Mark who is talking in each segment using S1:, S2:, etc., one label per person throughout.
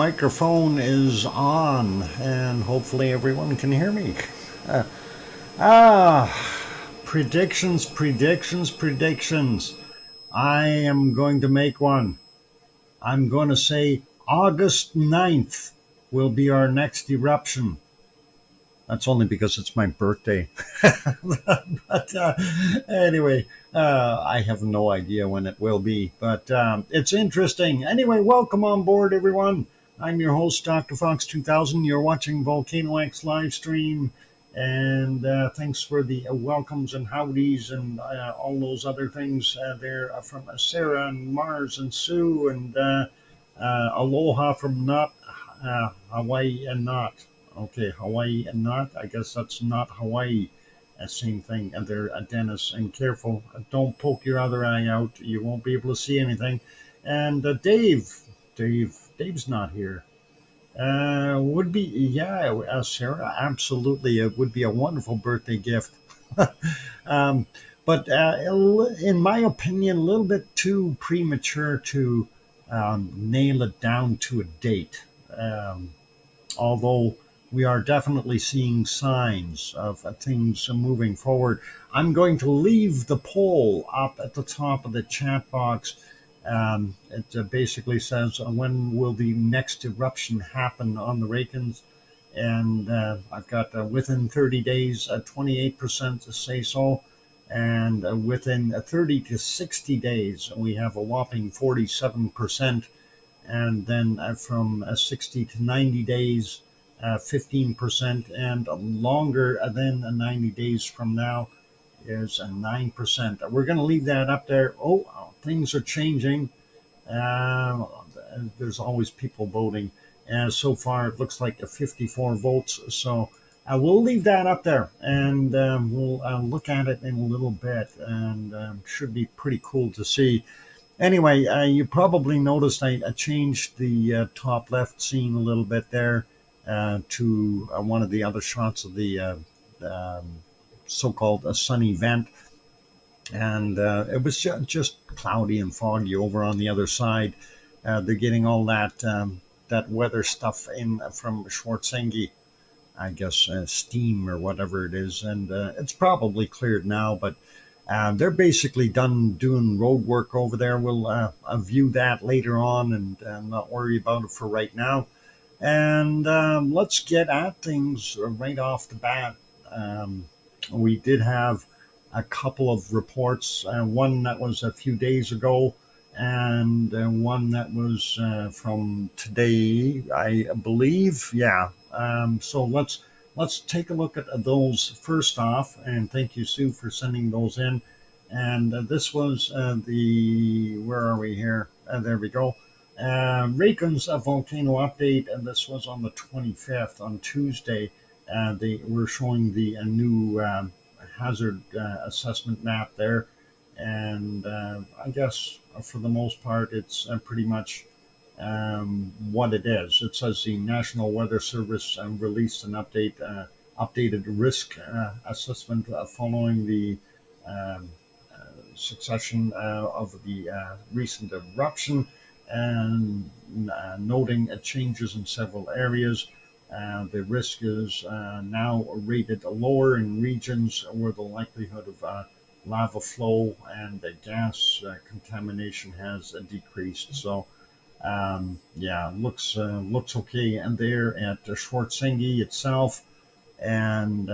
S1: microphone is on, and hopefully everyone can hear me. Uh, Predictions, predictions, predictions. I am going to make one. I'm going to say August 9th will be our next eruption. That's only because it's my birthday. But anyway, I have no idea when it will be, but it's interesting. Anyway, welcome on board, everyone. I'm your host, DrFox2000. You're watching VolcanoX live stream, and thanks for the welcomes and howdies and all those other things there from Sarah and Mars and Sue and aloha from not Hawaii and not. Okay, Hawaii and not. I guess that's not Hawaii. Same thing. And they're Dennis. And careful, don't poke your other eye out. You won't be able to see anything. And Dave's not here. Would be Sarah. Absolutely, it would be a wonderful birthday gift. um, but in my opinion, a little bit too premature to nail it down to a date. Although we are definitely seeing signs of things moving forward. I'm going to leave the poll up at the top of the chat box. It basically says, when will the next eruption happen on the Reykjans? And I've got within 30 days, 28% to say so. And within 30 to 60 days, we have a whopping 47%. And then from 60 to 90 days, 15%, and longer than 90 days from now is 9%. We're going to leave that up there. Oh, things are changing. There's always people voting. And so far, it looks like 54 votes. So we'll leave that up there, and we'll look at it in a little bit, and should be pretty cool to see. Anyway, you probably noticed I changed the top left scene a little bit there to one of the other shots of the so-called sunny vent. And it was just cloudy and foggy over on the other side. They're getting all that weather stuff in from Schwarzenegger, I guess, steam or whatever it is. And it's probably cleared now, but they're basically done doing road work over there. We'll view that later on and not worry about it for right now. And let's get at things right off the bat. We did have a couple of reports, one that was a few days ago, and one that was from today, I believe. Yeah. So let's take a look at those first off, and thank you, Sue, for sending those in. And this was where are we here? There we go. Reykjanes volcano update, and this was on the 25th, on Tuesday. They were showing the new hazard assessment map there, and I guess for the most part, it's pretty much what it is. It says the National Weather Service released an updated risk assessment following the succession of the recent eruption, and noting changes in several areas. The risk is now rated lower in regions where the likelihood of lava flow and gas contamination has decreased. So, looks okay. And there at Schwarzenegger itself, and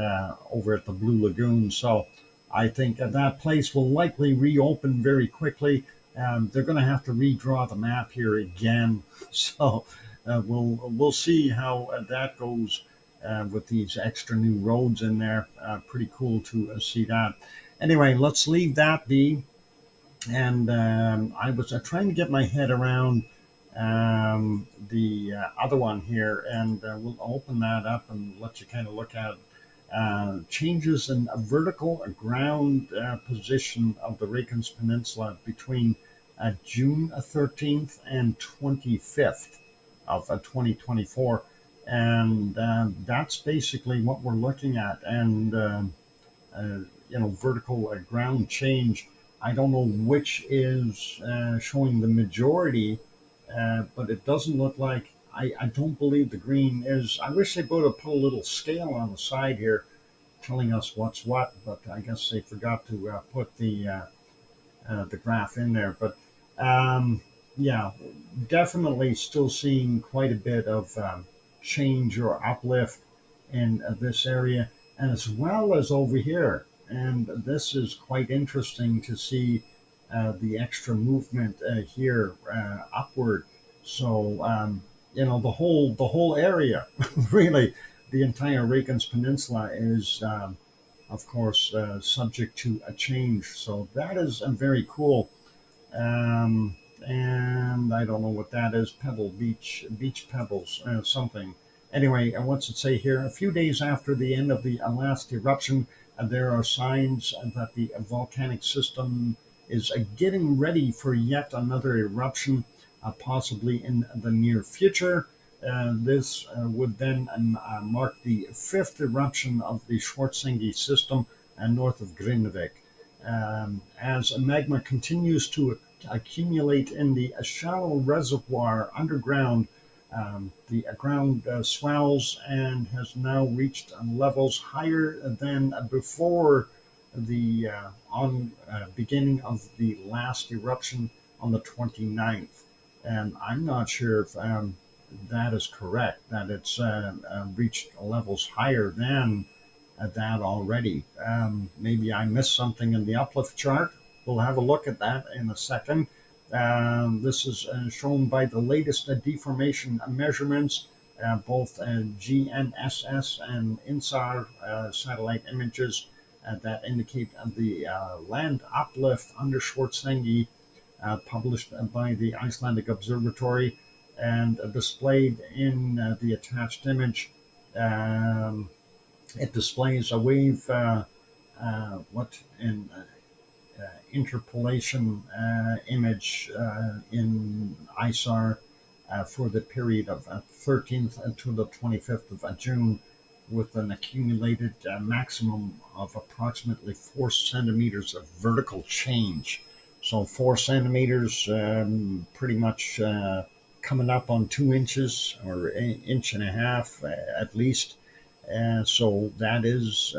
S1: over at the Blue Lagoon. So, I think that place will likely reopen very quickly. They're going to have to redraw the map here again. So we'll see how that goes with these extra new roads in there. Pretty cool to see that. Anyway, let's leave that be. And I was trying to get my head around the other one here, and we'll open that up and let you kind of look at it. Changes in a vertical ground position of the Reykjanes Peninsula between June 13th and 25th of 2024. And that's basically what we're looking at. And, vertical ground change. I don't know which is showing the majority, but it doesn't look like I don't believe the green is. I wish they would have put a little scale on the side here telling us what's what, but I guess they forgot to put the graph in there. But yeah, definitely still seeing quite a bit of change or uplift in this area, and as well as over here. And this is quite interesting to see the extra movement here upward. So the whole area, really, the entire Reykjanes Peninsula is, of course, subject to a change. So that is very cool. And I don't know what that is. Pebble beach pebbles, something. Anyway, what's it say here? A few days after the end of the last eruption, there are signs that the volcanic system is getting ready for yet another eruption, possibly in the near future. This would then mark the fifth eruption of the Schwarzenegger system north of Grindavik. As magma continues to accumulate in the shallow reservoir underground, the ground swells and has now reached levels higher than before the beginning of the last eruption on the 29th. And I'm not sure if that is correct, that it's reached levels higher than that already. Maybe I missed something in the uplift chart. We'll have a look at that in a second. This is shown by the latest deformation measurements, both GNSS and INSAR satellite images that indicate the land uplift under Schwarzenegger, published by the Icelandic Observatory and displayed in the attached image. It displays a wave, interpolation image in ISAR for the period of 13th to the 25th of June, with an accumulated maximum of approximately 4 centimeters of vertical change. So 4 centimeters, pretty much coming up on 2 inches or an inch and a half at least. So that is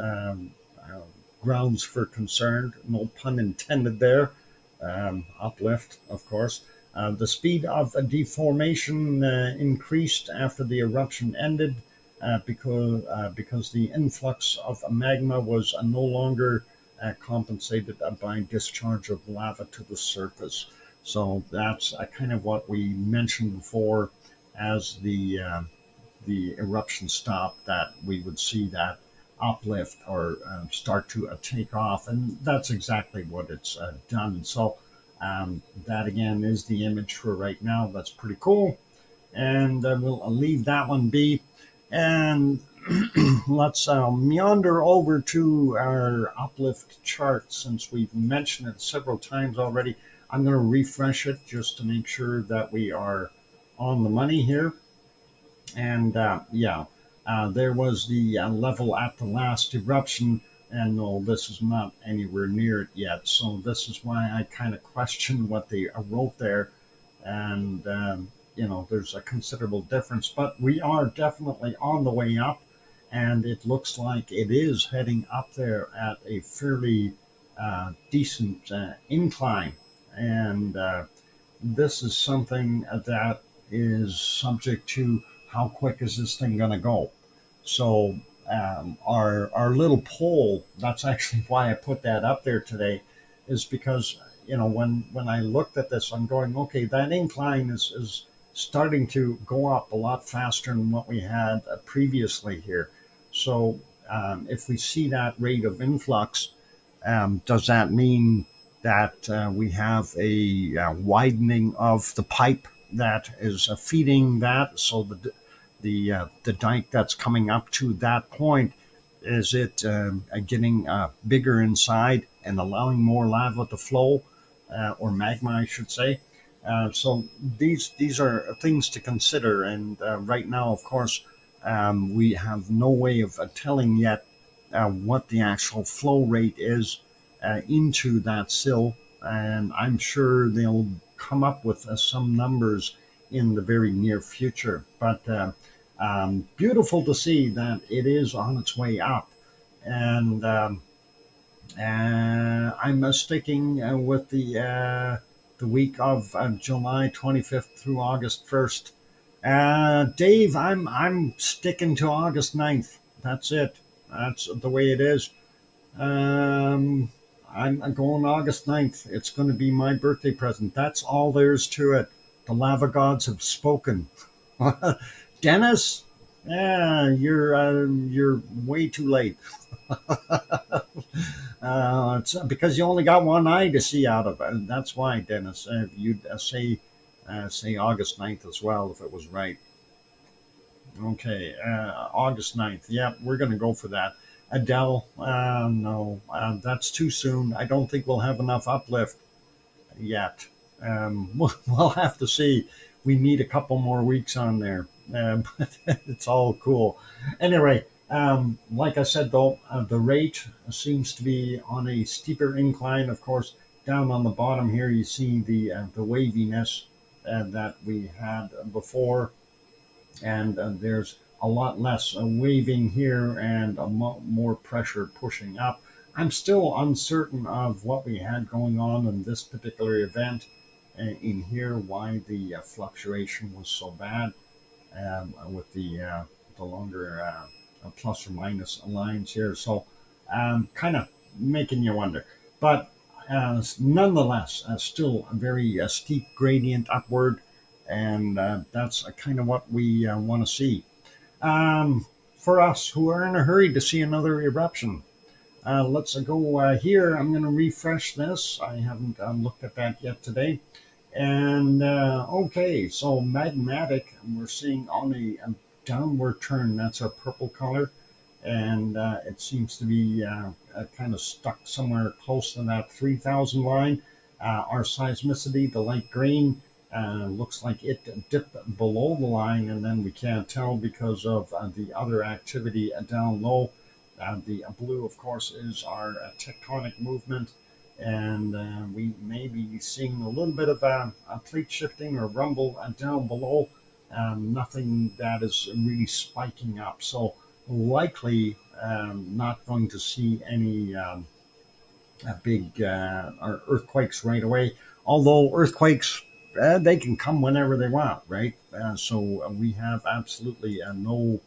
S1: grounds for concern, no pun intended there. Uplift, of course. The speed of deformation increased after the eruption ended because the influx of magma was no longer compensated by discharge of lava to the surface. So that's kind of what we mentioned before as the eruption stopped, that we would see that uplift or start to take off, and that's exactly what it's done. So that again is the image for right now. That's pretty cool, and we'll leave that one be, and let's meander over to our uplift chart. Since we've mentioned it several times already, I'm going to refresh it just to make sure that we are on the money here. And there was the level at the last eruption, and no, this is not anywhere near it yet. So this is why I kind of question what they wrote there. And, there's a considerable difference, but we are definitely on the way up, and it looks like it is heading up there at a fairly decent incline. And this is something that is subject to how quick is this thing going to go. So our little poll, that's actually why I put that up there today, is because, when I looked at this, I'm going, okay, that incline is starting to go up a lot faster than what we had previously here. So if we see that rate of influx, does that mean that we have a widening of the pipe that is feeding that? So the dike that's coming up to that point, is it getting bigger inside and allowing more lava to flow, or magma, I should say? So these are things to consider. And right now, of course, we have no way of telling yet what the actual flow rate is into that sill. And I'm sure they'll come up with some numbers in the very near future. But beautiful to see that it is on its way up. And I'm sticking with the week of July 25th through August 1st. Dave, I'm sticking to August 9th. That's it. That's the way it is. Um, I'm going August 9th. It's going to be my birthday present. That's all there is to it. The lava gods have spoken. Dennis, yeah, you're way too late. It's because you only got one eye to see out of it. That's why, Dennis. If you'd say August 9th as well, if it was right. Okay, August 9th. Yeah, we're going to go for that. Adele, no, that's too soon. I don't think we'll have enough uplift yet. We'll have to see. We need a couple more weeks on there. But it's all cool. Anyway, like I said, though, the rate seems to be on a steeper incline. Of course, down on the bottom here, you see the waviness that we had before, and there's a lot less waving here and a lot more pressure pushing up. I'm still uncertain of what we had going on in this particular event in here, why the fluctuation was so bad with the longer plus or minus lines here. So kind of making you wonder. But nonetheless, still a very steep gradient upward, and that's kind of what we want to see. For us who are in a hurry to see another eruption, let's go here. I'm going to refresh this. I haven't looked at that yet today. And okay, so magmatic, we're seeing on a downward turn. That's our purple color. And it seems to be kind of stuck somewhere close to that 3,000 line. Our seismicity, the light green, looks like it dipped below the line, and then we can't tell because of the other activity down low. The blue, of course, is our tectonic movement, and we may be seeing a little bit of a plate shifting or rumble down below. Nothing that is really spiking up. So likely not going to see any big earthquakes right away. Although earthquakes, they can come whenever they want, right? So we have absolutely no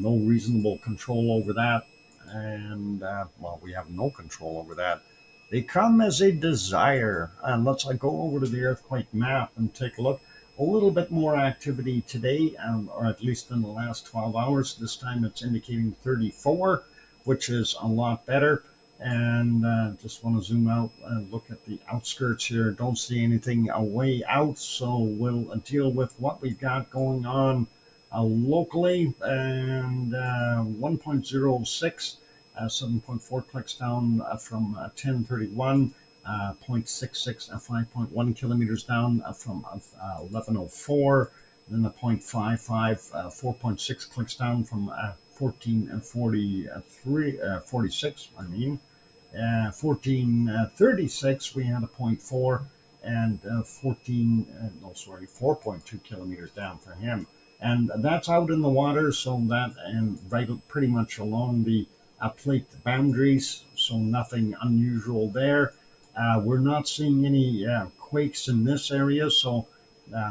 S1: reasonable control over that, and well, we have no control over that. They come as a desire. And let's go over to the earthquake map and take a look. A little bit more activity today, or at least in the last 12 hours. This time it's indicating 34, which is a lot better. And just want to zoom out and look at the outskirts here. Don't see anything way out, so we'll deal with what we've got going on locally. And 1.06, 7.4 clicks down from 1031. 0.66, 5.1 kilometers down from 1104, then a 0.55, 4.6 clicks down from 1446, 1436, we had a 0.4, and 4.2 kilometers down for him. And that's out in the water, so that, and right pretty much along the plate boundaries, so nothing unusual there. We're not seeing any quakes in this area, so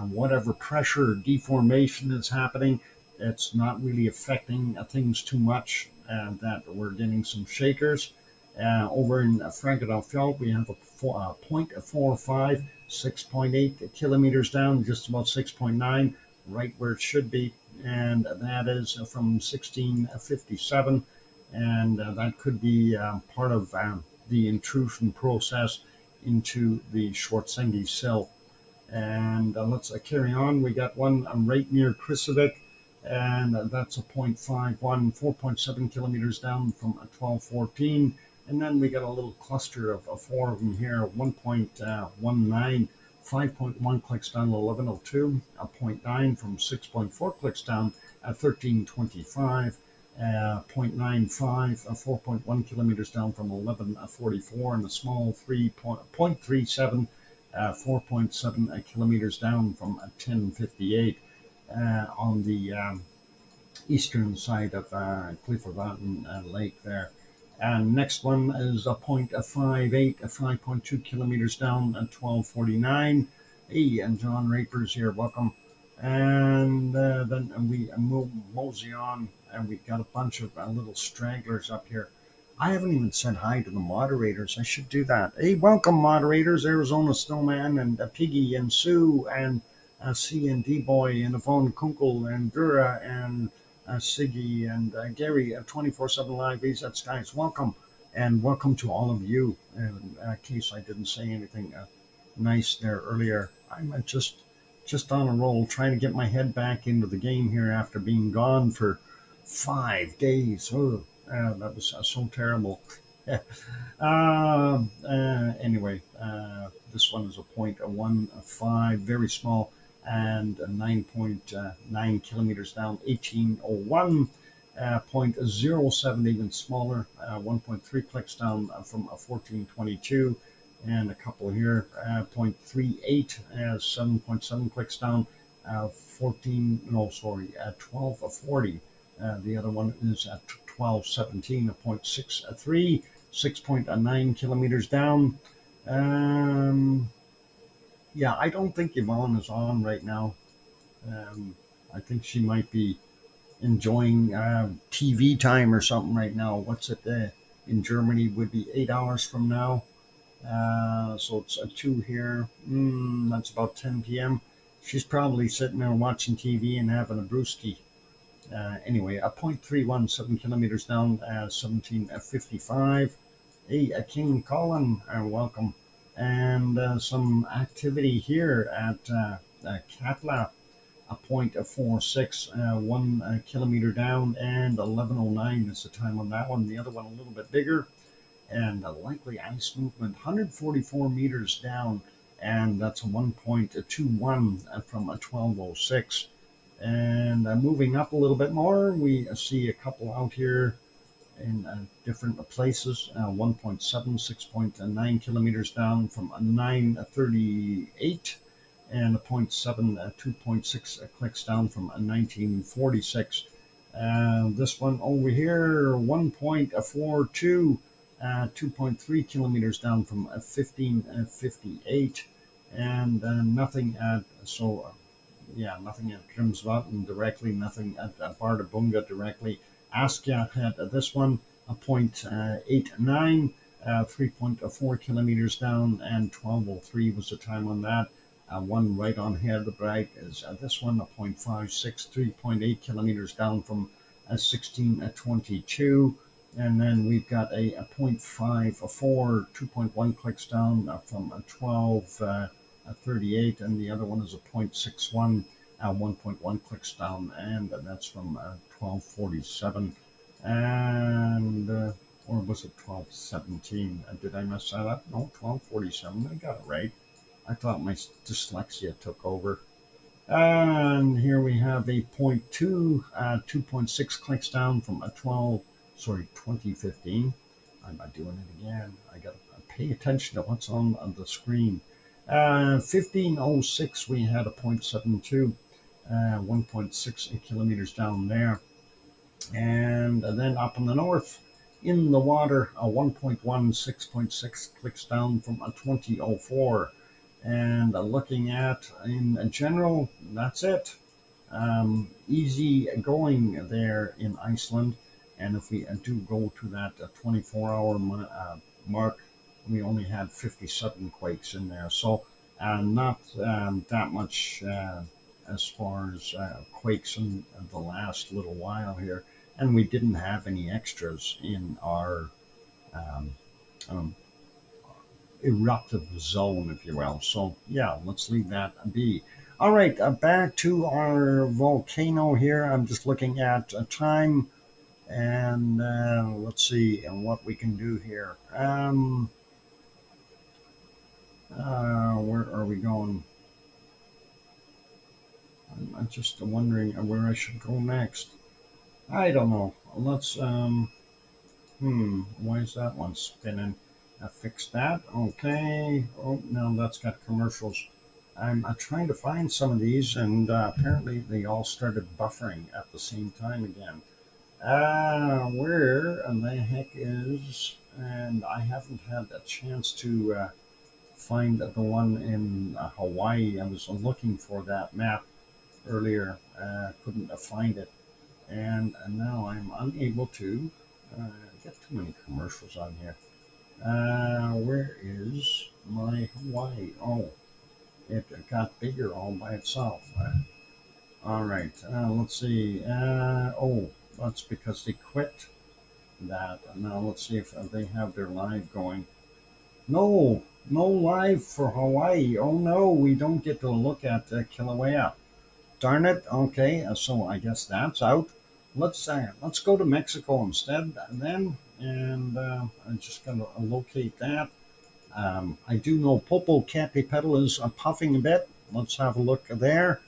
S1: whatever pressure or deformation is happening, it's not really affecting things too much. That we're getting some shakers. Over in Frankenfeld, we have a 0.45, 6.8 kilometers down, just about 6.9, right where it should be, and that is from 1657, and that could be part of the intrusion process into the Schwarzschild sill. And let's carry on. We got one right near Krusevik, and that's a 0.51, 4.7 kilometers down from 1214. And then we got a little cluster of four of them here, 1.19, 5.1 clicks down to 1102, a 0.9 from 6.4 clicks down at 1325. 0.95, 4.1 kilometers down from 1144, and a small 0.37 4.7 kilometers down from 1058 on the eastern side of Cliffordown Lake there. And next one is a 0.58, 5.2 kilometers down at 1249. Hey, and John Raper's here, welcome. And then we mosey on, and we've got a bunch of little stragglers up here. I haven't even said hi to the moderators. I should do that. Hey, welcome, moderators. Arizona Snowman and Piggy and Sue and C and D Boy and Yvonne Kunkel and Dura and Siggy and Gary at 24/7 Live. That's guys. Welcome, and welcome to all of you. In case I didn't say anything nice there earlier, I'm just on a roll, trying to get my head back into the game here after being gone for 5 days. Oh, that was so terrible. Anyway, this one is a 0.15, very small, and 9.9 kilometers down, 1801. 0.07, even smaller, 1.3 clicks down from 1422, and a couple here, 0.38, 7.7 clicks down, 1240. The other one is at 1217, a 0.63, 6.9 kilometers down. Yeah, I don't think Yvonne is on right now. I think she might be enjoying TV time or something right now. What's it in Germany would be 8 hours from now. So it's a 2 here. That's about 10 p.m. She's probably sitting there watching TV and having a brewski. Anyway, a 0.317 kilometers down, 1755. Hey, King Colin, welcome. And some activity here at Katla, a 0.46, 1 kilometer down, and 1109 is the time on that one. The other one a little bit bigger, and a likely ice movement, 144 meters down, and that's a 1.21 from a 1206. And moving up a little bit more, we see a couple out here in different places, 1.7, 6.9 kilometers down from a 938, and a 0.7, 2.6 clicks down from a 1946. This one over here, 1.42, 2.3 kilometers down from 1558, and nothing at, nothing at Grimsvatn directly, nothing at Bardabunga directly. Askja had this one, a 0.89, 3.4 kilometers down, and 1203 was the time on that. One right on Herdebreit is this one, a 0.56, 3.8 kilometers down from 1622. And then we've got a 0.54, 2.1 clicks down from 1238, and the other one is a 0.61, 1.1 clicks down, and that's from 1247. And or was it 1217? Did I mess that up? No, 1247. I got it right. I thought my dyslexia took over. And here we have a 0.2, 2.6 clicks down from a 2015. I'm not doing it again. I got to pay attention to what's on the screen. 1506, we had a 0.72, 1.6 kilometers down there. And then up in the north, in the water, a 1.1, 6.6 clicks down from a 2004. And looking at, in general, that's it. Easy going there in Iceland. And if we do go to that 24-hour mark, we only had 57 quakes in there. So not that much as far as quakes in the last little while here. And we didn't have any extras in our eruptive zone, if you will. So yeah, let's leave that be. All right, back to our volcano here. I'm just looking at time, and let's see what we can do here. Where are we going? I'm just wondering where I should go next. I don't know. Let's why is that one spinning? fix that. Okay. Oh, no, that's got commercials. I'm trying to find some of these, and apparently they all started buffering at the same time again. Where in the heck is, and I haven't had a chance to find the one in Hawaii. I was looking for that map earlier, couldn't find it, and now I'm unable to get too many commercials on here. Where is my Hawaii? Oh, it got bigger all by itself. All right, let's see. Oh, that's because they quit that. Now let's see if they have their live going. No, no live for Hawaii. Oh no, we don't get to look at Kilauea. Darn it. Okay, so I guess that's out. Let's go to Mexico instead then, and I'm just gonna locate that. I do know Popocatépetl is puffing a bit. Let's have a look there,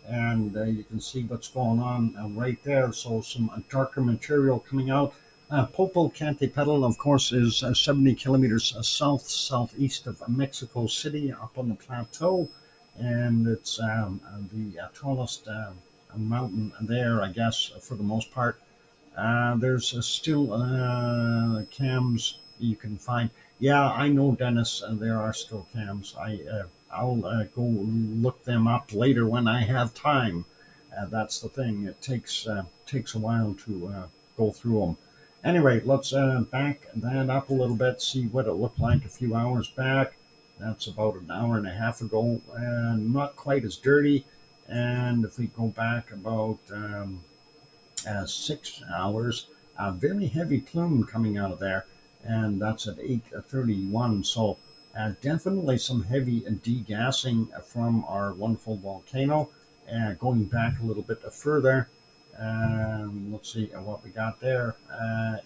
S1: and you can see what's going on right there. So some darker material coming out. Popocatépetl, of course, is 70 kilometers southeast of Mexico City, up on the plateau, and it's the tallest mountain there, I guess, for the most part. There's still cams you can find. Yeah, I know, Dennis. There are still cams. I'll go look them up later when I have time. That's the thing. It takes a while to go through them. Anyway, let's back that up a little bit. See what it looked like a few hours back. That's about an hour and a half ago. Not quite as dirty. And if we go back about 6 hours, a very heavy plume coming out of there, and that's at 8:31. So definitely some heavy degassing from our wonderful volcano. Going back a little bit further, let's see what we got there.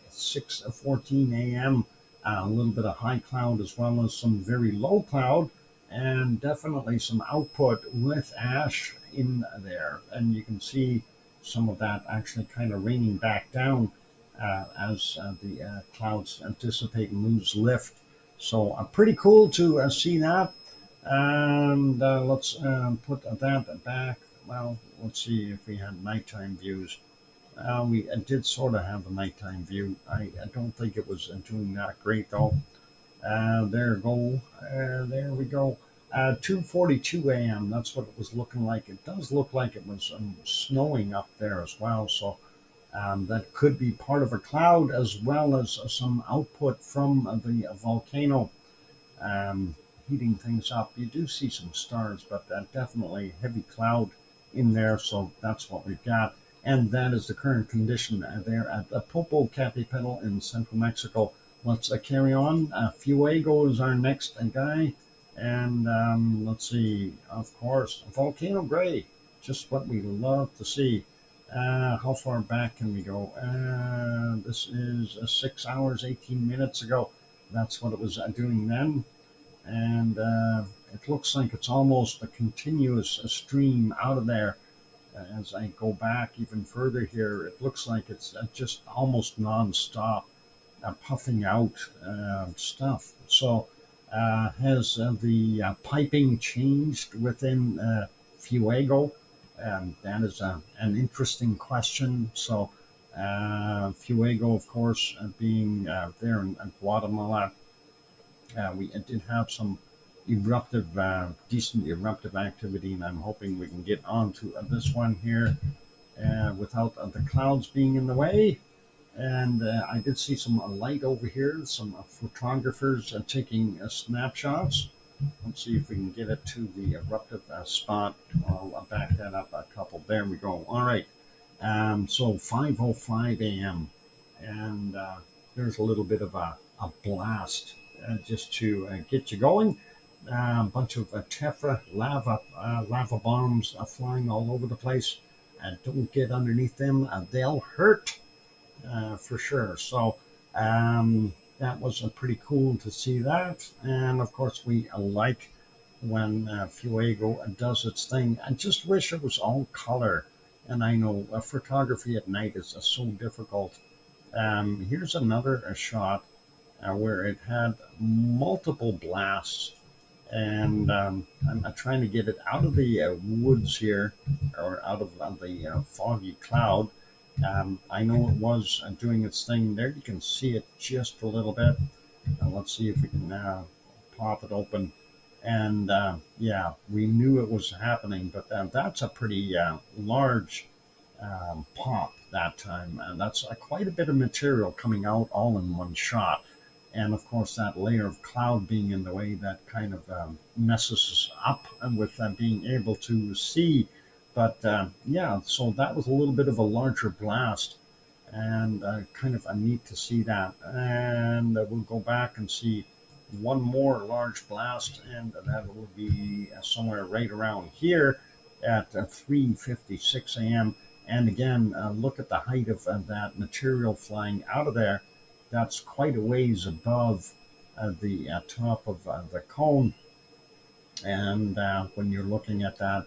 S1: 6:14 a.m. A little bit of high cloud as well as some very low cloud, and definitely some output with ash in there. And you can see some of that actually kind of raining back down as the clouds dissipate and lose lift. So pretty cool to see that. And let's put that back. Well, let's see if we had nighttime views. We did sort of have a nighttime view. I don't think it was doing that great though. There we go. 2:42 a.m. That's what it was looking like. It does look like it was snowing up there as well. So that could be part of a cloud as well as some output from the volcano heating things up. You do see some stars, but definitely heavy cloud in there. So that's what we've got. And that is the current condition there at the Popocatépetl in central Mexico. Let's carry on. Fuego is our next guy. And let's see, of course, Volcano Gray, just what we love to see. How far back can we go? This is 6 hours, 18 minutes ago. That's what it was doing then. And it looks like it's almost a continuous stream out of there. As I go back even further here, it looks like it's just almost nonstop puffing out stuff. So has the piping changed within Fuego? That is an interesting question. So Fuego, of course, being there in Guatemala, we did have some decent eruptive activity, and I'm hoping we can get onto this one here without the clouds being in the way. And I did see some light over here, some photographers taking snapshots. Let's see if we can get it to the eruptive spot. I'll back that up a couple. There we go. All right. So 5:05 a.m. And there's a little bit of a blast just to get you going. A bunch of tephra lava bombs flying all over the place. Don't get underneath them. They'll hurt. For sure. So that was pretty cool to see that. And of course, we like when Fuego does its thing. I just wish it was all color. And I know photography at night is so difficult. Here's another shot. where it had multiple blasts. And I'm trying to get it out of the woods here, or out of the foggy cloud. I know it was doing its thing there. You can see it just a little bit. Let's see if we can pop it open. And yeah, we knew it was happening, but that's a pretty large pop that time. And that's quite a bit of material coming out all in one shot. And of course, that layer of cloud being in the way, that kind of messes us up with being able to see. But yeah, so that was a little bit of a larger blast, and kind of neat to see that. And we'll go back and see one more large blast, and that will be somewhere right around here at 3:56 a.m. And again, look at the height of that material flying out of there. That's quite a ways above the top of the cone. And when you're looking at that,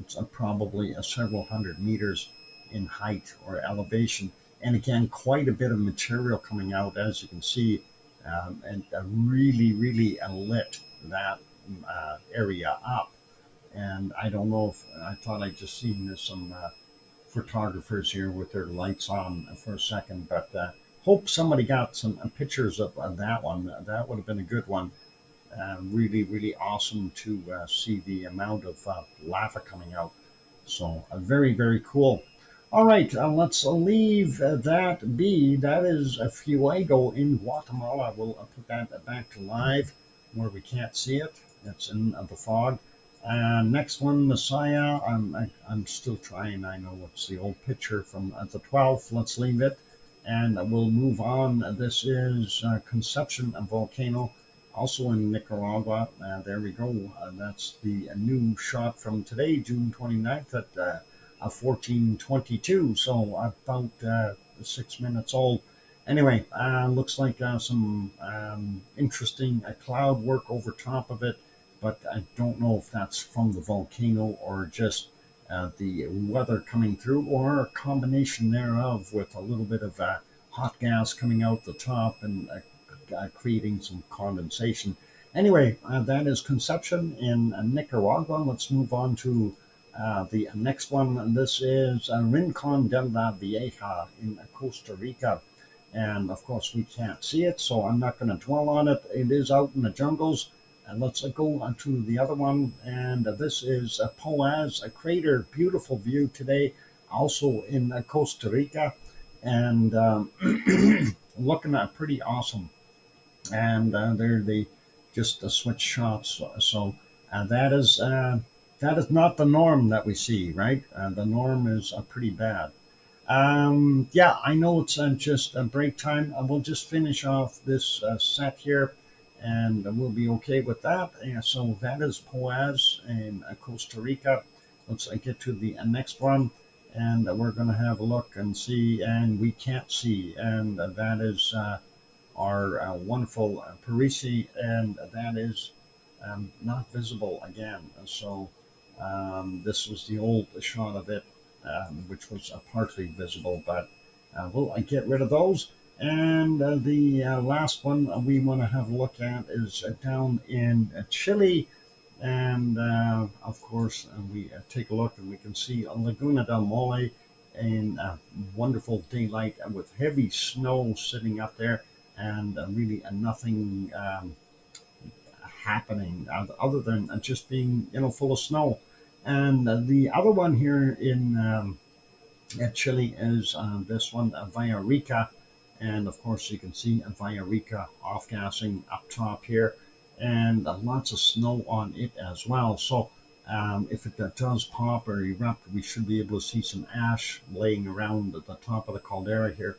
S1: it's probably several hundred meters in height or elevation. And again, quite a bit of material coming out, as you can see, and really, really lit that area up. And I don't know if I thought I'd just seen some photographers here with their lights on for a second, but hope somebody got some pictures of that one. That would have been a good one. Really, really awesome to see the amount of lava coming out. So very, very cool. All right, let's leave that be. That is a Fuego in Guatemala. We'll put that back to live where we can't see it. It's in the fog. Next one, Messiah. I'm still trying. I know it's the old picture from the 12th. Let's leave it. And we'll move on. This is Conception Volcano, also in Nicaragua. There we go. That's the new shot from today, June 29th at 14:22. So about 6 minutes old. Anyway, looks like some interesting cloud work over top of it, but I don't know if that's from the volcano or just the weather coming through, or a combination thereof with a little bit of hot gas coming out the top and creating some condensation. Anyway, that is Conception in Nicaragua. Let's move on to the next one. This is Rincon de la Vieja in Costa Rica. And of course, we can't see it, so I'm not going to dwell on it. It is out in the jungles. And let's go on to the other one. And this is Poaz, a crater. Beautiful view today, also in Costa Rica. And looking at pretty awesome. And they're the just switch shots. So that is not the norm that we see, right? The norm is pretty bad. Yeah, I know it's just a break time. We'll just finish off this set here, and we'll be okay with that. So that is Poaz in Costa Rica. Let's get to the next one, and we're going to have a look and see, and we can't see, and that is our wonderful Parisi, and that is not visible again. So this was the old shot of it, which was partly visible, but we'll get rid of those. And the last one we want to have a look at is down in Chile. And of course, we take a look and we can see Laguna del Mole in wonderful daylight with heavy snow sitting up there, and really nothing happening other than just being, full of snow. And the other one here in Chile is this one, Villarrica. And of course, you can see Villarrica off-gassing up top here, and lots of snow on it as well. So if it does pop or erupt, we should be able to see some ash laying around at the top of the caldera here,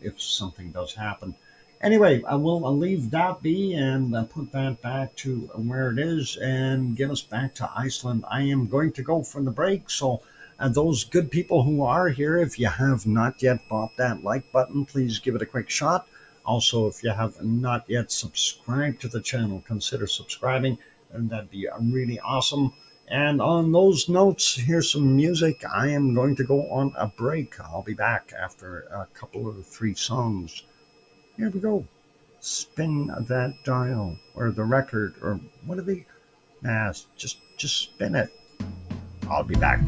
S1: if something does happen. Anyway, I will leave that be and put that back to where it is and get us back to Iceland. I am going to go for the break, so those good people who are here, if you have not yet bought that like button, please give it a quick shot. Also, if you have not yet subscribed to the channel, consider subscribing, and that'd be really awesome. And on those notes, here's some music. I am going to go on a break. I'll be back after a couple of 3 songs. Here we go. spin that dial or the record or what do they? Just spin it. I'll be back.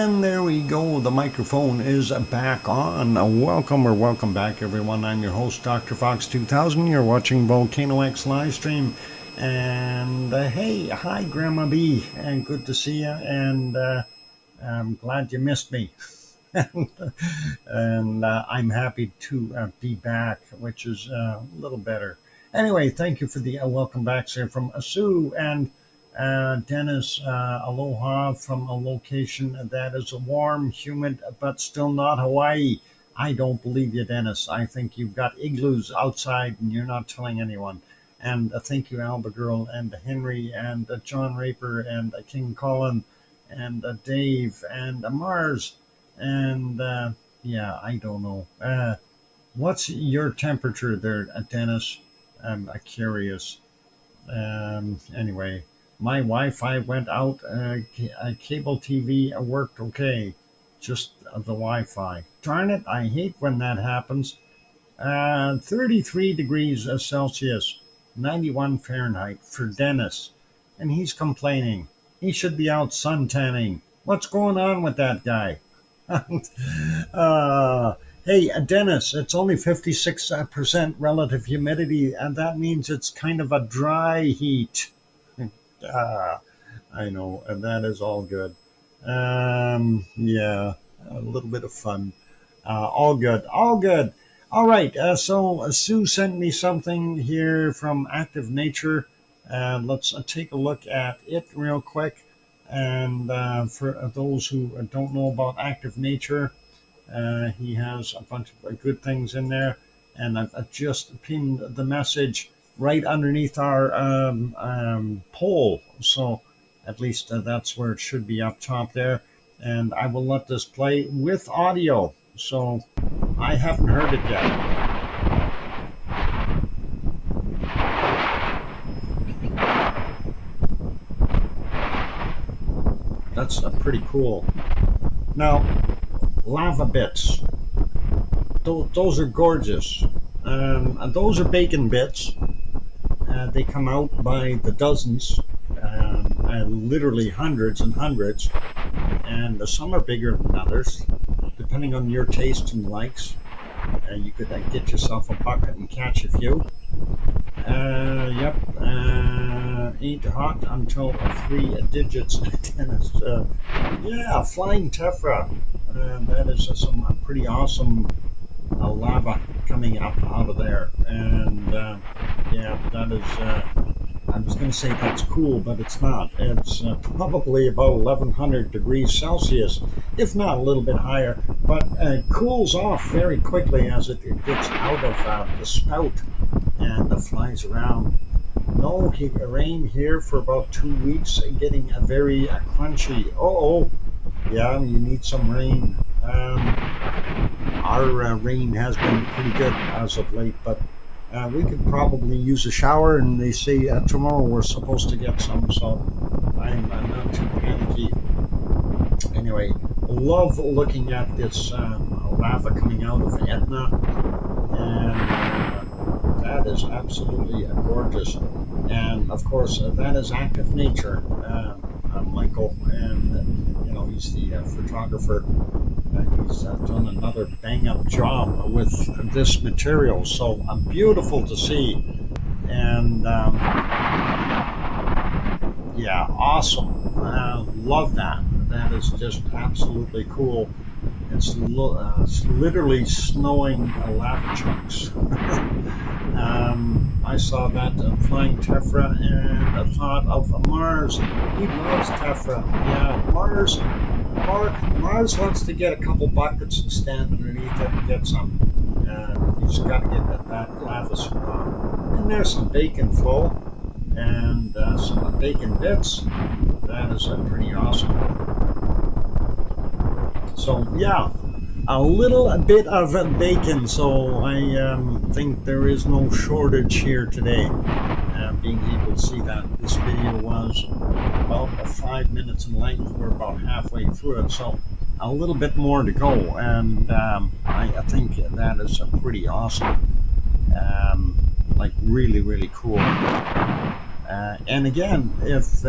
S1: And there we go. The microphone is back on. Welcome back, everyone. I'm your host, DrFox2000. You're watching VolcanoX live stream. And hey, hi, Grandma B. And good to see you. And I'm glad you missed me. and I'm happy to be back, which is a little better. Anyway, thank you for the welcome back, sir, from Sue and Dennis. Aloha from a location that is warm, humid, but still not Hawaii. I don't believe you, Dennis. I think you've got igloos outside and you're not telling anyone. And thank you, Alba Girl, and Henry, and John Raper, and King Colin, and Dave, and Mars. And yeah, I don't know. What's your temperature there, Dennis? I'm curious. Anyway, my Wi-Fi went out. Cable TV worked okay. Just the Wi-Fi. Darn it, I hate when that happens. 33 degrees Celsius, 91 Fahrenheit for Dennis. And he's complaining. He should be out suntanning. What's going on with that guy? Hey, Dennis, it's only 56% relative humidity, and that means it's kind of a dry heat. I know, and that is all good. Yeah, a little bit of fun. All good, all good. All right, so Sue sent me something here from Active Nature. Let's take a look at it real quick. And for those who don't know about Active Nature, he has a bunch of good things in there, and I've just pinned the message right underneath our poll, so at least that's where it should be up top there. And I will let this play with audio, so I haven't heard it yet. That's pretty cool. Now, lava bits. Those are gorgeous. And those are bacon bits. They come out by the dozens, literally hundreds and hundreds. And some are bigger than others, depending on your taste and likes. You could get yourself a bucket and catch a few. Yep. Ain't hot until 3 digits. Dennis. Yeah, flying tephra. That is some pretty awesome lava coming up out of there. And yeah, that is, I was going to say that's cool, but it's not. It's probably about 1100 degrees Celsius, if not a little bit higher, but cools off very quickly as it gets out of the spout and flies around. No rain here for about 2 weeks, getting a very crunchy. Yeah, you need some rain. Our rain has been pretty good as of late, but we could probably use a shower, and they say tomorrow we're supposed to get some, so I'm not too panicky. Anyway, love looking at this lava coming out of Etna, and that is absolutely gorgeous. And of course, that is Active Nature. Michael, and you know, he's the photographer. He's done another bang-up job with this material, so beautiful to see. And yeah, awesome. Love that. That is just absolutely cool. It's literally snowing lava chunks. I saw that flying tephra, and I thought of Mars. He loves tephra. Yeah, Mars wants to get a couple buckets and stand underneath it and get some. He's got to get that lava spot. And there's some bacon flow and some bacon bits. That is pretty awesome. So yeah, a little bit of bacon. So I think there is no shortage here today. Being able to see that this video was about 5 minutes in length. We're about halfway through it, so a little bit more to go, and I think that is pretty awesome. Like really cool. And again, if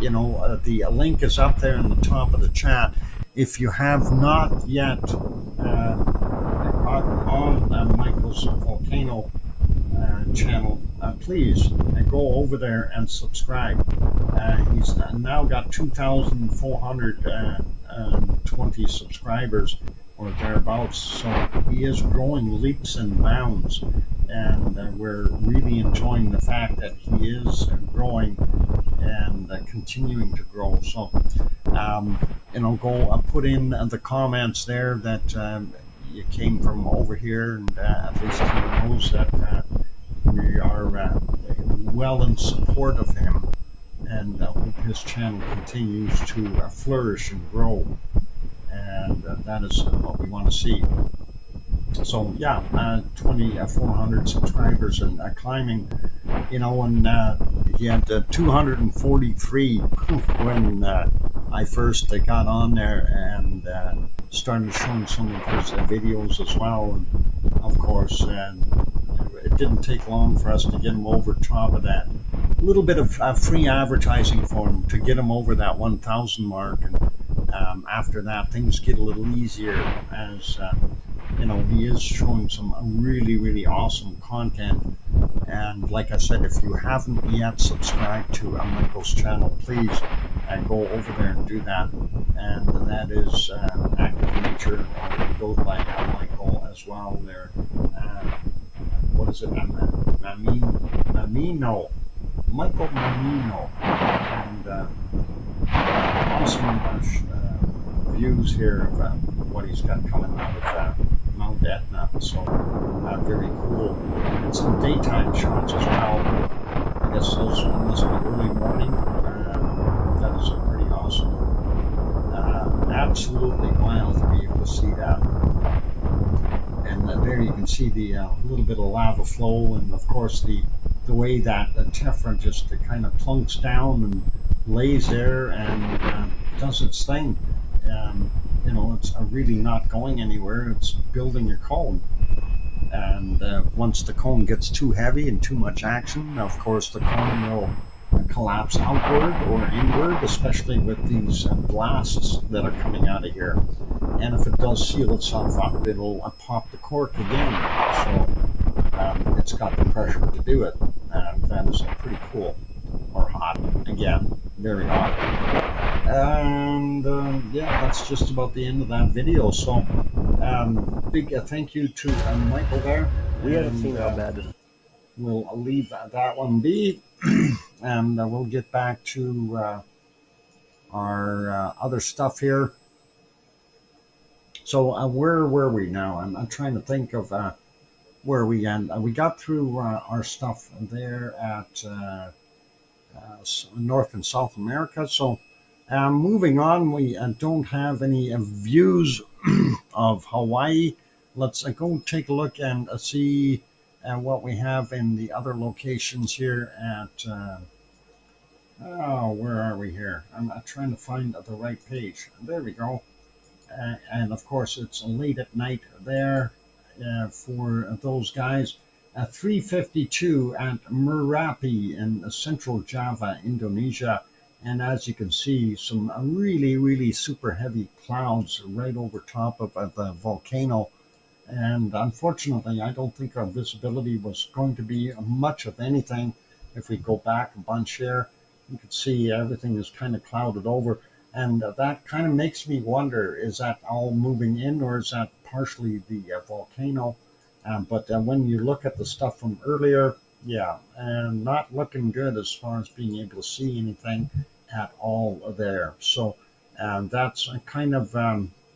S1: you know, the link is up there in the top of the chat. if you have not yet got on Michael's Volcano channel, please go over there and subscribe. He's now got 2,420 subscribers or thereabouts, so he is growing leaps and bounds, and we're really enjoying the fact that he is growing and continuing to grow. So, go put in the comments there that you came from over here, and at least he knows that we are well in support of him, and hope his channel continues to flourish and grow. And that is what we want to see. So yeah, 2,400 subscribers and climbing, and he had 243 when I first got on there and started showing some of his videos as well. And of course, it didn't take long for us to get him over top of that. A little bit of free advertising for him to get him over that 1,000 mark, and after that, things get a little easier as he is showing some really, really awesome content. And like I said, if you haven't yet subscribed to Michael's channel, please go over there and do that. And that is Active Nature, or goes by Michael as well there. What is it? Mamino. Michael Mamino. And awesome views here of what he's got coming out of Mount Etna. So very cool. And some daytime shots as well. I guess those must be early morning. That is pretty awesome. Absolutely wild to be able to see that. And there you can see the little bit of lava flow, and of course the way that tephra just kind of plunks down and lays there and does its thing. It's really not going anywhere. It's building a cone. And once the cone gets too heavy and too much action, of course the cone will collapse outward or inward, especially with these blasts that are coming out of here. And if it does seal itself up, it'll pop the cork again. So it's got the pressure to do it. And that is pretty cool. Or hot. Again, very hot. And that's just about the end of that video. So big thank you to Michael there.
S2: We haven't seen how bad this is.
S1: We'll leave that one be. And we'll get back to our other stuff here. So where were we now? I'm trying to think of where we end. We got through our stuff there at North and South America. So moving on, we don't have any views of Hawaii. Let's go take a look and see what we have in the other locations here at where are we here? I'm trying to find the right page. There we go. And of course it's late at night there for those guys. 3:52 at Merapi in central Java, Indonesia. And as you can see, some really, really super heavy clouds right over top of the volcano. And unfortunately, I don't think our visibility was going to be much of anything. If we go back a bunch here, you can see everything is kind of clouded over. And that kind of makes me wonder, is that all moving in, or is that partially the volcano? But when you look at the stuff from earlier, and not looking good as far as being able to see anything at all there. So that's kind of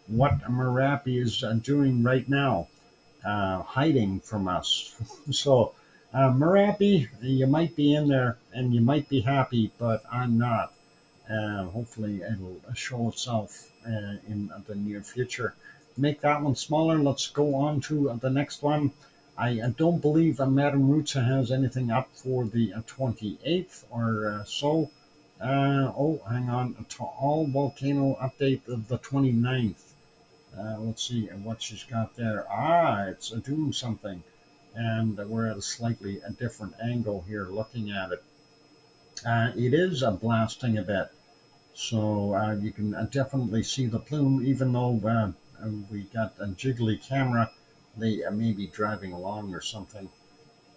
S1: what Merapi is doing right now, hiding from us. So Merapi, you might be in there and you might be happy, but I'm not. Hopefully it'll show itself in the near future. Make that one smaller. Let's go on to the next one. I don't believe Madam Rutsa has anything up for the 28th or so. Hang on. All volcano update of the 29th. Let's see what she's got there. It's doing something. And we're at a slightly different angle here looking at it. It is blasting a bit. So you can definitely see the plume, even though we got a jiggly camera. They may be driving along or something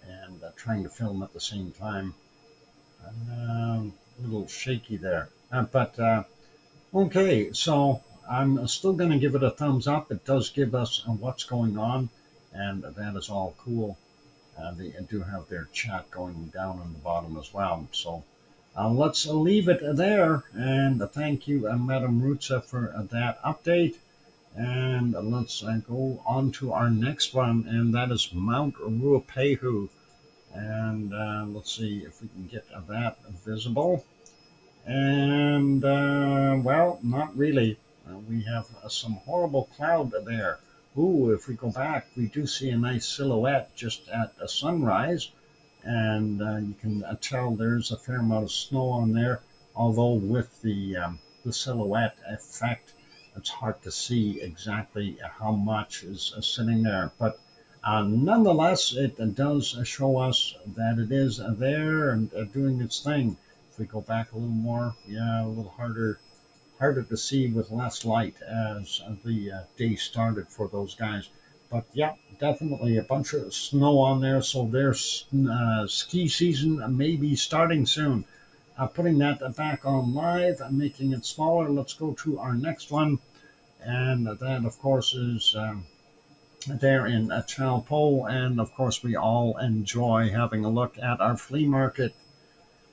S1: and trying to film at the same time. A little shaky there. But okay, so I'm still going to give it a thumbs up. It does give us what's going on, and that is all cool. They do have their chat going down on the bottom as well. So let's leave it there. And thank you, Madam Rutsa, for that update. And let's go on to our next one, and that is Mount Ruapehu. And let's see if we can get that visible. And well, not really. We have some horrible cloud there. Ooh, if we go back, we do see a nice silhouette just at sunrise, and you can tell there's a fair amount of snow on there. Although with the silhouette effect, it's hard to see exactly how much is sitting there. But nonetheless, it does show us that it is there and doing its thing. If we go back a little more, yeah, a little harder to see with less light as the day started for those guys. But yeah, definitely a bunch of snow on there, so their ski season may be starting soon. Putting that back on live and making it smaller. Let's go to our next one, and that of course is there in Chalpo, and of course we all enjoy having a look at our flea market.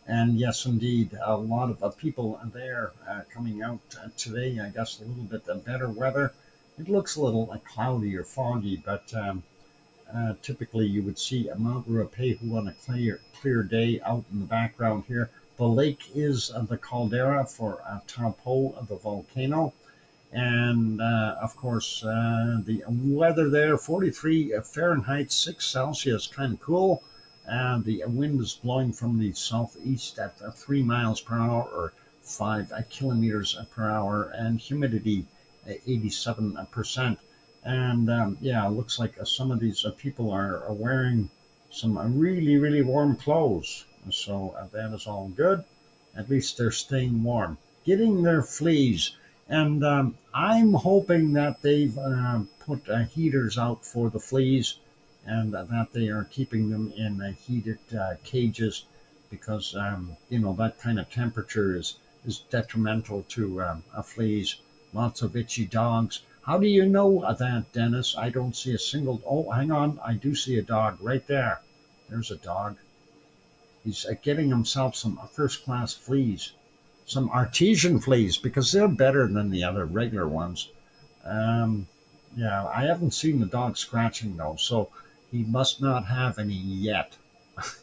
S1: And yes, indeed, a lot of people there coming out today. I guess a little bit better weather. It looks a little cloudy or foggy, but typically you would see Mount Ruapehu on a clear day out in the background here. The lake is the caldera for Taupo, the volcano. And of course, the weather there 43 Fahrenheit, 6 Celsius, kind of cool. The wind is blowing from the southeast at 3 miles per hour or 5 kilometers per hour, and humidity 87%. And yeah, it looks like some of these people are wearing some really, really warm clothes. So that is all good. At least they're staying warm, getting their fleas. And I'm hoping that they've put heaters out for the fleas and that they are keeping them in heated cages because, that kind of temperature is detrimental to fleas. Lots of itchy dogs. How do you know that, Dennis? I don't see a single. Oh, hang on. I do see a dog right there. There's a dog. He's getting himself some first-class fleas. Some artesian fleas because they're better than the other regular ones. Yeah, I haven't seen the dog scratching though, so he must not have any yet.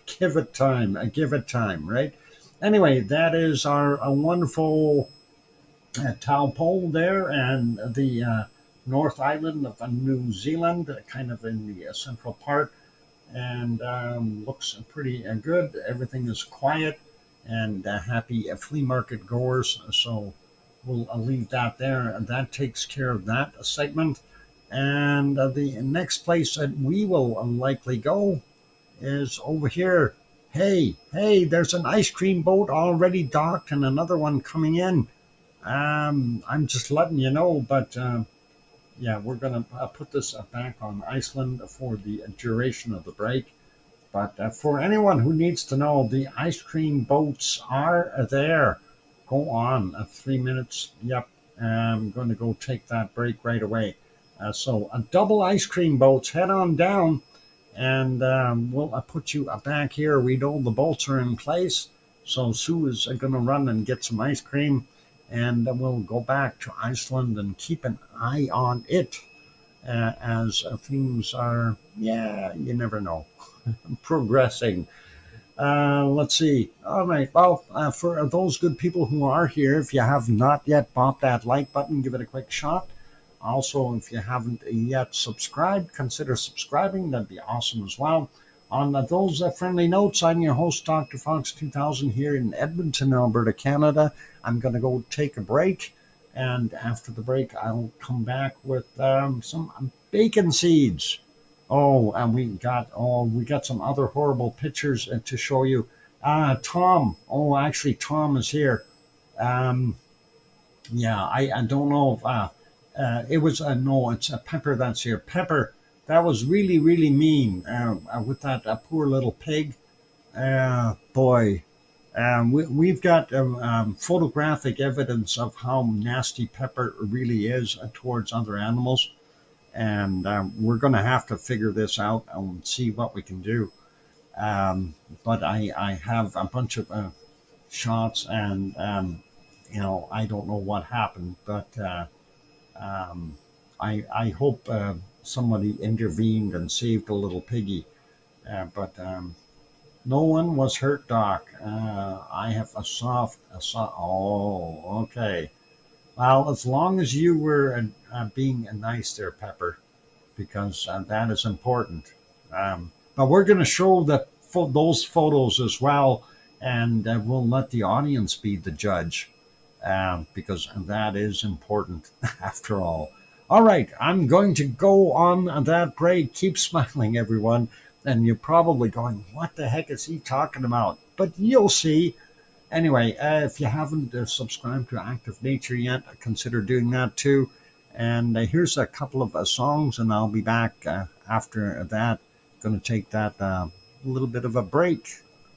S1: Give it time. Give it time, right? Anyway, that is our wonderful Taupo there and the North Island of New Zealand, kind of in the central part, and looks pretty good. Everything is quiet and happy flea market goers. So we'll leave that there. And that takes care of that segment. And the next place that we will likely go is over here. Hey, there's an ice cream boat already docked and another one coming in. I'm just letting you know, but yeah, we're going to put this back on Iceland for the duration of the break. But for anyone who needs to know, the ice cream boats are there. Go on, 3 minutes. Yep, I'm going to go take that break right away. So double ice cream boats, head on down, and we'll put you back here. We know the bolts are in place, so Sue is going to run and get some ice cream, and we'll go back to Iceland and keep an eye on it as things are, yeah, you never know, progressing. Let's see. All right. Well, for those good people who are here, if you have not yet bought that like button, give it a quick shot. Also, if you haven't yet subscribed, consider subscribing. That'd be awesome as well. On those friendly notes, I'm your host, Dr. Fox2000, here in Edmonton, Alberta, Canada. I'm going to go take a break. And after the break, I'll come back with some bacon seeds. Oh, and we got some other horrible pictures to show you. Tom. Oh, actually, Tom is here. Yeah, I don't know if it was no, it's a Pepper that's here. Pepper, that was really really mean with that poor little pig. Boy, we've got photographic evidence of how nasty Pepper really is towards other animals, and we're going to have to figure this out and see what we can do. But I have a bunch of shots, and I don't know what happened, but I hope somebody intervened and saved a little piggy. But no one was hurt, Doc. I have Oh, okay. Well, as long as you were being nice there, Pepper, because that is important. But we're going to show those photos as well, and we'll let the audience be the judge, because that is important after all. All right, I'm going to go on that break. Keep smiling, everyone. And you're probably going, what the heck is he talking about? But you'll see. Anyway, if you haven't subscribed to Active Nature yet, consider doing that too. And here's a couple of songs, and I'll be back after that. Going to take that little bit of a break.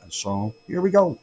S1: So here we go.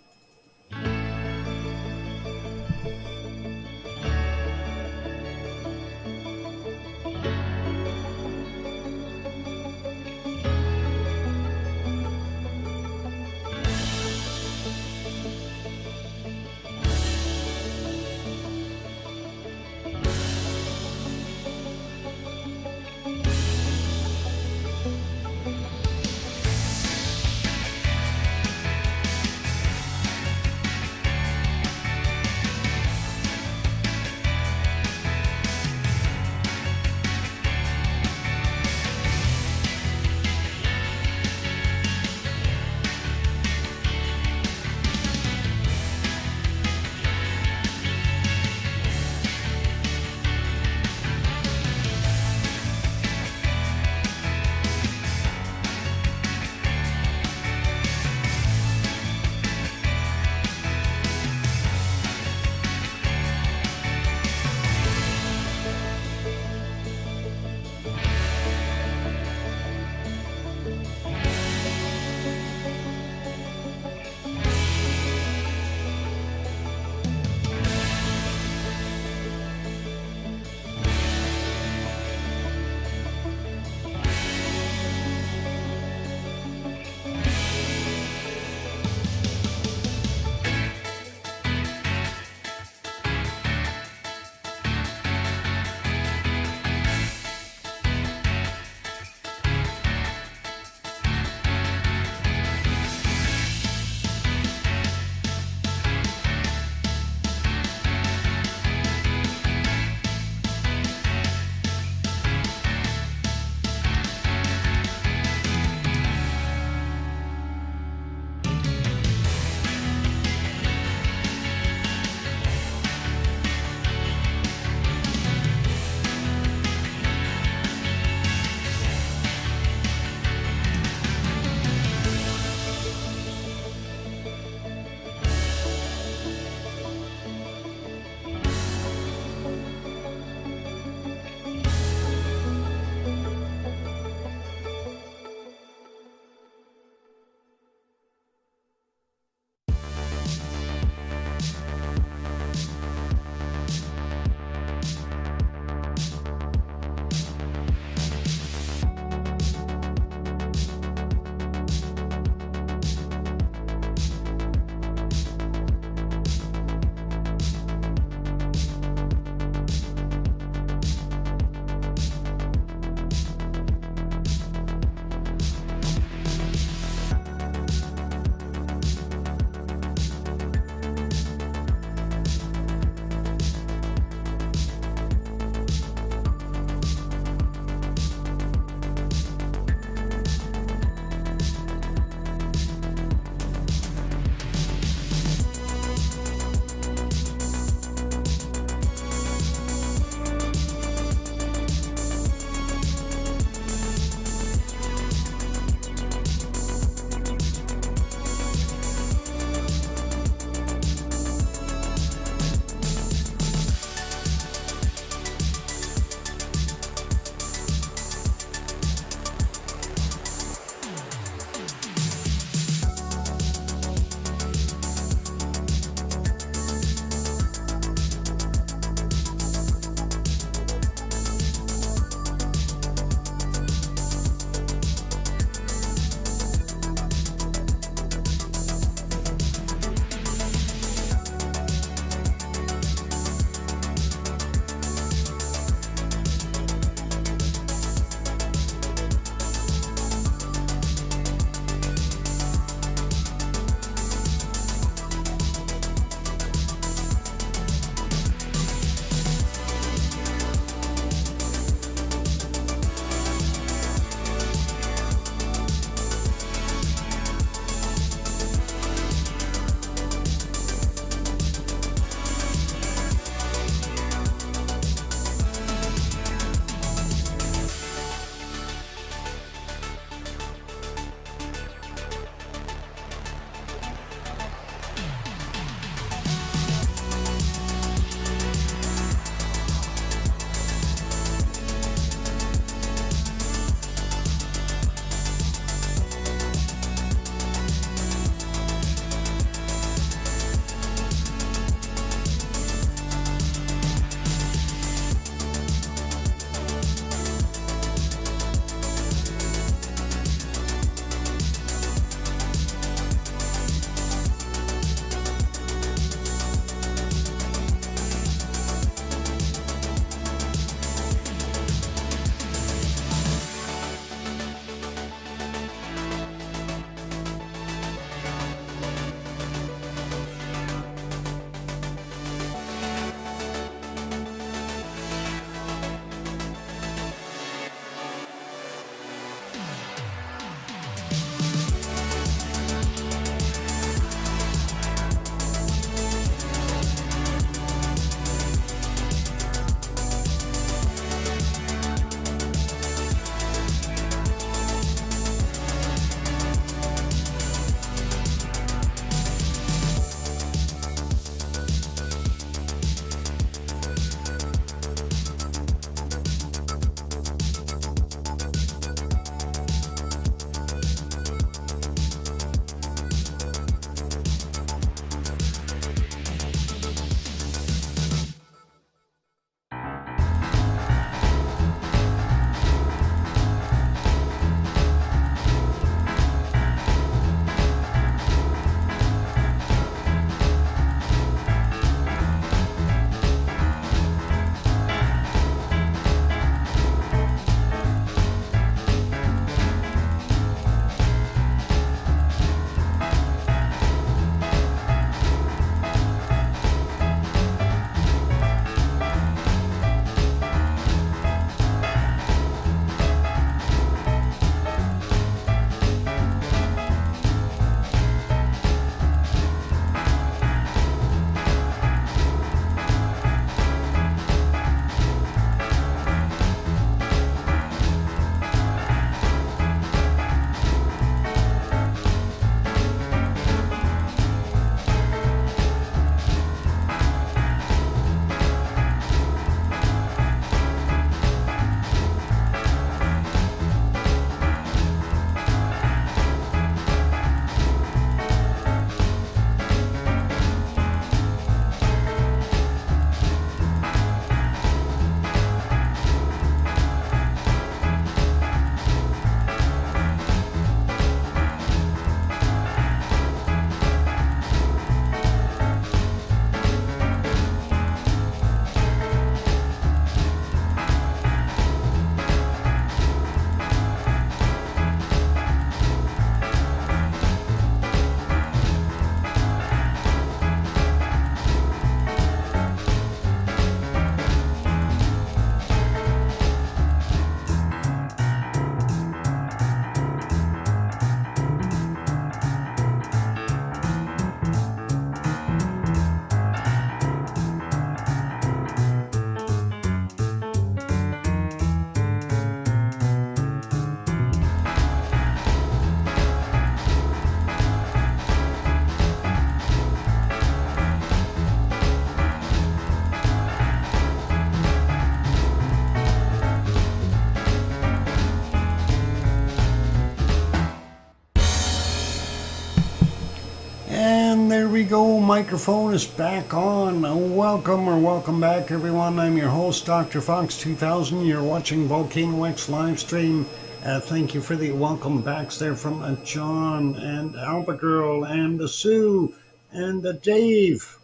S1: go. Microphone is back on. Welcome back, everyone. I'm your host, DrFox2000. You're watching VolcanoX live stream. Thank you for the welcome backs there from John and Alba Girl and Sue and Dave.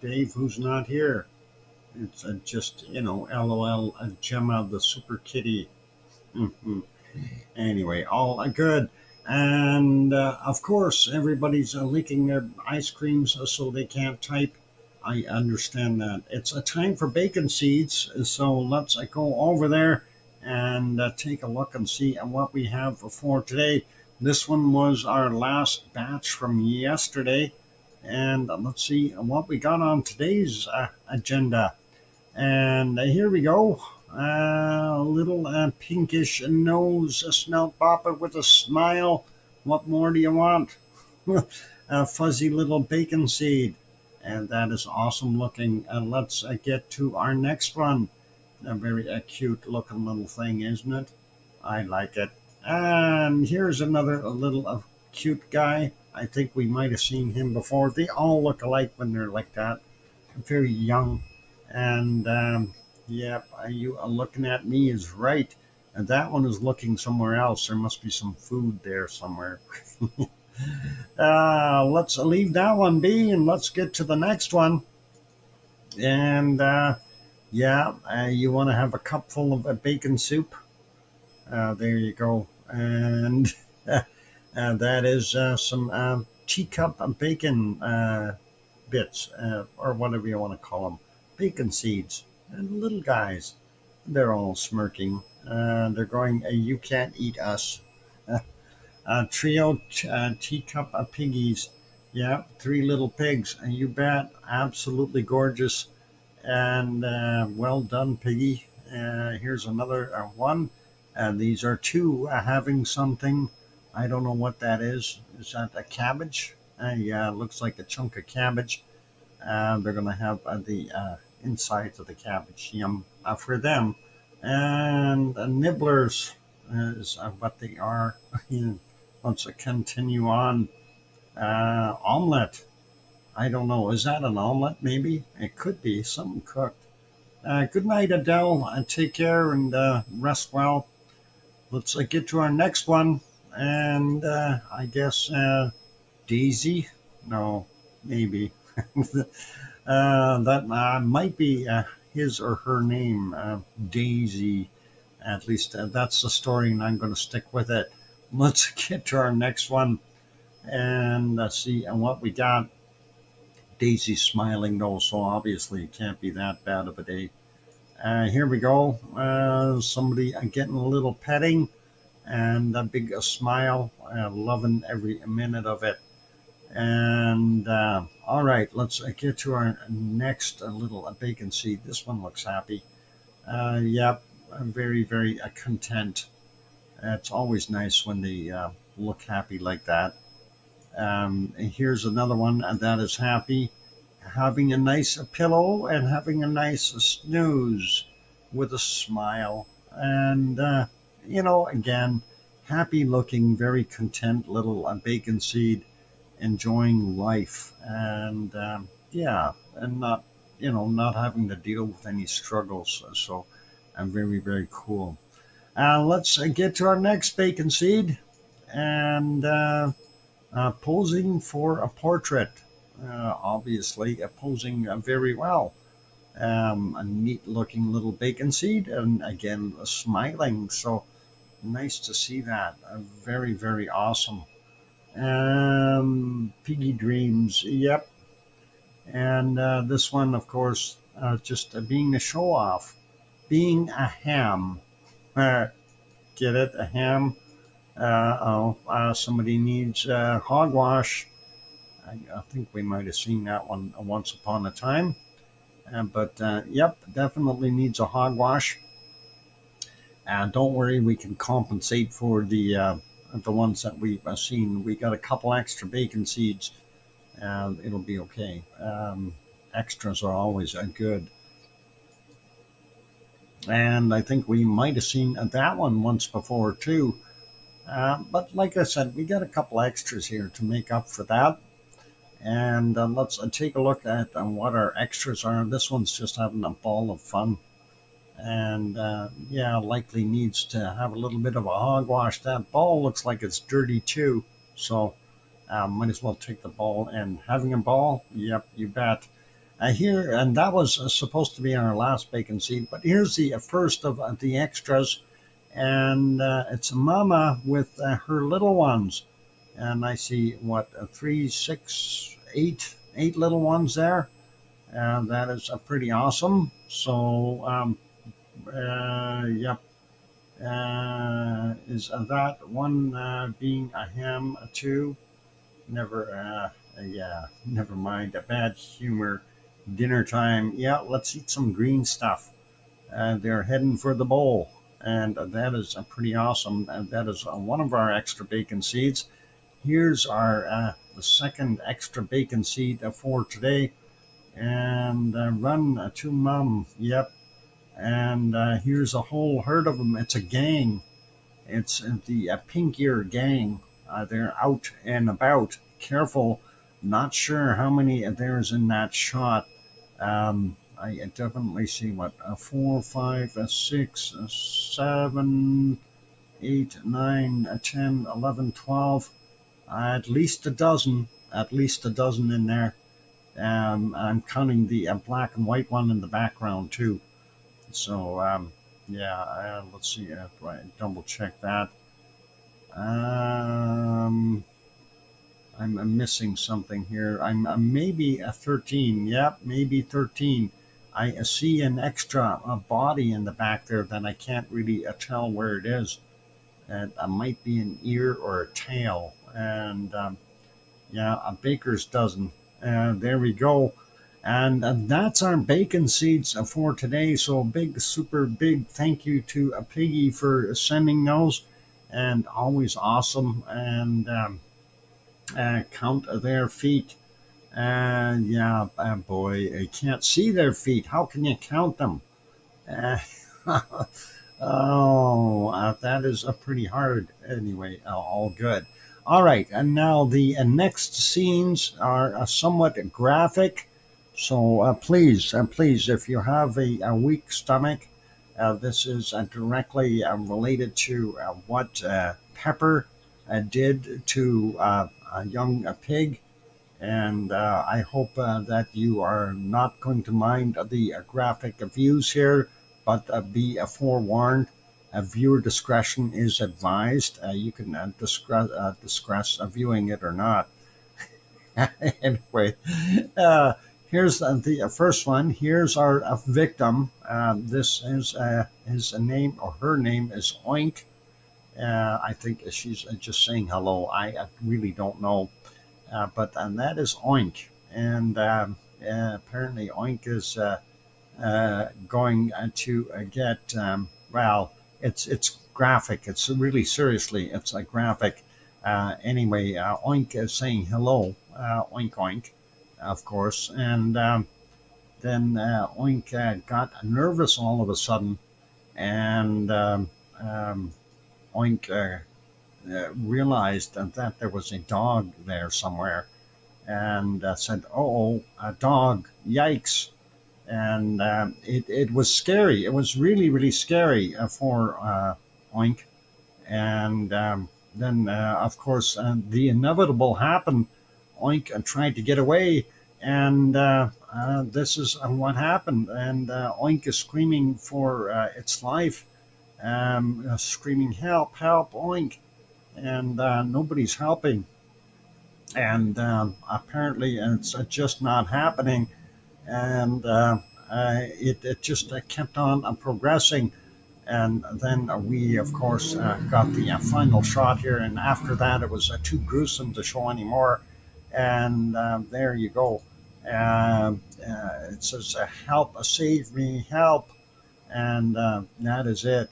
S1: Dave, who's not here. It's just, LOL, Gemma, the super kitty. Anyway, all good. And of course, everybody's licking their ice creams so they can't type. I understand that. It's a time for bacon seeds, so let's go over there and take a look and see what we have for today. This one was our last batch from yesterday, and let's see what we got on today's agenda. And here we go. A little pinkish nose, a smelt bopper with a smile. What more do you want? A fuzzy little bacon seed. And that is awesome looking. And let's get to our next one. A very cute looking little thing, isn't it? I like it. And here's another little cute guy. I think we might have seen him before. They all look alike when they're like that. Very young. And yep, you looking at me is right. And that one is looking somewhere else. There must be some food there somewhere. Let's leave that one be and let's get to the next one. And you want to have a cup full of bacon soup. There you go. And that is some teacup bacon bits, or whatever you want to call them. Bacon seeds. And little guys. They're all smirking. They're going, you can't eat us. Trio teacup piggies. Yeah, 3 little pigs. You bet. Absolutely gorgeous. And well done, piggy. Here's another one. These are 2 having something. I don't know what that is. Is that a cabbage? Yeah, it looks like a chunk of cabbage. They're going to have the insides of the cabbage. Yum for them. And nibblers is what they are. Let's continue on. Omelet. I don't know. Is that an omelet? Maybe it could be something cooked. Good night, Adele. Take care and rest well. Let's get to our next one. And I guess Daisy. No, maybe. That might be his or her name, Daisy. At least that's the story, and I'm going to stick with it. Let's get to our next one and see what we got. Daisy's smiling, though, so obviously it can't be that bad of a day. Here we go. Somebody getting a little petting and a big smile, loving every minute of it. And all right, let's get to our next little bacon seed. This one looks happy. Yep, I'm very, very content. It's always nice when they look happy like that. Here's another one that is happy, having a nice pillow and having a nice snooze with a smile. And, again, happy looking, very content little bacon seed, enjoying life. And, and not having to deal with any struggles. So I'm very, very cool. Let's get to our next bacon seed and posing for a portrait. Obviously, posing very well. A neat looking little bacon seed and again, smiling. So nice to see that. Very, very awesome. Piggy Dreams. Yep. And this one, of course, just being a show off. Being a ham. Get it? A ham. Somebody needs hogwash. I think we might have seen that one once upon a time. But yep, definitely needs a hogwash. Don't worry, we can compensate for the ones that we've seen. We got a couple extra bacon seeds. It'll be okay. Extras are always good. And I think we might have seen that one once before too. But like I said, we got a couple extras here to make up for that. And let's take a look at what our extras are. This one's just having a ball of fun. And yeah, likely needs to have a little bit of a hogwash. That ball looks like it's dirty too. So might as well take the ball. And having a ball, yep, you bet. Here, and that was supposed to be our last bacon seed, but here's the first of the extras. And it's a mama with her little ones. And I see what, three, six, eight little ones there. That is pretty awesome. So, yep. Is that one being a ham too? Never, yeah, never mind. A bad humor. Dinner time. Yeah, let's eat some green stuff. They're heading for the bowl. And that is pretty awesome. And that is one of our extra bacon seeds. Here's our the second extra bacon seed for today. And run to mom. Yep. And here's a whole herd of them. It's a gang. It's the pink ear gang. They're out and about. Careful. Not sure how many there's in that shot. I definitely see what, 4, 5, 6, 7, 8, 9, 10, 11, 12. At least a dozen. At least a dozen in there. I'm counting the black and white one in the background too. So yeah, let's see. Double check that. I'm missing something here. I'm maybe a 13. Yep, maybe 13. I see an extra body in the back there that I can't really tell where it is. It might be an ear or a tail. And yeah, a baker's dozen. There we go. And that's our bacon seeds for today. So a big, super big thank you to Piggy for sending those. And always awesome. And count their feet. And yeah, boy, I can't see their feet. How can you count them? Uh, oh, that is pretty hard. Anyway, all good. All right, and now the next scenes are somewhat graphic. So please, if you have a weak stomach, this is directly related to what Pepper did to a young pig. And I hope that you are not going to mind the graphic views here, but be forewarned. Viewer discretion is advised. You can discuss viewing it or not. Anyway, here's the first one. Here's our victim. This is his name or her name is Oink. I think she's just saying hello. I really don't know. But that is Oink. And apparently Oink is going to get, well, it's graphic. It's really seriously, it's a graphic. Anyway, Oink is saying hello, Oink Oink, of course. And then Oink got nervous all of a sudden. And Oink realized that there was a dog there somewhere and said, "Oh, a dog, yikes." And it was scary. It was really, really scary for Oink. And then, of course, the inevitable happened. Oink tried to get away, and this is what happened. And Oink is screaming for its life, screaming, "Help, help, Oink." And nobody's helping. And apparently it's just not happening. And it just kept on progressing. And then we, of course, got the final shot here. And after that, it was too gruesome to show anymore. And there you go. It says, "Help, save me, help." And that is it.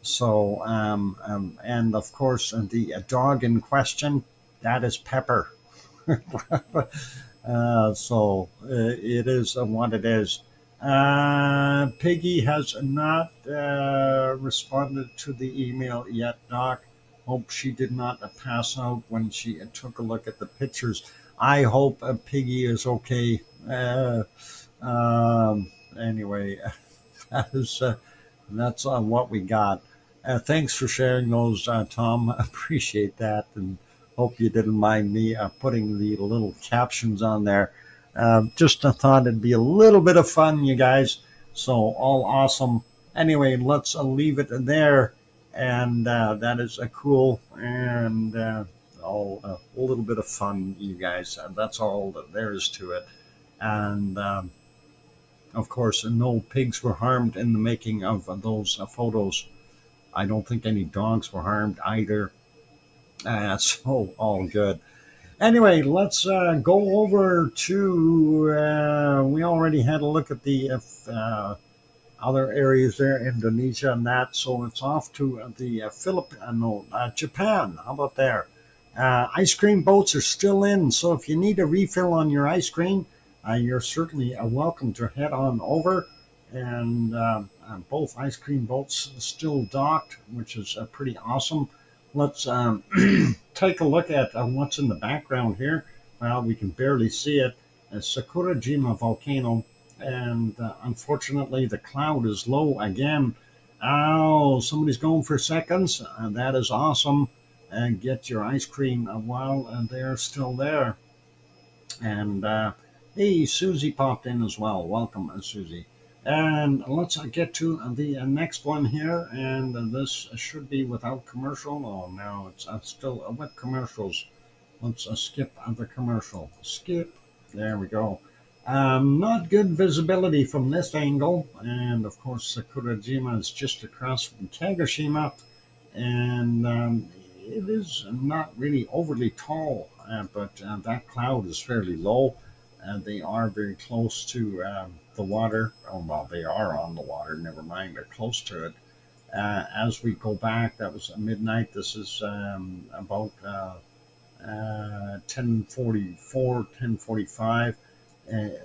S1: So, and of course, the dog in question, that is Pepper. So it is what it is. Piggy has not responded to the email yet, Doc. Hope she did not pass out when she took a look at the pictures. I hope Piggy is okay. Anyway, that is that's what we got. Thanks for sharing those, Tom. Appreciate that, and hope you didn't mind me putting the little captions on there. Just thought it'd be a little bit of fun, you guys. So all awesome. Anyway, let's leave it there, and that is cool, and all a little bit of fun, you guys. That's all that there is to it, and. Of course, no pigs were harmed in the making of those photos. I don't think any dogs were harmed either. So all good. Anyway, let's go over to. We already had a look at the other areas there, Indonesia and that. So it's off to the Japan. How about there? Ice cream boats are still in. So if you need a refill on your ice cream, you're certainly welcome to head on over. And both ice cream boats still docked, which is pretty awesome. Let's take a look at what's in the background here. Well, we can barely see it. Sakurajima volcano, and unfortunately the cloud is low again. Oh, somebody's going for seconds. That is awesome. And get your ice cream while they're still there. And hey, Susie popped in as well. Welcome, Susie. And let's get to the next one here. And this should be without commercial. Oh, no, it's still with commercials. Let's skip the commercial. Skip. There we go. Not good visibility from this angle. And of course, Sakurajima is just across from Kagoshima. And it is not really overly tall, but that cloud is fairly low. They are very close to the water. Oh, well, they are on the water. Never mind, they're close to it. As we go back, that was midnight. This is about 10:44, 10:45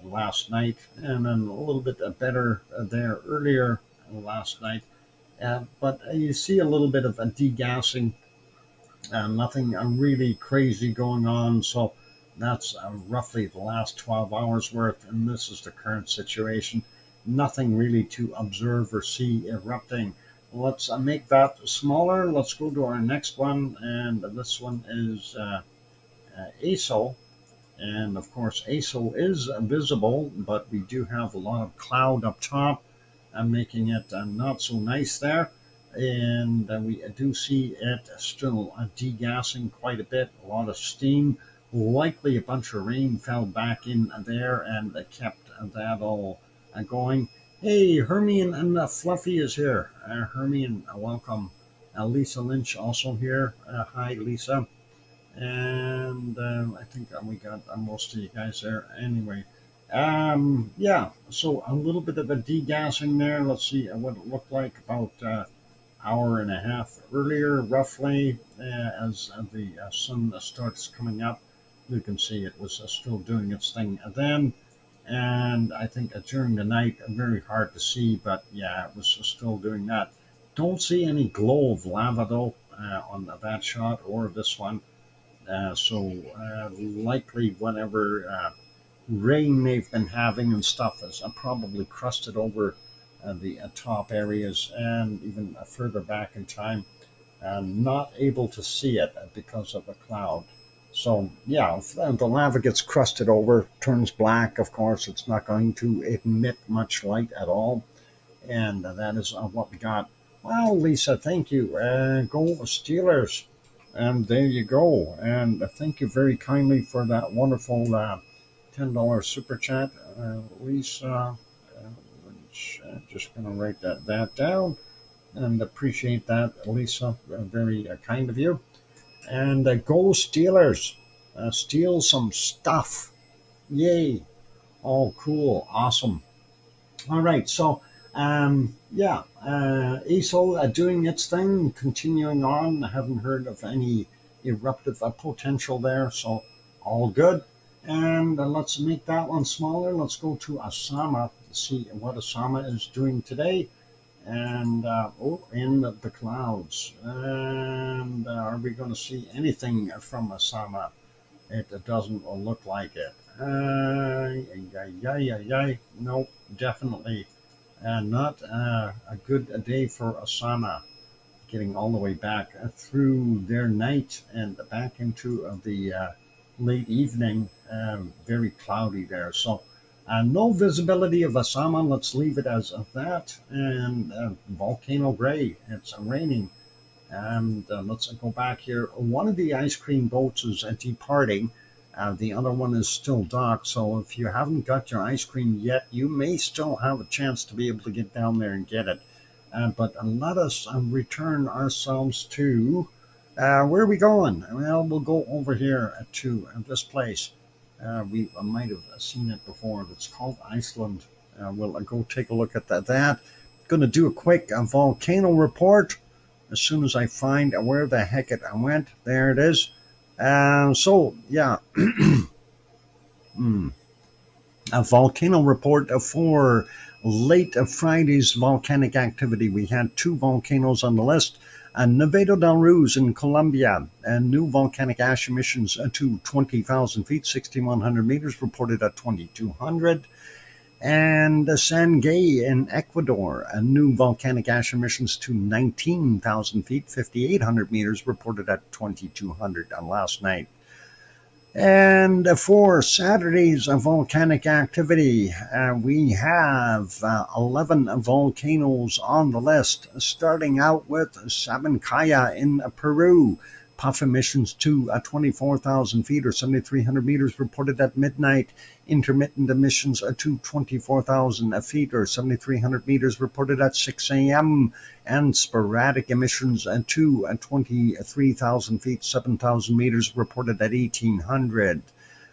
S1: last night, and then a little bit better there earlier last night. But you see a little bit of a degassing, nothing really crazy going on. So that's roughly the last 12 hours worth, and this is the current situation. Nothing really to observe or see erupting. Let's make that smaller. Let's go to our next one, and this one is ASO. And of course, ASO is visible, but we do have a lot of cloud up top, making it not so nice there. And we do see it still degassing quite a bit, a lot of steam. Likely a bunch of rain fell back in there and kept that all going. Hey, Hermione and Fluffy is here. Hermione, welcome. Lisa Lynch also here. Hi, Lisa. And I think we got most of you guys there anyway. Yeah, so a little bit of a degassing there. Let's see what it looked like about hour and a half earlier, roughly, as the sun starts coming up. You can see it was still doing its thing then. And I think during the night, very hard to see, but yeah, it was still doing that. Don't see any glow of lava though on that shot or this one. So likely whenever rain they've been having and stuff is probably crusted over the top areas and even further back in time. Not able to see it because of the cloud. So yeah, if the lava gets crusted over, turns black, of course, it's not going to emit much light at all. And that is what we got. Wow, Lisa, thank you. Go Steelers. And there you go. And thank you very kindly for that wonderful $10 super chat, Lisa. Just going to write that down and appreciate that, Lisa. Very kind of you. And go Steelers. Steal some stuff. Yay. Oh, cool. Awesome. All right. So, yeah, ESO doing its thing, continuing on. I haven't heard of any eruptive potential there. So, all good. And let's make that one smaller. Let's go to Asama, see what Asama is doing today. And in the clouds. And are we going to see anything from Asama? It doesn't look like it. Nope, definitely not a good day for Asana. Getting all the way back through their night and back into the late evening. Very cloudy there. So no visibility of Asama. Let's leave it as of that. And volcano gray. It's raining. And let's go back here. One of the ice cream boats is departing. The other one is still docked. So if you haven't got your ice cream yet, you may still have a chance to be able to get down there and get it. But let us return ourselves to where are we going? Well, we'll go over here to this place. We might have seen it before. It's called Iceland. We'll go take a look at that. Going to do a quick volcano report as soon as I find where the heck it went. There it is. So, yeah. A volcano report for late Friday's volcanic activity. We had two volcanoes on the list. Nevado del Ruiz in Colombia, new volcanic ash emissions to 20,000 feet, 6,100 meters, reported at 2,200. And Sangay in Ecuador, new volcanic ash emissions to 19,000 feet, 5,800 meters, reported at 2,200 last night. And for Saturday's volcanic activity, we have 11 volcanoes on the list, starting out with Sabancaya in Peru. Puff emissions to 24,000 feet or 7,300 meters reported at midnight. Intermittent emissions to 24,000 feet or 7,300 meters reported at 6 a.m. And sporadic emissions to 23,000 feet, 7,000 meters reported at 1,800.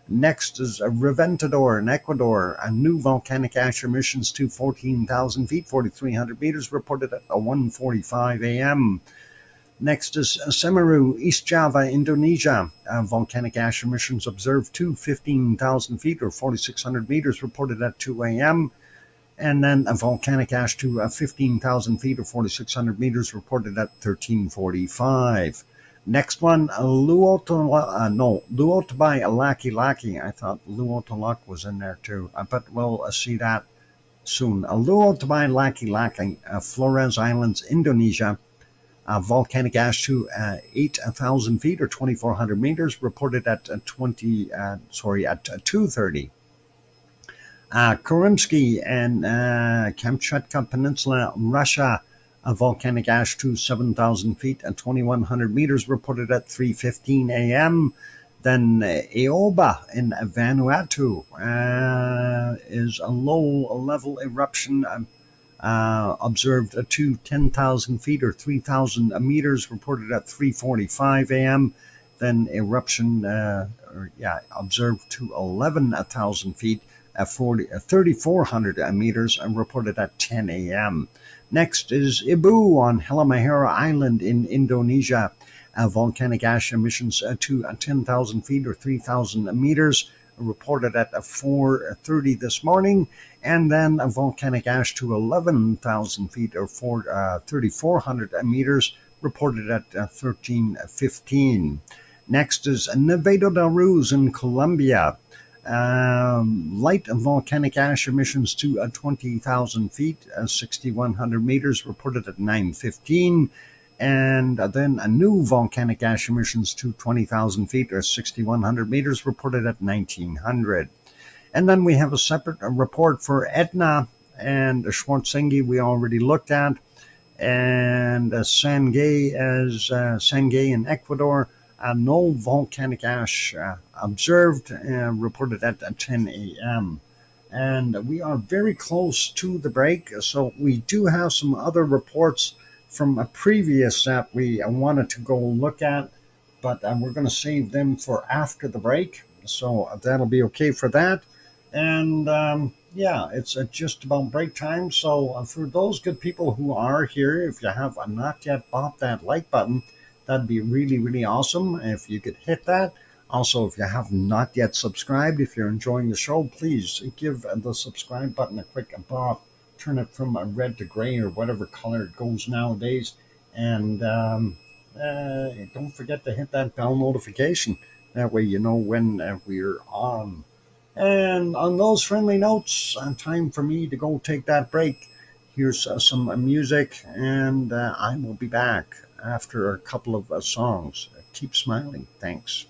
S1: Next is Reventador in Ecuador, new volcanic ash emissions to 14,000 feet, 4,300 meters reported at 1:45 a.m. Next is Semeru, East Java, Indonesia. Volcanic ash emissions observed to 15,000 feet or 4,600 meters reported at 2 a.m. And then a volcanic ash to 15,000 feet or 4,600 meters reported at 13:45. Next one, Luotobai Laki Laki. I thought Luotolak was in there too, but we'll see that soon. Luotobai Laki Laki, Flores Islands, Indonesia. Volcanic ash to 8,000 feet or 2,400 meters reported at 2:30. Kurymsky and Kamchatka Peninsula, Russia. Volcanic ash to 7,000 feet and 2,100 meters reported at 3:15 a.m. Then Eoba in Vanuatu is a low-level eruption observed to 10,000 feet or 3,000 meters, reported at 3:45 a.m. Then eruption observed to 11,000 feet at 3,400 meters and reported at 10 a.m. Next is Ibu on Halmahera Island in Indonesia. Volcanic ash emissions to 10,000 feet or 3,000 meters reported at 4:30 this morning, and then a volcanic ash to 11,000 feet or 3,400 meters reported at 13:15. Next is Nevado del Ruiz in Colombia. Light volcanic ash emissions to 20,000 feet, 6,100 meters reported at 9:15. And then a new volcanic ash emissions to 20,000 feet or 6,100 meters reported at 1900. And then we have a separate report for Etna and Schwarzenegger we already looked at, and Sangay in Ecuador. No volcanic ash observed, reported at 10 a.m. And we are very close to the break, so we do have some other reports from a previous that we wanted to go look at, but we're going to save them for after the break, so that'll be okay for that. And it's just about break time, so for those good people who are here, if you have not yet bought that like button, that'd be really, really awesome if you could hit that. Also, if you have not yet subscribed, if you're enjoying the show, please give the subscribe button a quick bop. Turn it from a red to gray or whatever color it goes nowadays. And don't forget to hit that bell notification. That way you know when we're on. And on those friendly notes, time for me to go take that break. Here's some music, and I will be back after a couple of songs. Keep smiling. Thanks.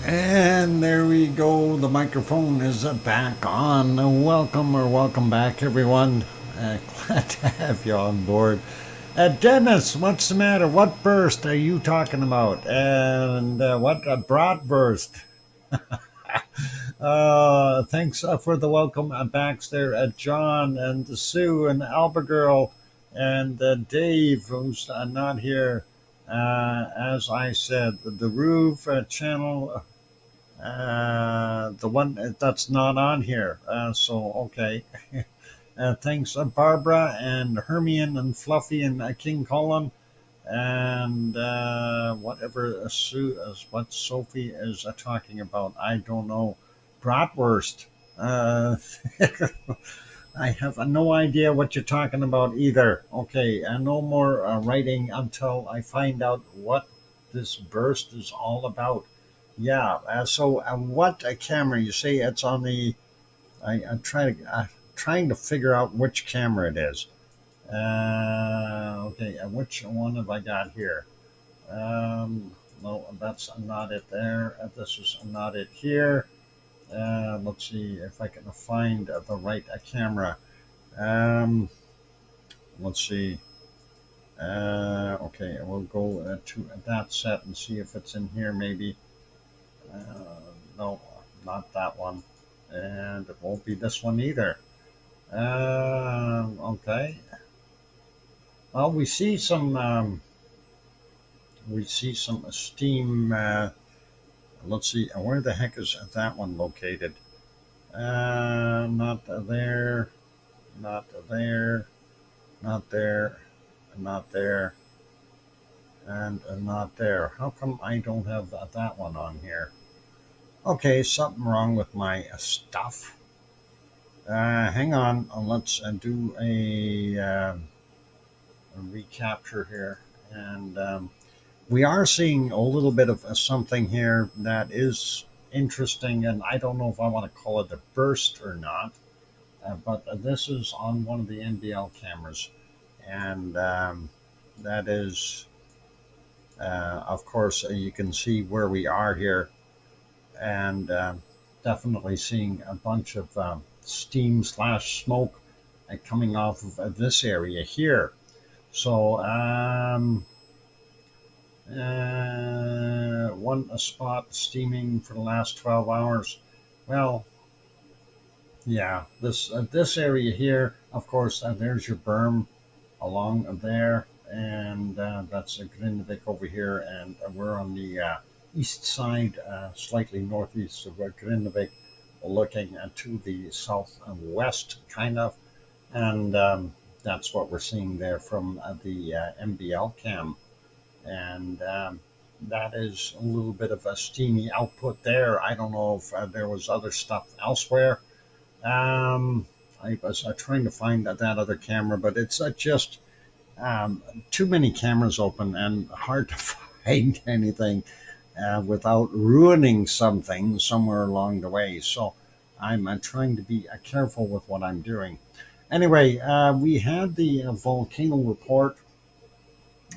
S1: And there we go. The microphone is back on. Welcome back, everyone. Glad to have you on board. Dennis, what's the matter? What burst are you talking about? And what a broad burst? Thanks for the welcome back there, John and Sue and Albagirl and Dave, who's not here. As I said, the Roof channel, the one that's not on here. So, okay. Thanks, Barbara and Hermione and Fluffy and King Colin and whatever what Sophie is talking about. I don't know. Bratwurst. I have no idea what you're talking about either. Okay, no more writing until I find out what this burst is all about. Yeah. So, what camera? You say it's on the. I'm trying to figure out which camera it is. Okay, which one have I got here? No, that's not it there. This is not it here. Let's see if I can find the right camera. Let's see. Okay, we'll go to that set and see if it's in here maybe. No, not that one. And it won't be this one either. Okay. Well, we see some steam. Let's see, where the heck is that one located? Not there, not there, not there, not there, and not there. How come I don't have that one on here? Okay, something wrong with my stuff. Hang on, let's do a recapture here. And we are seeing a little bit of something here that is interesting, and I don't know if I want to call it a burst or not, but this is on one of the NBL cameras, and that is, of course, you can see where we are here, and definitely seeing a bunch of steam slash smoke coming off of this area here. So, one spot steaming for the last 12 hours. Well, yeah, this area here, of course, there's your berm along there, and that's Grindavik over here, and we're on the east side, slightly northeast of Grindavik, looking to the southwest, kind of, and that's what we're seeing there from the MBL cam. And that is a little bit of a steamy output there. I don't know if there was other stuff elsewhere. I was trying to find that other camera, but it's just too many cameras open and hard to find anything without ruining something somewhere along the way. So I'm trying to be careful with what I'm doing. Anyway, we had the volcano report.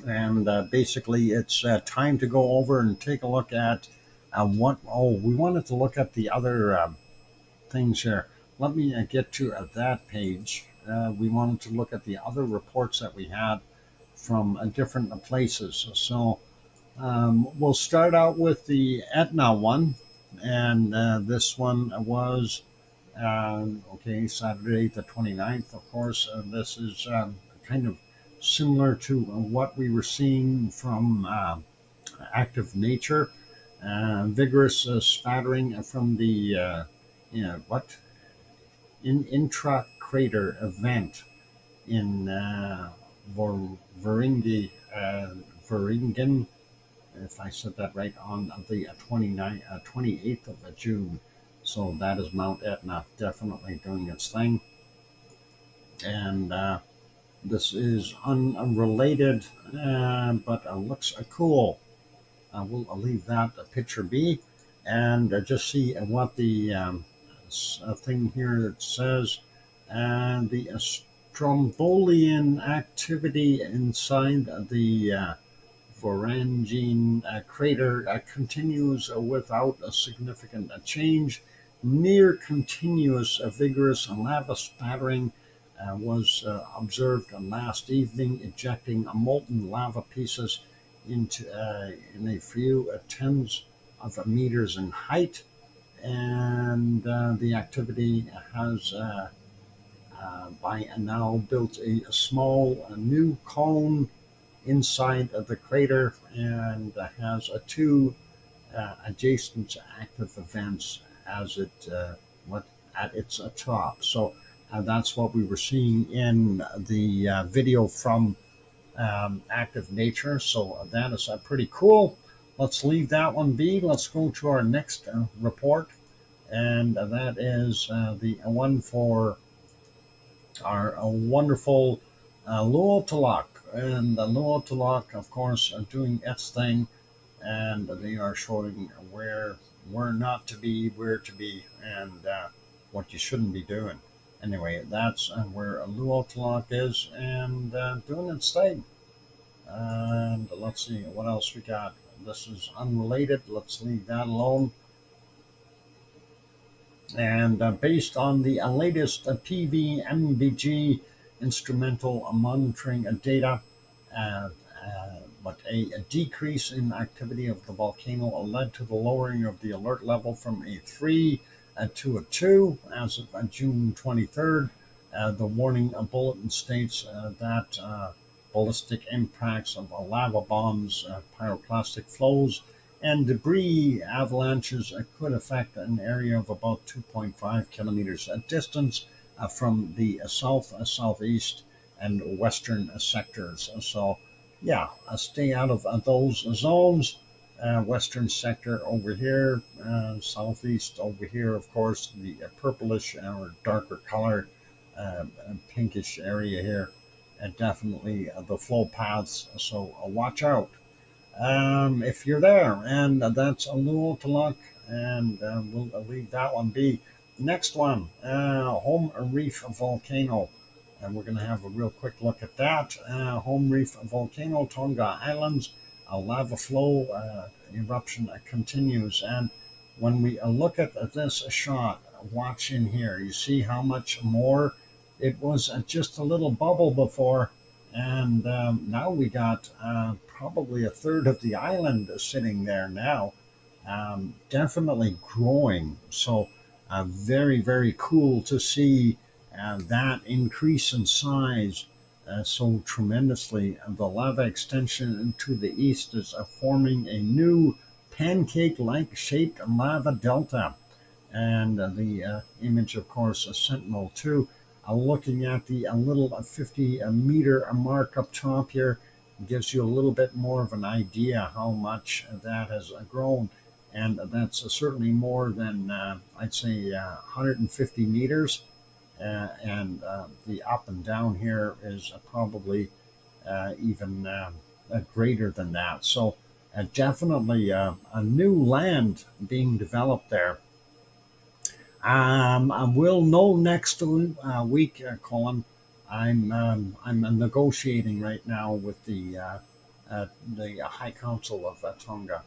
S1: And basically, it's time to go over and take a look at what. Oh, we wanted to look at the other things here. Let me get to that page. We wanted to look at the other reports that we had from different places. So we'll start out with the Etna one. And this one was, okay, Saturday the 29th, of course. This is kind of similar to what we were seeing from active nature, vigorous spattering from the intra crater event in Veringen, if I said that right, on the 28th of June. So that is Mount Etna definitely doing its thing. And this is unrelated, but looks cool. We'll leave that picture be and just see what the thing here that says. And the Strombolian activity inside the Vorangine crater continues without a significant change. Near continuous vigorous lava spattering was observed last evening, ejecting molten lava pieces into in a few tens of meters in height, and the activity has by now built a small new cone inside of the crater and has two adjacent active events as it what at its top. So that's what we were seeing in the video from active nature. So that is pretty cool. Let's leave that one be. Let's go to our next report, and that is the one for our wonderful Luotalak. And the Luotalak, of course, doing its thing, and they are showing where not to be, where to be, and what you shouldn't be doing. Anyway, that's where Luotalak is, and doing its thing. And let's see what else we got. This is unrelated. Let's leave that alone. And based on the latest PVMBG instrumental monitoring data, uh, but a decrease in activity of the volcano led to the lowering of the alert level from a 3 to a 2 as of June 23rd. The warning bulletin states that ballistic impacts of lava bombs, pyroclastic flows, and debris avalanches could affect an area of about 2.5 kilometers distance from the southeast and western sectors. So, yeah, stay out of those zones. Western sector over here, southeast over here, of course, the purplish or darker color, pinkish area here, and definitely the flow paths. So watch out if you're there. And that's a little to luck, and we'll leave that one be. Next one, Home Reef Volcano. And we're going to have a real quick look at that. Home Reef Volcano, Tonga Islands, a lava flow eruption continues. And when we look at this shot, watch in here, you see how much more it was just a little bubble before. And now we got probably a third of the island sitting there now, definitely growing. So very, very cool to see that increase in size so tremendously. The lava extension to the east is forming a new pancake-like shaped lava delta. And the image, of course, Sentinel-2, looking at the little 50-meter mark up top here, gives you a little bit more of an idea how much that has grown. And that's certainly more than, I'd say, 150 meters. And the up and down here is probably even greater than that. So definitely a new land being developed there. We'll know next week, Colin. I'm negotiating right now with the High Council of Tonga,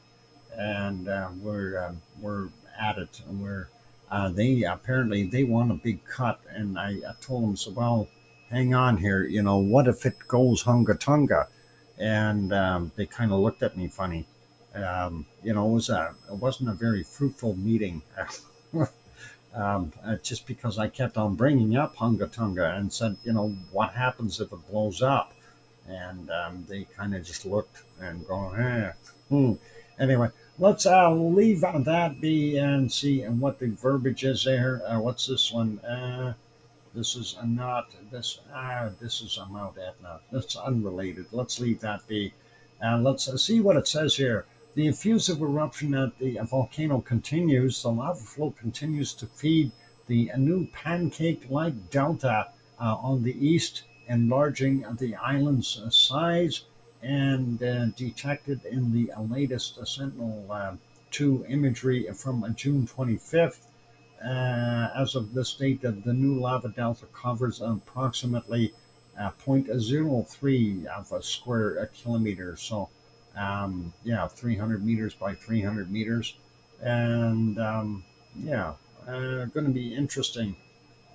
S1: and we're at it. And they apparently they want a big cut, and I told them, so well, hang on here. You know, what if it goes hunga tonga? And they kind of looked at me funny. You know, it wasn't a very fruitful meeting. Just because I kept on bringing up Hunga Tonga and said, you know, what happens if it blows up? And they kind of just looked and go, Anyway, let's leave that be and see what the verbiage is there. What's this one? This is not this. This is a Mount Etna. That's unrelated. Let's leave that be. Let's see what it says here. The effusive eruption at the volcano continues. The lava flow continues to feed the new pancake-like delta on the east, enlarging the island's size, and detected in the latest Sentinel-2 imagery from June 25th. As of this date, the new lava delta covers approximately 0.03 of a square kilometer. So Yeah, 300 meters by 300 meters. And yeah, going to be interesting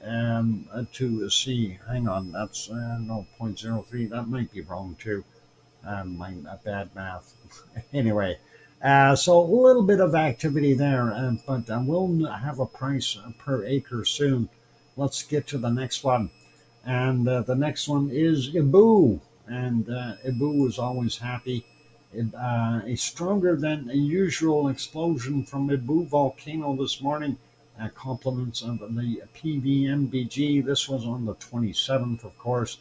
S1: to see. Hang on, that's no 0.03. That might be wrong too. My bad math. Anyway, so a little bit of activity there, but we'll have a price per acre soon. Let's get to the next one. And the next one is Ibu. And Ibu is always happy. A stronger than usual explosion from Ibu volcano this morning. Compliments of the PVMBG. This was on the 27th, of course.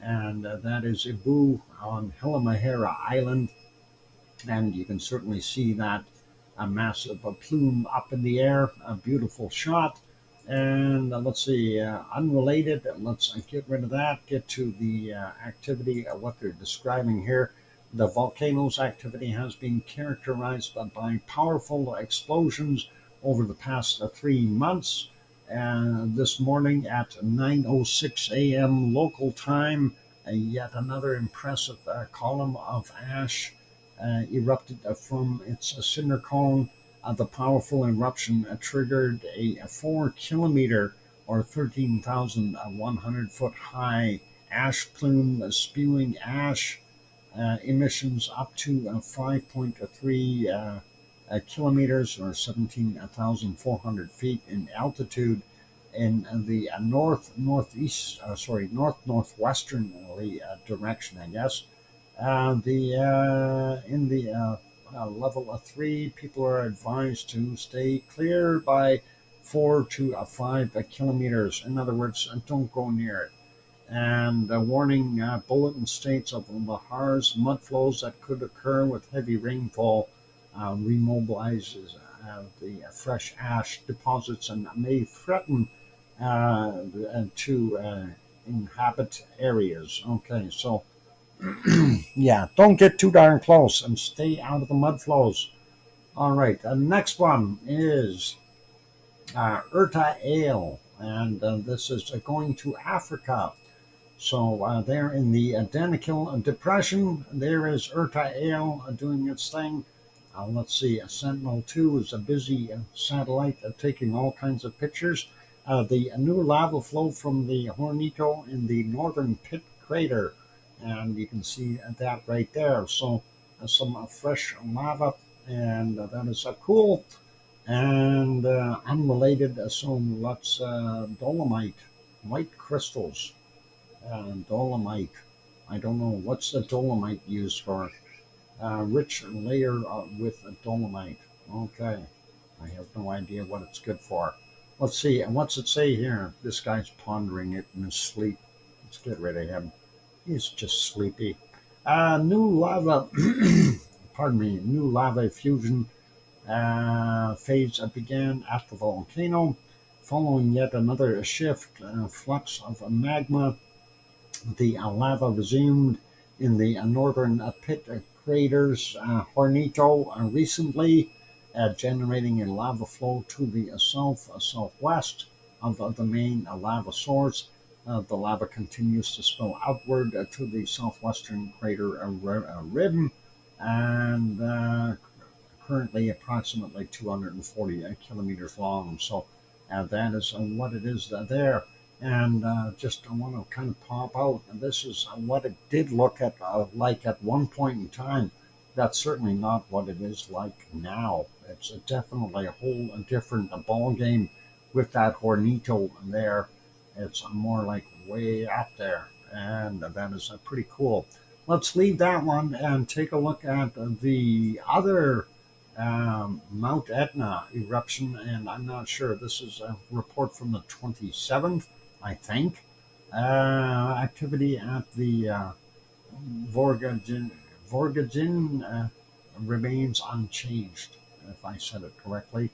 S1: And that is Ibu on Halmahera Island. And you can certainly see that a massive plume up in the air, a beautiful shot. And let's see, unrelated, let's get rid of that, get to the activity, what they're describing here. The volcanoes activity has been characterized by powerful explosions over the past 3 months. This morning at 9:06 a.m. local time, yet another impressive column of ash erupted from its cinder cone. The powerful eruption triggered a 4 kilometer or 13,100 foot high ash plume spewing ash emissions up to 5.3 kilometers or 17,400 feet in altitude in the northwesternly direction, I guess. The in the level of 3, people are advised to stay clear by 4 to 5 kilometers. In other words, don't go near it. And the warning bulletin states of Bahar's mud flows that could occur with heavy rainfall remobilizes the fresh ash deposits and may threaten to inhabit areas. Okay, so yeah, don't get too darn close and stay out of the mud flows. All right, the next one is Urta Ale, and this is going to Africa. So there in the Danakil Depression, there is Urta Ale doing its thing. Let's see, Sentinel-2 is a busy satellite taking all kinds of pictures. The new lava flow from the Hornito in the northern pit crater, and you can see that right there. So some fresh lava, and that is cool. And unrelated, so let's dolomite, white crystals, dolomite. I don't know what's the dolomite used for. Rich layer with dolomite. Okay, I have no idea what it's good for. Let's see. And what's it say here? This guy's pondering it in his sleep. Let's get rid of him. He's just sleepy. New lava, pardon me, new lava fusion phase began at the volcano, following yet another shift, flux of magma. The lava resumed in the northern pit craters Hornito recently, generating a lava flow to the southwest of the main lava source. The lava continues to spill outward to the southwestern crater rim, and currently approximately 240 kilometers long. So that is what it is there. And just I want to kind of pop out. And this is what it did look at like at one point in time. That's certainly not what it is like now. It's definitely a whole different ball game with that Hornito there. It's more like way up there, and that is pretty cool. Let's leave that one and take a look at the other Mount Etna eruption, and I'm not sure. This is a report from the 27th, I think. Activity at the Vorgajin remains unchanged, if I said it correctly.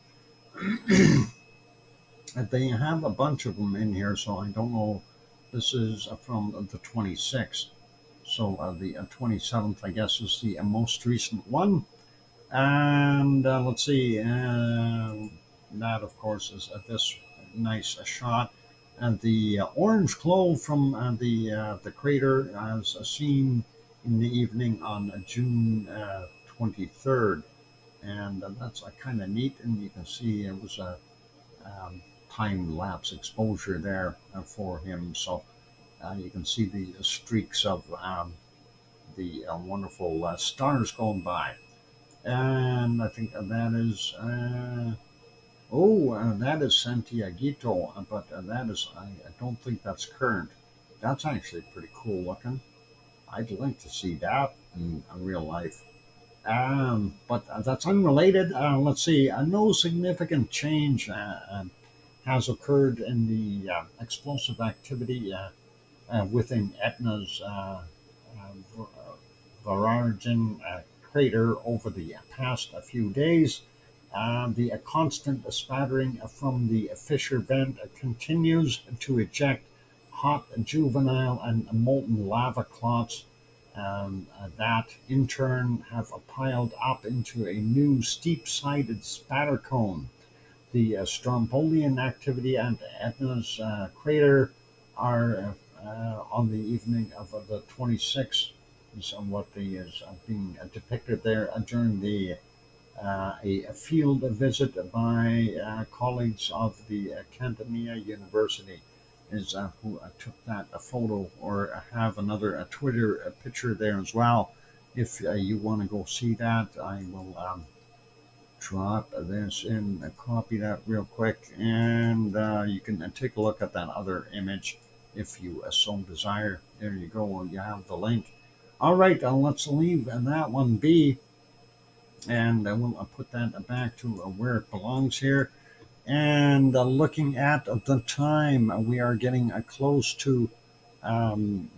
S1: They have a bunch of them in here, so I don't know. This is from the 26th. So the 27th, I guess, is the most recent one. And let's see, that of course is this nice shot. And the orange glow from the crater as seen in the evening on June 23rd. And that's kind of neat. And you can see it was a time lapse exposure there for him. So you can see the streaks of the wonderful stars going by. And I think that is, that is Santiaguito, but I don't think that's current. That's actually pretty cool looking. I'd like to see that in real life. But that's unrelated. Let's see. No significant change has occurred in the explosive activity within Etna's Vararjan crater over the past few days. The constant spattering from the fissure vent continues to eject hot, juvenile, and molten lava clots that in turn have piled up into a new steep-sided spatter cone. The Strombolian activity at Etna's crater are on the evening of the 26th is what is being depicted there during a field visit by colleagues of the Cantonese University is who took that photo, or have another Twitter picture there as well. If you want to go see that, I will drop this in, copy that real quick, and you can take a look at that other image if you so desire. There you go, you have the link. All right, let's leave that one be, and we'll put that back to where it belongs here. And looking at the time, we are getting close to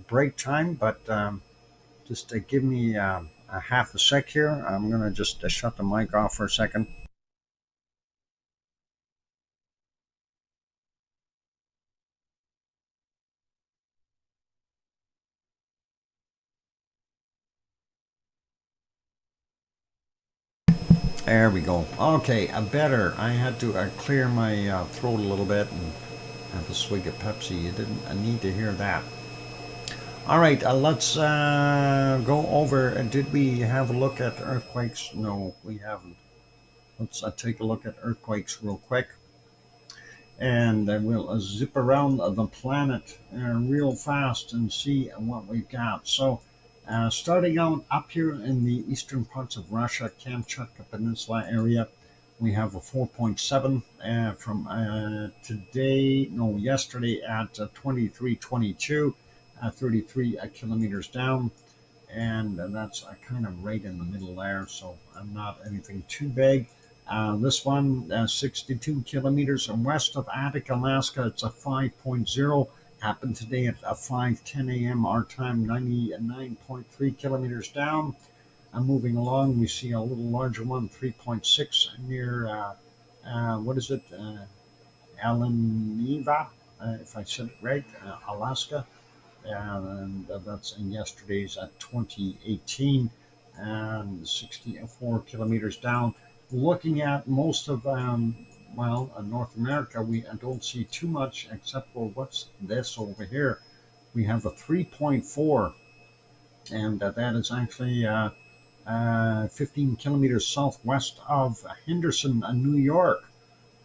S1: break time, but just give me a half a sec here. I'm going to just shut the mic off for a second. There we go. Okay, better. I had to clear my throat a little bit and have a swig of Pepsi. You didn't need to hear that. All right, let's go over. Did we have a look at earthquakes? No, we haven't. Let's take a look at earthquakes real quick. And we'll zip around the planet real fast and see what we've got. So, starting out up here in the eastern parts of Russia, Kamchatka Peninsula area, we have a 4.7 from yesterday at 23:22, 33 kilometers down. And that's kind of right in the middle there, so not anything too big. This one, 62 kilometers west of Attic, Alaska, it's a 5.0. Happened today at 5:10 a.m. our time, 99.3 kilometers down. Moving along, we see a little larger one, 3.6 near, what is it, Alaneva, if I said it right, Alaska. And that's in yesterday's at 2018, and 64 kilometers down. Looking at most of North America, we don't see too much except for what's this over here. We have a 3.4, and that is actually 15 kilometers southwest of Henderson, New York.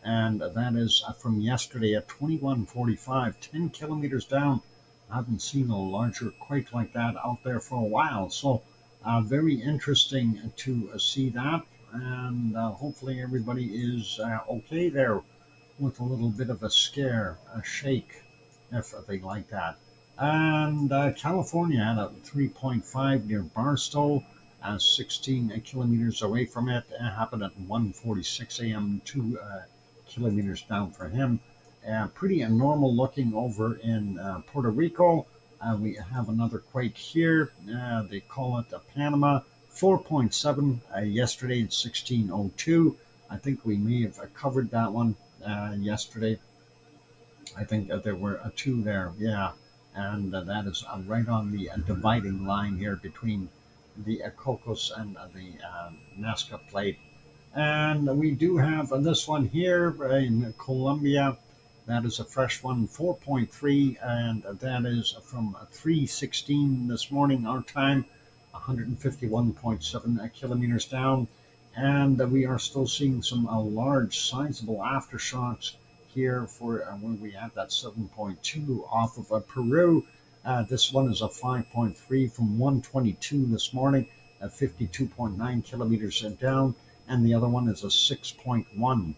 S1: And that is from yesterday at 21:45, 10 kilometers down. I haven't seen a larger quake like that out there for a while. So very interesting to see that. And hopefully everybody is okay there with a little bit of a scare, a shake, if they like that. And California had a 3.5 near Barstow, 16 kilometers away from it. It happened at 1:46 a.m., 2 kilometers down for him. Pretty normal looking over in Puerto Rico. We have another quake here. They call it Palma, 4.7 yesterday at 16:02. I think we may have covered that one yesterday. I think there were two there, yeah. And that is right on the dividing line here between the Cocos and the Nazca plate. And we do have this one here in Colombia. That is a fresh one, 4.3, and that is from 3:16 this morning, our time. 151.7 kilometers down. And we are still seeing some large, sizable aftershocks here for when we had that 7.2 off of Peru. This one is a 5.3 from 122 this morning at 52.9 kilometers down. And the other one is a 6.1,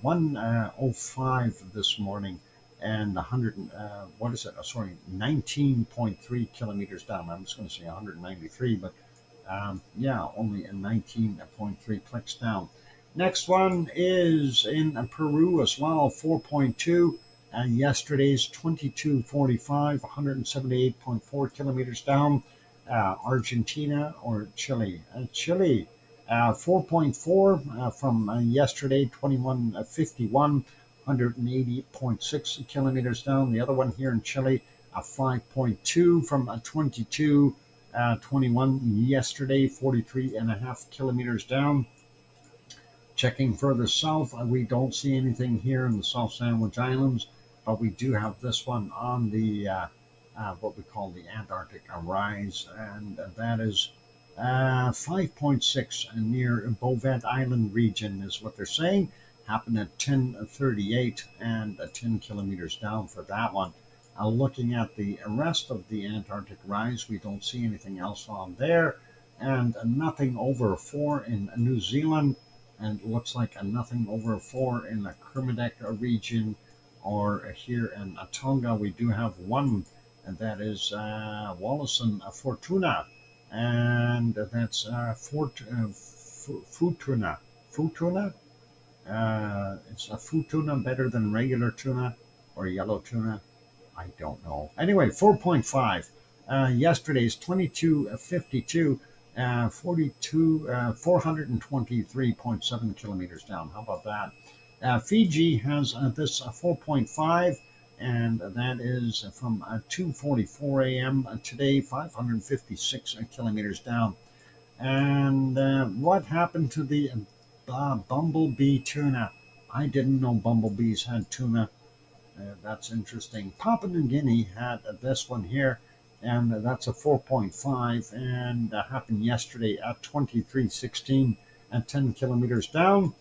S1: 105 this morning, and 19.3 kilometers down. I'm just going to say 193, but yeah, only a 19.3 clicks down. Next one is in Peru as well, 4.2. Yesterday's 22.45, 178.4 kilometers down. Argentina or Chile. Chile, 4.4 from yesterday, 21.51, 180.6 kilometers down. The other one here in Chile, 5.2 from 22.21 yesterday, 43.5 kilometers down. Checking further south, we don't see anything here in the South Sandwich Islands, but we do have this one on the what we call the Antarctic rise, and that is 5.6 near Bovet Island region is what they're saying. Happened at 10:38 and 10 kilometers down for that one. Looking at the rest of the Antarctic rise, we don't see anything else on there, and nothing over 4 in New Zealand, and looks like nothing over 4 in the Kermadec region, or here in Tonga we do have one, and that is Wallison Fortuna, and that's Futuna. Futuna? It's a Futuna better than regular tuna or yellow tuna? I don't know. Anyway, 4.5. Yesterday's 22.52. 423.7 kilometers down. How about that? Fiji has this 4.5, and that is from 2:44 a.m. Today, 556 kilometers down. And what happened to the bumblebee tuna? I didn't know bumblebees had tuna. That's interesting. Papua New Guinea had this one here, and that's a 4.5, and happened yesterday at 23:16 at 10 kilometers down.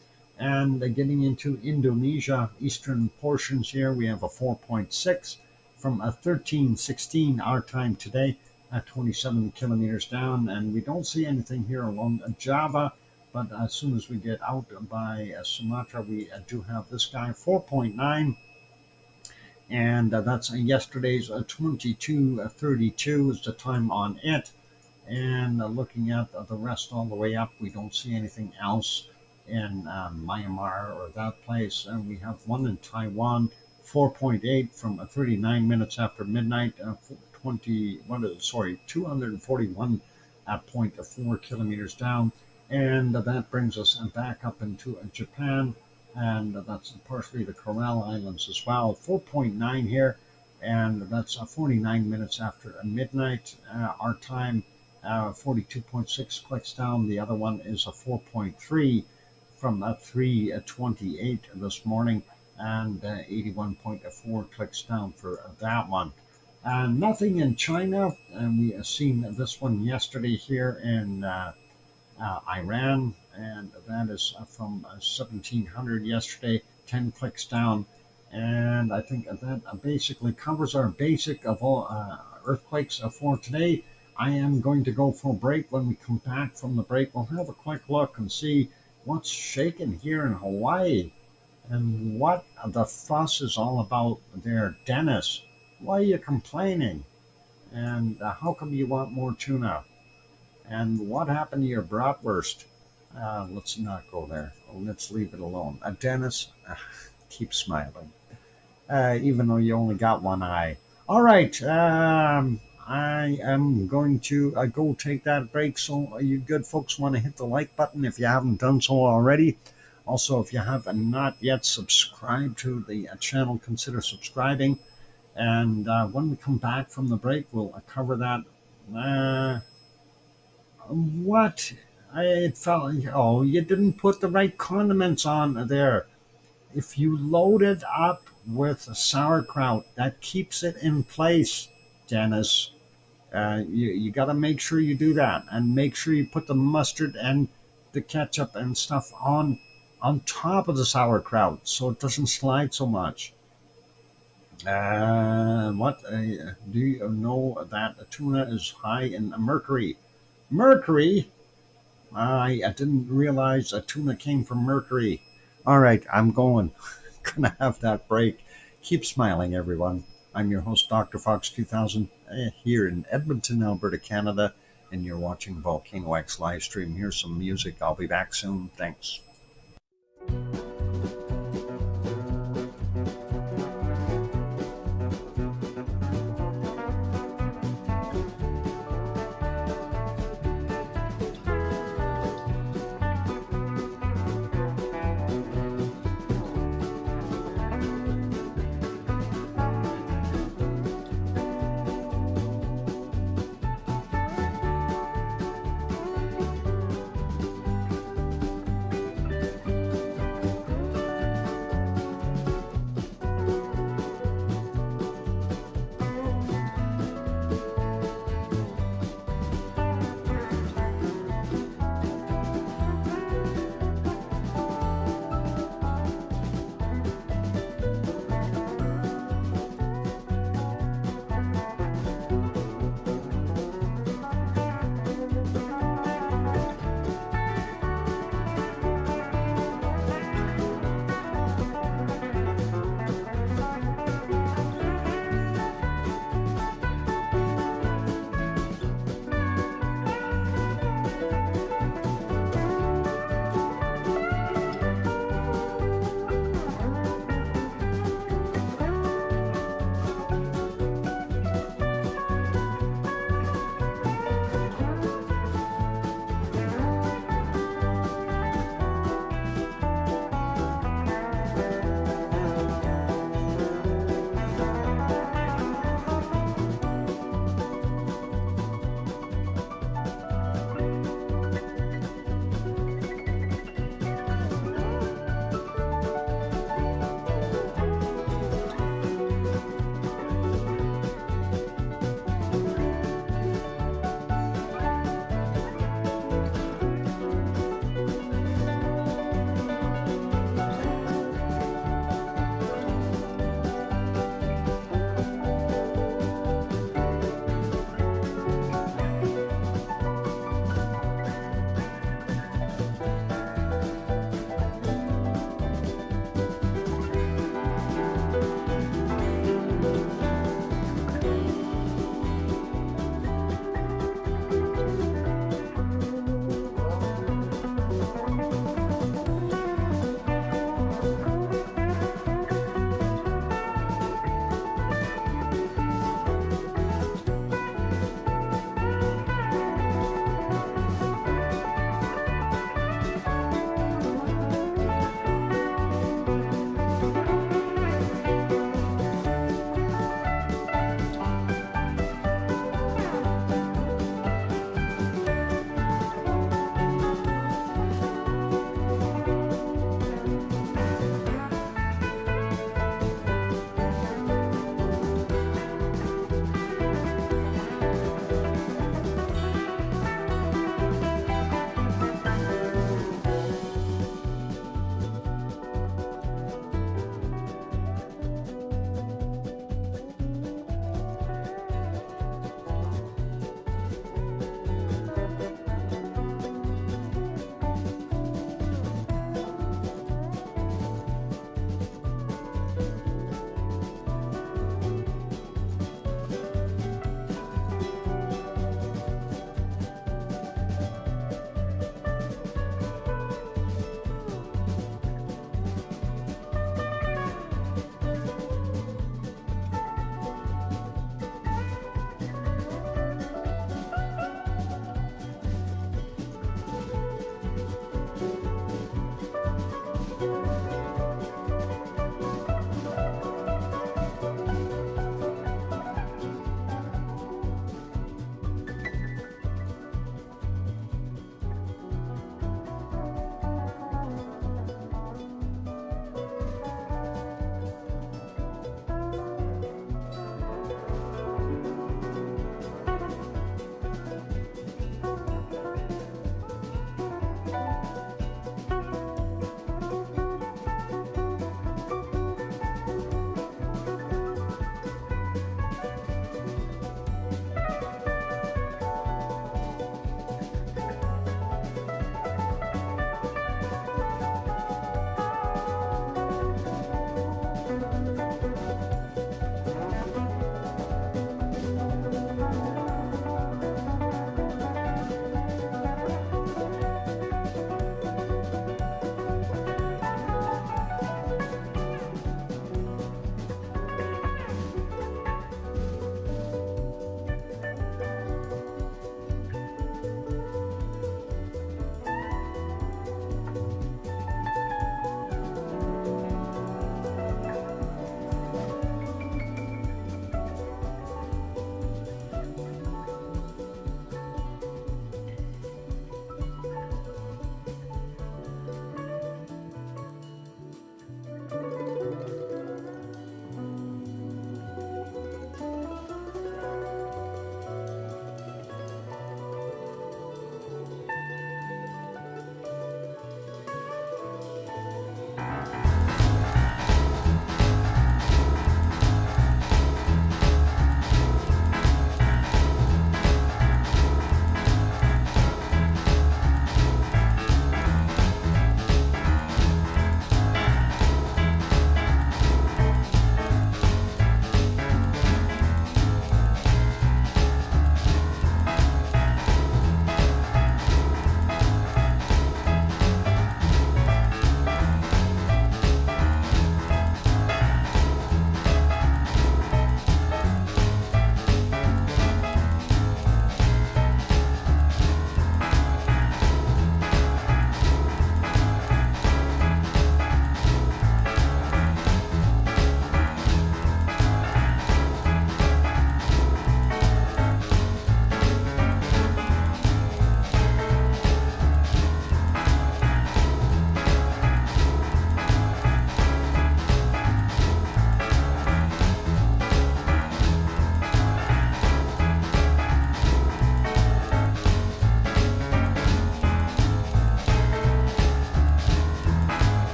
S1: And getting into Indonesia, eastern portions here, we have a 4.6 from a 13:16 our time today at 27 kilometers down. And we don't see anything here along Java, but as soon as we get out by Sumatra, we do have this guy, 4.9. And that's yesterday's 22:32 is the time on it. And looking at the rest all the way up, we don't see anything else in Myanmar or that place. And we have one in Taiwan, 4.8 from 39 minutes after midnight, 241.4 kilometers down. And that brings us back up into Japan, and that's partially the Coral Islands as well. 4.9 here, and that's 49 minutes after midnight our time. 42.6 clicks down. The other one is a 4.3 from 3:28 this morning, and 81.4 clicks down for that one. Nothing in China, and we have seen this one yesterday here in Iran, and that is from 1700 yesterday, 10 clicks down. And I think that basically covers our basic of all earthquakes for today. I am going to go for a break. When we come back from the break, we'll have a quick look and see what's shaking here in Hawaii and what the fuss is all about there. Dennis, why are you complaining? And how come you want more tuna? And what happened to your bratwurst? Let's not go there. Let's leave it alone. Dennis, keep smiling, even though you only got one eye. All right. I am going to go take that break. So you good folks want to hit the like button if you haven't done so already. Also, if you have not yet subscribed to the channel, consider subscribing. And when we come back from the break, we'll cover that. What? It felt, oh, you didn't put the right condiments on there. If you load it up with sauerkraut, that keeps it in place, Dennis. You got to make sure you do that, and make sure you put the mustard and the ketchup and stuff on top of the sauerkraut so it doesn't slide so much. What do you know that tuna is high in mercury? Mercury? I didn't realize a tuna came from Mercury. All right, I'm going. Gonna have that break. Keep smiling, everyone. I'm your host, Dr. Fox2000, here in Edmonton, Alberta, Canada, and you're watching VolcanoX live stream. Here's some music. I'll be back soon. Thanks.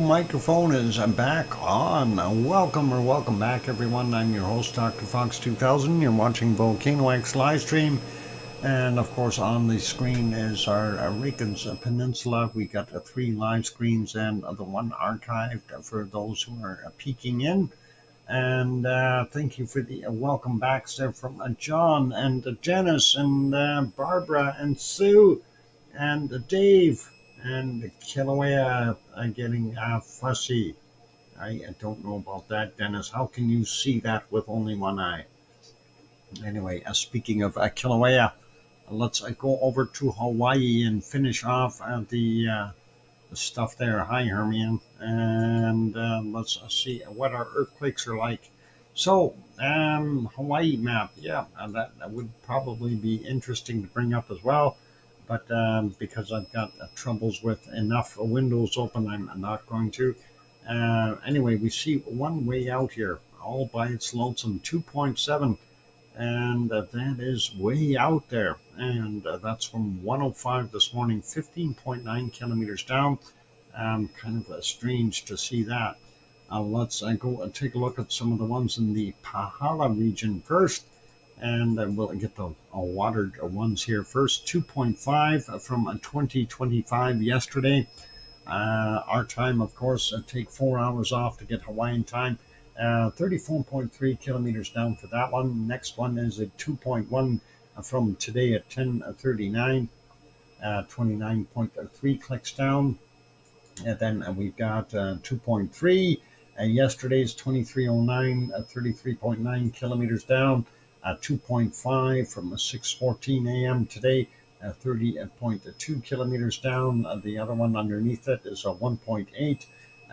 S1: microphone is back on. Welcome back, everyone. I'm your host, DrFox2000. You're watching VolcanoX live stream. And of course, on the screen is our Reykjanes Peninsula. We got 3 live screens and the one archived for those who are peeking in. And thank you for the welcome backs there from John and Janice and Barbara and Sue and Dave and Kilauea getting fussy. I don't know about that, Dennis. How can you see that with only one eye? Anyway, speaking of Kilauea, let's go over to Hawaii and finish off the stuff there. Hi, Hermione. And let's see what our earthquakes are like. So, Hawaii map. Yeah, that would probably be interesting to bring up as well. But because I've got troubles with enough windows open, I'm not going to. Anyway, we see one way out here, all by its lonesome, 2.7. And that is way out there. And that's from 105 this morning, 15.9 kilometers down. Kind of strange to see that. Let's go and take a look at some of the ones in the Pahala region first. And we'll get the watered ones here first. 2.5 from 2025 yesterday. Our time, of course, take 4 hours off to get Hawaiian time. 34.3 kilometers down for that one. Next one is a 2.1 from today at 10:39. 29.3 clicks down. And then we've got 2.3. Yesterday's 2309, 33.9 kilometers down. 2.5 from 6:14 a.m. today, 30.2 kilometers down. The other one underneath it is a 1.8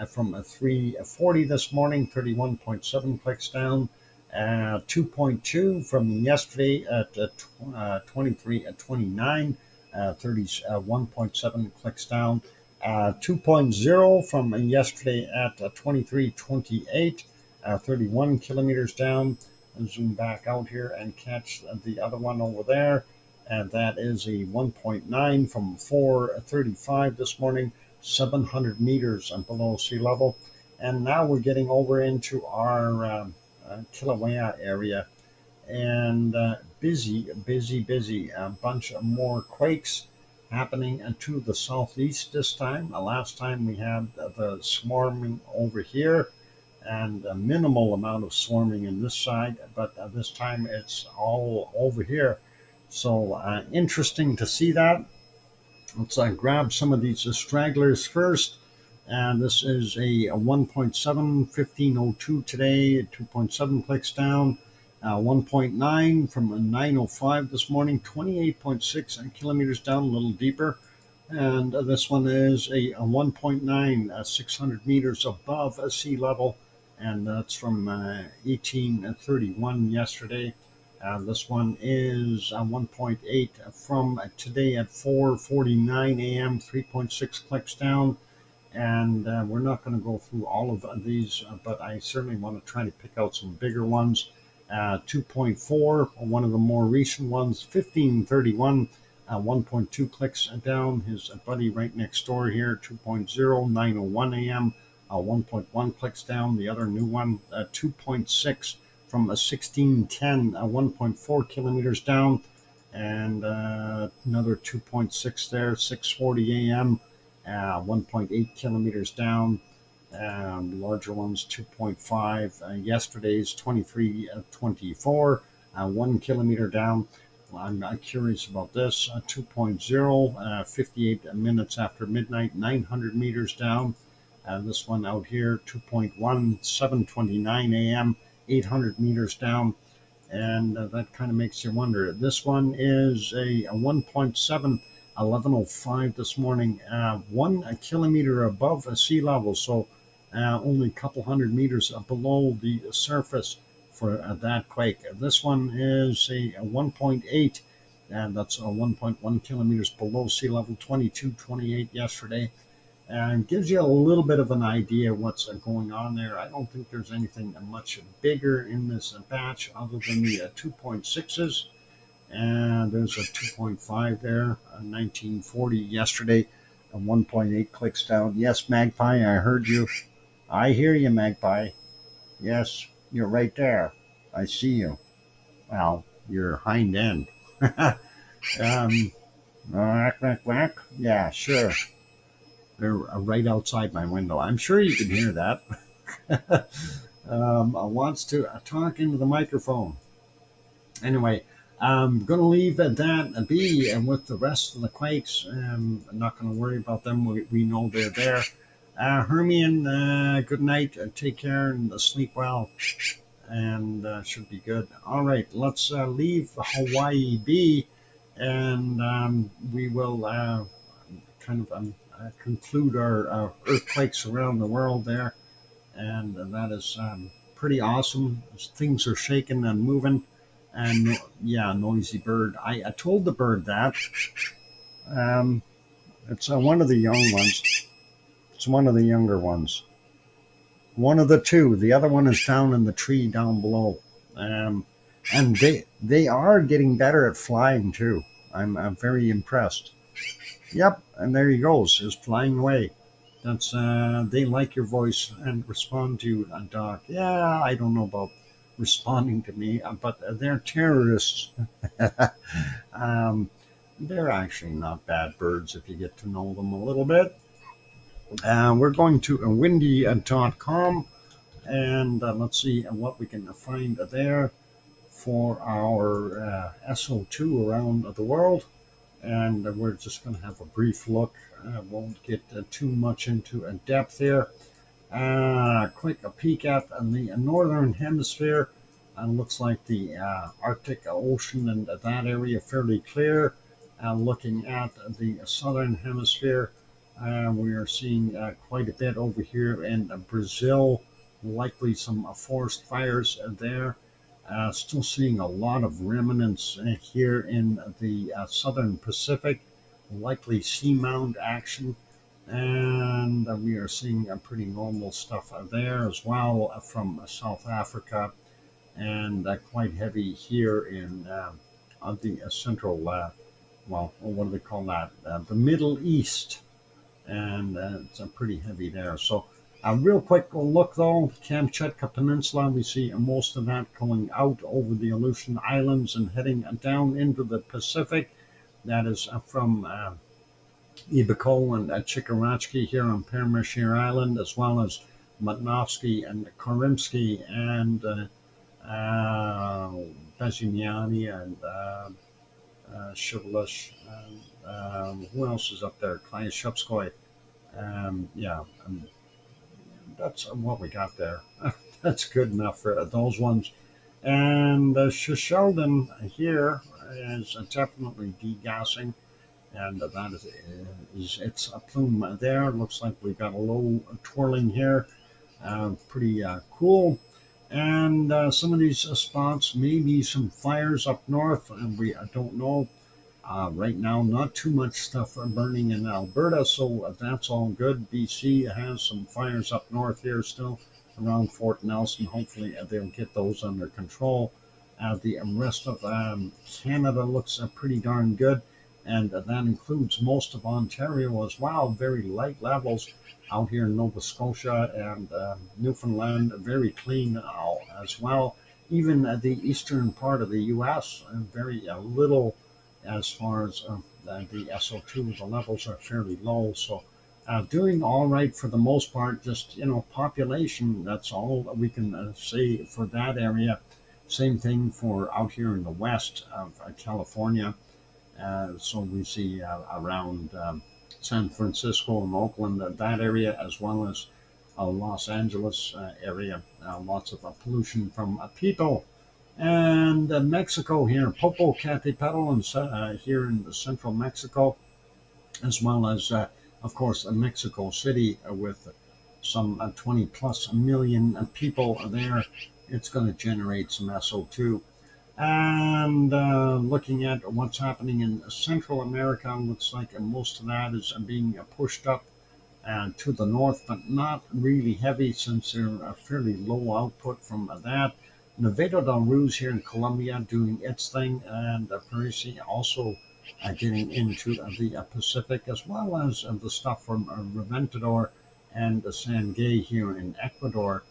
S1: from 3:40 this morning, 31.7 clicks down. 2.2 from yesterday at 23:29, 31.7 clicks down. 2.0 from yesterday at 23:28, 31 kilometers down. And zoom back out here and catch the other one over there. And that is a 1.9 from 4:35 this morning, 700 meters below sea level. And now we're getting over into our Kilauea area. And busy. A bunch of more quakes happening to the southeast this time. Last time we had the swarming over here and a minimal amount of swarming in this side, but this time it's all over here. So interesting to see that. Let's grab some of these stragglers first. And this is a 1.7, 15:02 today, 2.7 clicks down. 1.9 from 9:05 this morning, 28.6 kilometers down, a little deeper. And this one is a 1.9, 600 meters above sea level. And that's from 18:31 yesterday. This one is 1.8 from today at 4:49 a.m., 3.6 clicks down. And we're not going to go through all of these, but I certainly want to try to pick out some bigger ones. 2.4, one of the more recent ones, 15:31, 1.2 clicks down. His buddy right next door here, 2.0, 9:01 a.m., 1.1 clicks down. The other new one, 2.6 from 16:10, 1.4 kilometers down. And another 2.6 there, 6:40 a.m., 1.8 kilometers down. Larger ones, 2.5. Yesterday's 23:24, 1 kilometer down. I'm curious about this. 2.0, 58 minutes after midnight, 900 meters down. This one out here, 2.1, 7:29 a.m., 800 meters down. And that kind of makes you wonder. This one is a 1.7, 11:05 this morning, 1 kilometer above sea level. So only a couple hundred meters below the surface for that quake. This one is a 1.8, and that's 1.1 kilometers below sea level, 22:28 yesterday. And gives you a little bit of an idea what's going on there. I don't think there's anything much bigger in this batch other than the 2.6s. And there's a 2.5 there, 1940 yesterday. and 1.8 clicks down. Yes, Magpie, I heard you. I hear you, Magpie. Yes, you're right there. I see you. Well, your hind end. Quack, quack, quack. Yeah, sure. They're right outside my window. I'm sure you can hear that. Wants to talk into the microphone. Anyway, I'm going to leave that be, and with the rest of the quakes, I'm not going to worry about them. We know they're there. Hermian, good night. Take care and sleep well, and should be good. All right, let's leave Hawaii be, and we will kind of conclude our earthquakes around the world there, and that is pretty awesome. Things are shaking and moving. And yeah, noisy bird. I told the bird that. It's one of the young ones. It's one of the younger ones. One of the two. The other one is down in the tree down below. And they are getting better at flying too. I'm very impressed. Yep, and there he goes. Is flying away. That's they like your voice and respond to you, Doc. Yeah, I don't know about responding to me, but they're terrorists. They're actually not bad birds if you get to know them a little bit. We're going to windy.com, and let's see what we can find there for our SO2 around the world. And we're just going to have a brief look. Won't get too much into depth here. Quick peek at the northern hemisphere. Looks like the Arctic Ocean and that area fairly clear. Looking at the southern hemisphere, we are seeing quite a bit over here in Brazil. Likely some forest fires there. Still seeing a lot of remnants here in the southern Pacific. Likely seamount action. And we are seeing pretty normal stuff there as well from South Africa, and quite heavy here in the central, well, what do they call that? The Middle East, and it's pretty heavy there. So a real quick look though, Kamchatka Peninsula, we see most of that going out over the Aleutian Islands and heading down into the Pacific. That is from Ibiko and Chikarachi here on Permashir Island, as well as Matnovsky and Korimsky and Bezimiani and Shivalish. Who else is up there? Klyashevskoy. Yeah, that's what we got there. That's good enough for those ones. And Shisheldon here is definitely degassing. And that is it's a plume there. Looks like we've got a low twirling here. Pretty cool. And some of these spots, maybe some fires up north, and we don't know. Right now, not too much stuff burning in Alberta, so that's all good. BC has some fires up north here still around Fort Nelson. Hopefully, they'll get those under control. The rest of Canada looks pretty darn good. And that includes most of Ontario as well. Very light levels out here in Nova Scotia and Newfoundland, very clean as well. Even the eastern part of the U.S., very little as far as the SO2. The levels are fairly low, so doing all right for the most part. Just population. That's all we can say for that area. Same thing for out here in the west of California. So we see around San Francisco and Oakland, that area, as well as Los Angeles area, lots of pollution from people. And Mexico here, Popocatépetl, here in the central Mexico, as well as, of course, Mexico City with some 20 plus million people there. It's going to generate some SO2. And looking at what's happening in Central America, looks like most of that is being pushed up to the north, but not really heavy since they're a fairly low output from that. Nevado del Ruiz here in Colombia doing its thing, and Parisi also getting into the Pacific, as well as the stuff from Reventador and Sangay here in Ecuador,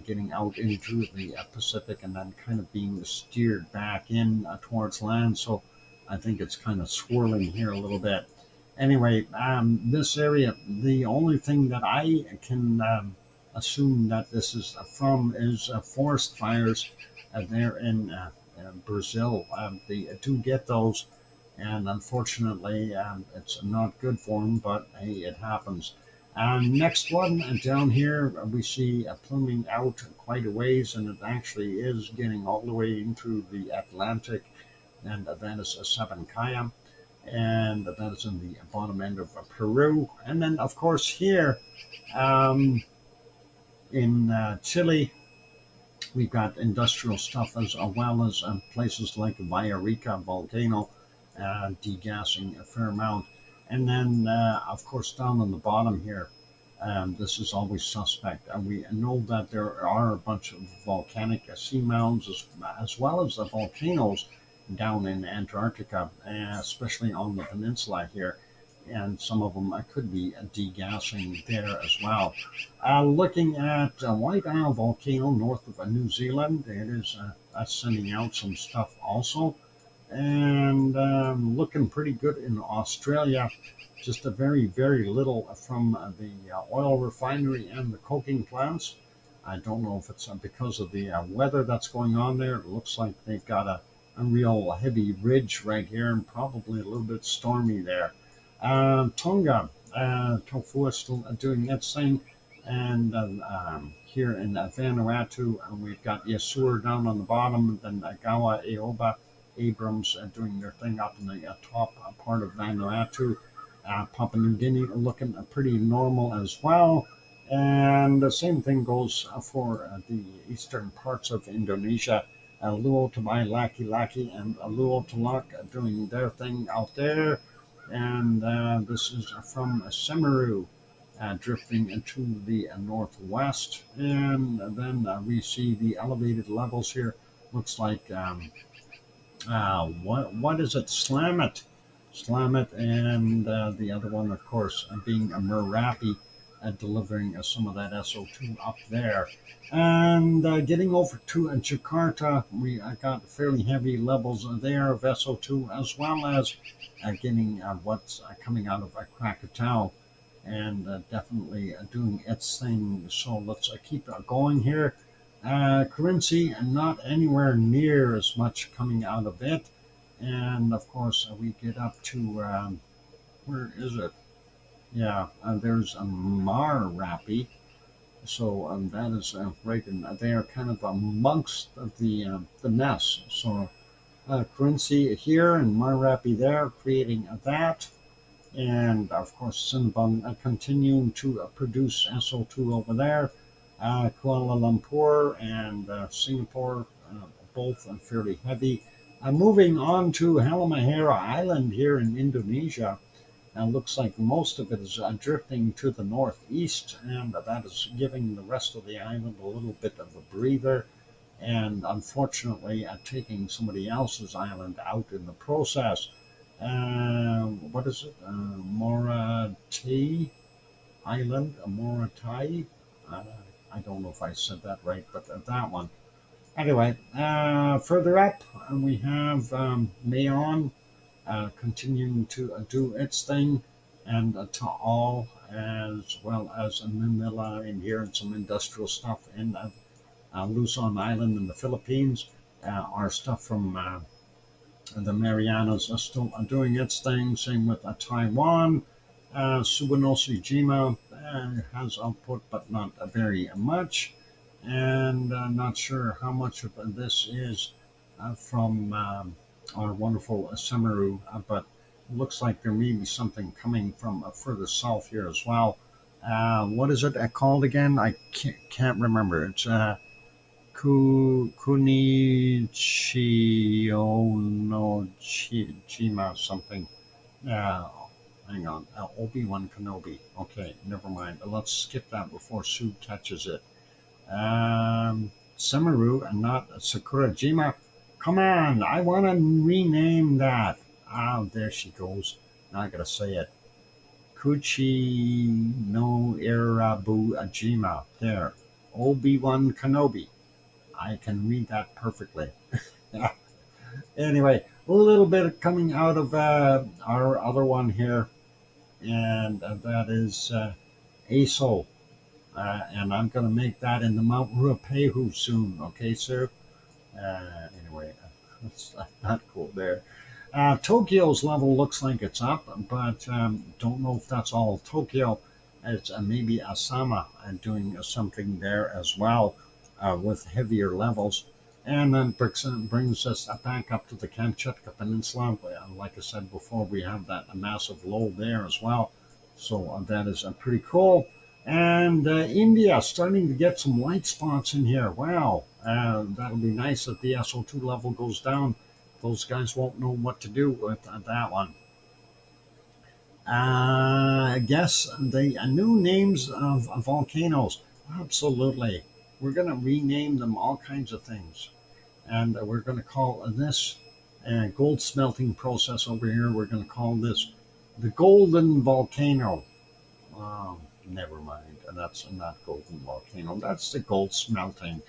S1: getting out into the Pacific and then kind of being steered back in towards land. So I think it's kind of swirling here a little bit. Anyway, this area, the only thing that I can assume that this is from is forest fires there in Brazil. They do get those, and unfortunately, it's not good for them, but hey, it happens. Next one down here, we see pluming out quite a ways, and it actually is getting all the way into the Atlantic, and that is Sabancaya, and that is in the bottom end of Peru. And then, of course, here um, in Chile, we've got industrial stuff as well as places like Villarrica volcano degassing a fair amount. And then, of course, down on the bottom here, this is always suspect. We know that there are a bunch of volcanic seamounts as well as the volcanoes down in Antarctica, especially on the peninsula here. And some of them could be degassing there as well. Looking at White Isle volcano north of New Zealand, it is sending out some stuff also. And looking pretty good in Australia. Just a very, very little from the oil refinery and the coking plants. I don't know if it's because of the weather that's going on there. It looks like they've got a real heavy ridge right here and probably a little bit stormy there. Tonga, Tofu is still doing its thing. And here in Vanuatu, we've got Yasur down on the bottom, and then Gawa Eoba Abrams doing their thing up in the top part of Vanuatu. Papua New Guinea looking pretty normal as well. And the same thing goes for the eastern parts of Indonesia. Luotabai, Laki Laki, and Luotalak doing their thing out there. And this is from Semeru, drifting into the northwest. And then we see the elevated levels here. Looks like, what is it? Slamit, and the other one, of course, being a Merapi, delivering some of that SO2 up there. And getting over to Jakarta, we got fairly heavy levels there of SO2, as well as getting what's coming out of Krakatau, and definitely doing its thing. So let's keep going here. Currency, not anywhere near as much coming out of it. And of course, we get up to, where is it? Yeah, there's a Marapi. So that is right in there, kind of amongst the mess. So currency here and Marapi there, creating that. And of course, Sinbang continuing to produce SO2 over there. Kuala Lumpur and Singapore, both fairly heavy. Moving on to Halmahera Island here in Indonesia. Looks like most of it is drifting to the northeast, and that is giving the rest of the island a little bit of a breather, and unfortunately taking somebody else's island out in the process. What is it? Moratai Island, Moratai. I don't know if I said that right, but that one. Anyway, further up, we have Mayon continuing to do its thing, and Taal, as well as Manila in here, and some industrial stuff in Luzon Island in the Philippines. Our stuff from the Marianas are still doing its thing. Same with Taiwan. Suwanosi Jima has output, but not very much. And not sure how much of this is from our wonderful Semeru, but it looks like there may be something coming from further south here as well. What is it called again? I can't remember. It's Kunichio no Jima something. Hang on. Obi-Wan Kenobi. Okay, never mind. Let's skip that before Sue catches it. Semeru and not Sakurajima. Come on, I want to rename that. There she goes. Now I gotta say it. Kuchi no Irabu Ajima. There. Obi-Wan Kenobi. I can read that perfectly. Anyway, a little bit coming out of our other one here, and that is ASO. And I'm going to make that in the Mount Ruapehu soon. Okay, sir? Anyway, that's not cool there. Tokyo's level looks like it's up, but don't know if that's all Tokyo. It's maybe Asama doing something there as well with heavier levels. And then brings us back up to the Kamchatka Peninsula. Like I said before, we have that massive low there as well. So that is pretty cool. And India starting to get some light spots in here. Wow, that'll be nice if the SO2 level goes down. Those guys won't know what to do with that one. I guess the new names of volcanoes. Absolutely. We're going to rename them all kinds of things. And we're going to call this gold smelting process over here. We're going to call this the Golden Volcano. Never mind. That's not Golden Volcano. That's the gold smelting.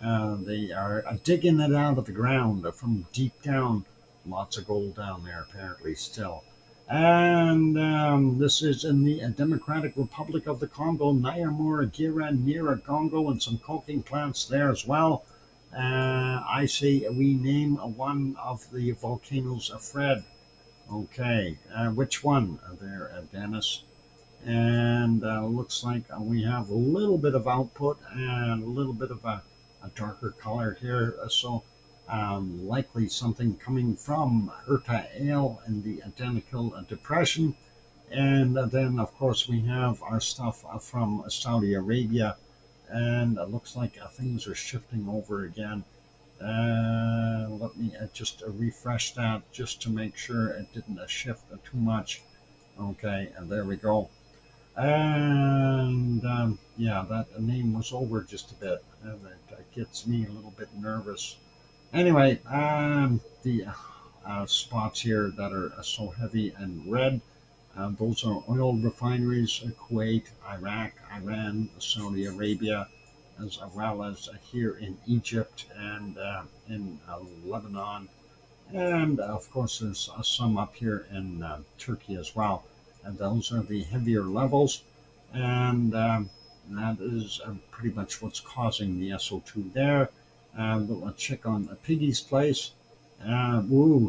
S1: They are digging it out of the ground from deep down. Lots of gold down there, apparently, still. And this is in the Democratic Republic of the Congo, Nyamura, Gira, Nyiragongo, and some coking plants there as well. I say we name one of the volcanoes Fred. Okay, which one? There, Dennis. And looks like we have a little bit of output and a little bit of a darker color here. So likely something coming from Erta Ale in the Identical Depression. And then, of course, we have our stuff from Saudi Arabia. And it looks like things are shifting over again. Let me just refresh that just to make sure it didn't shift too much. Okay, and there we go. And yeah, that name was over just a bit, and it gets me a little bit nervous. Anyway, the spots here that are so heavy and red, those are oil refineries, Kuwait, Iraq, Iran, Saudi Arabia, as well as here in Egypt and in Lebanon. And of course, there's some up here in Turkey as well. And those are the heavier levels. And that is pretty much what's causing the SO2 there. We'll check on Piggy's place. 12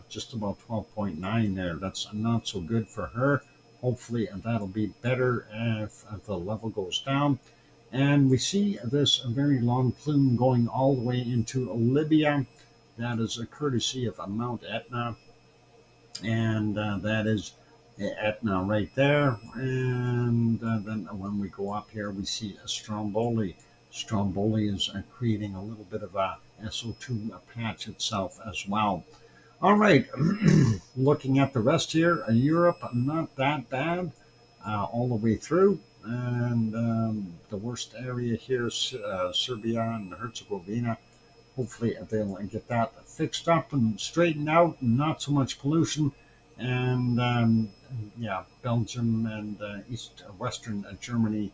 S1: just about 12.9 there. That's not so good for her. Hopefully that'll be better if the level goes down. And we see this very long plume going all the way into Libya. That is a courtesy of Mount Etna. And that is Etna right there. And then when we go up here, we see a Stromboli. Stromboli is creating a little bit of a SO2 patch itself as well. All right, looking at the rest here, Europe, not that bad all the way through. And the worst area here is Serbia and Herzegovina. Hopefully they'll get that fixed up and straightened out, not so much pollution. And yeah, Belgium and western Germany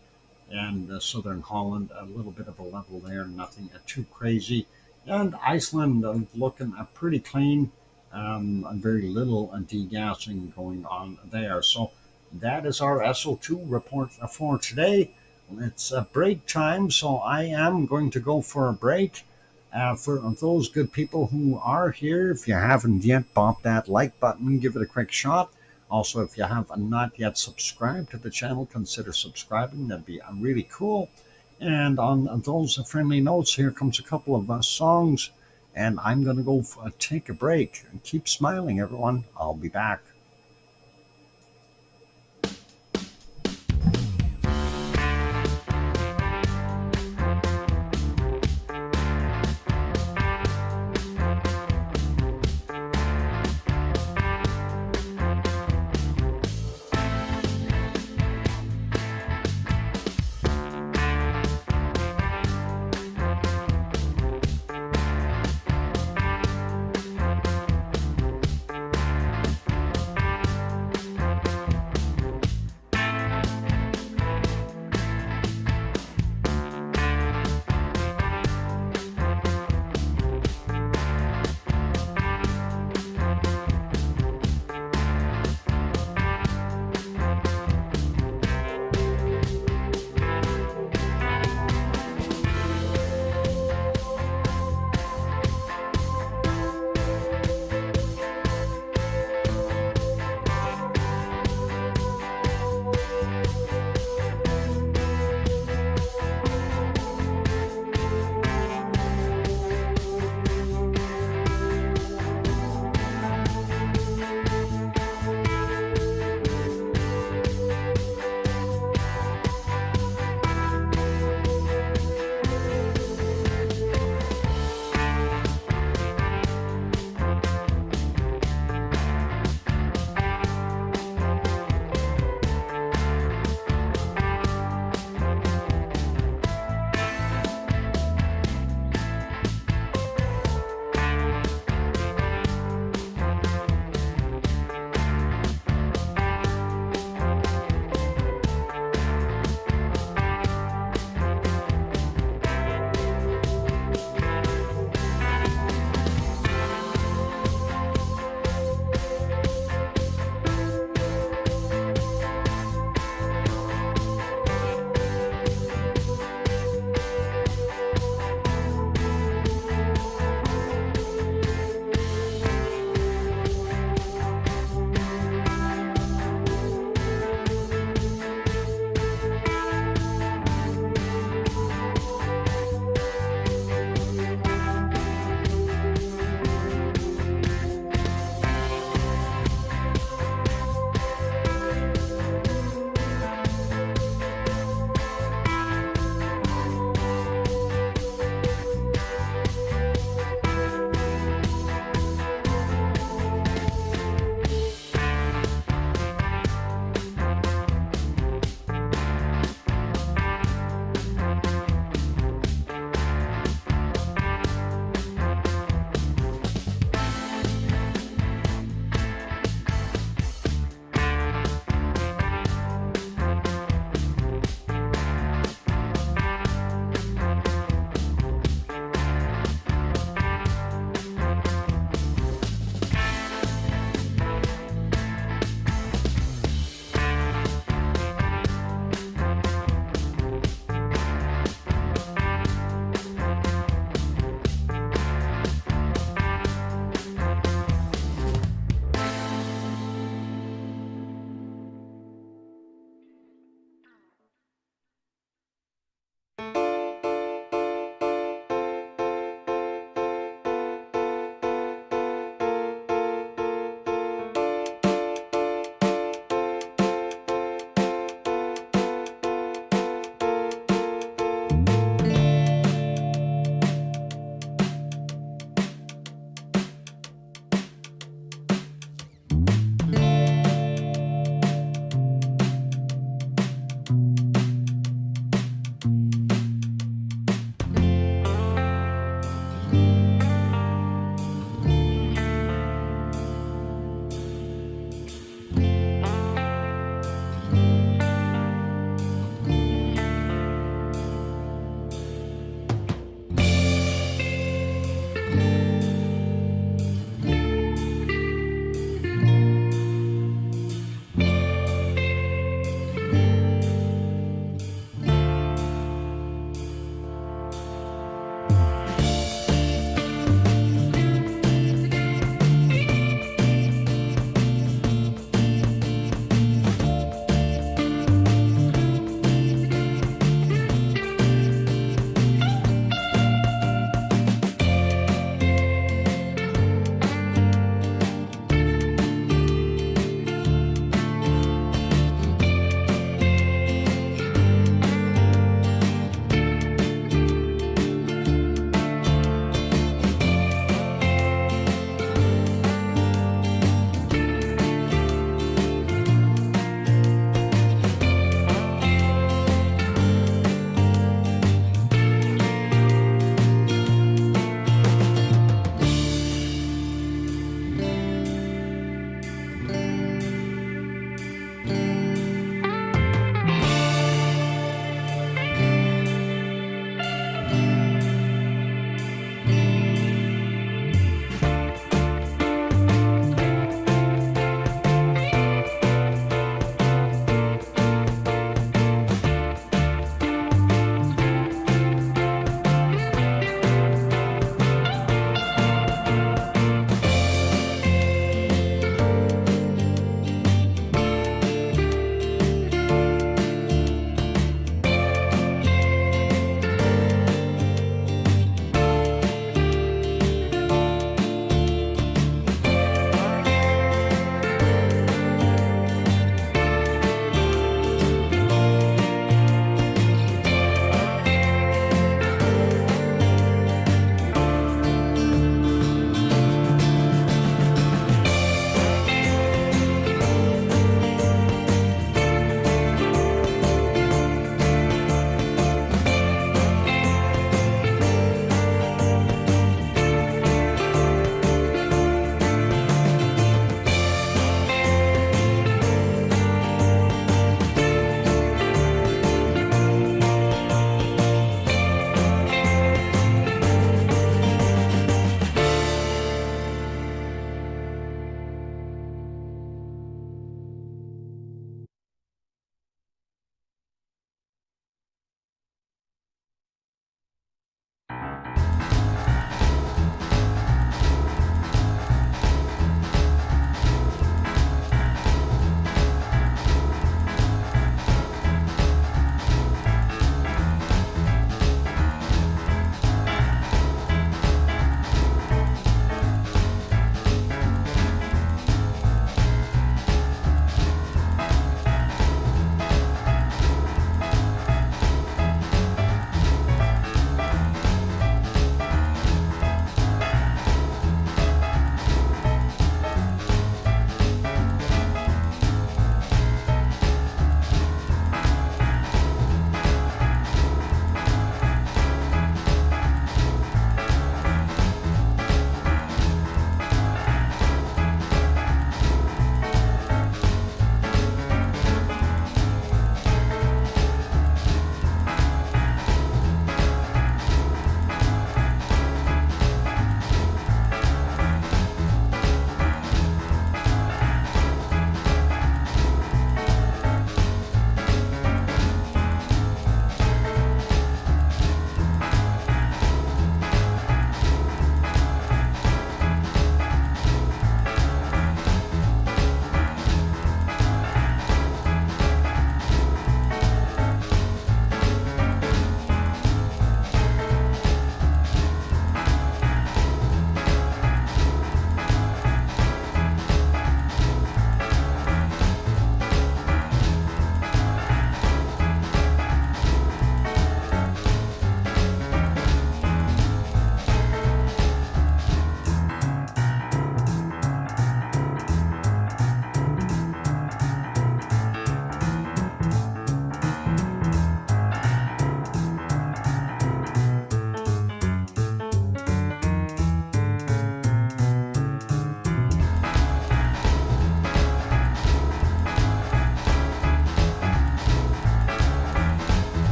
S1: and southern Holland, a little bit of a level there, nothing too crazy. And Iceland looking pretty clean, very little degassing going on there. So that is our SO2 report for today. It's break time, so I am going to go for a break. For those good people who are here, if you haven't yet, bop that like button, give it a quick shot. Also, if you have not yet subscribed to the channel, consider subscribing. That'd be really cool. And on those friendly notes, here comes a couple of songs. And I'm going to go take a break. And keep smiling, everyone. I'll be back.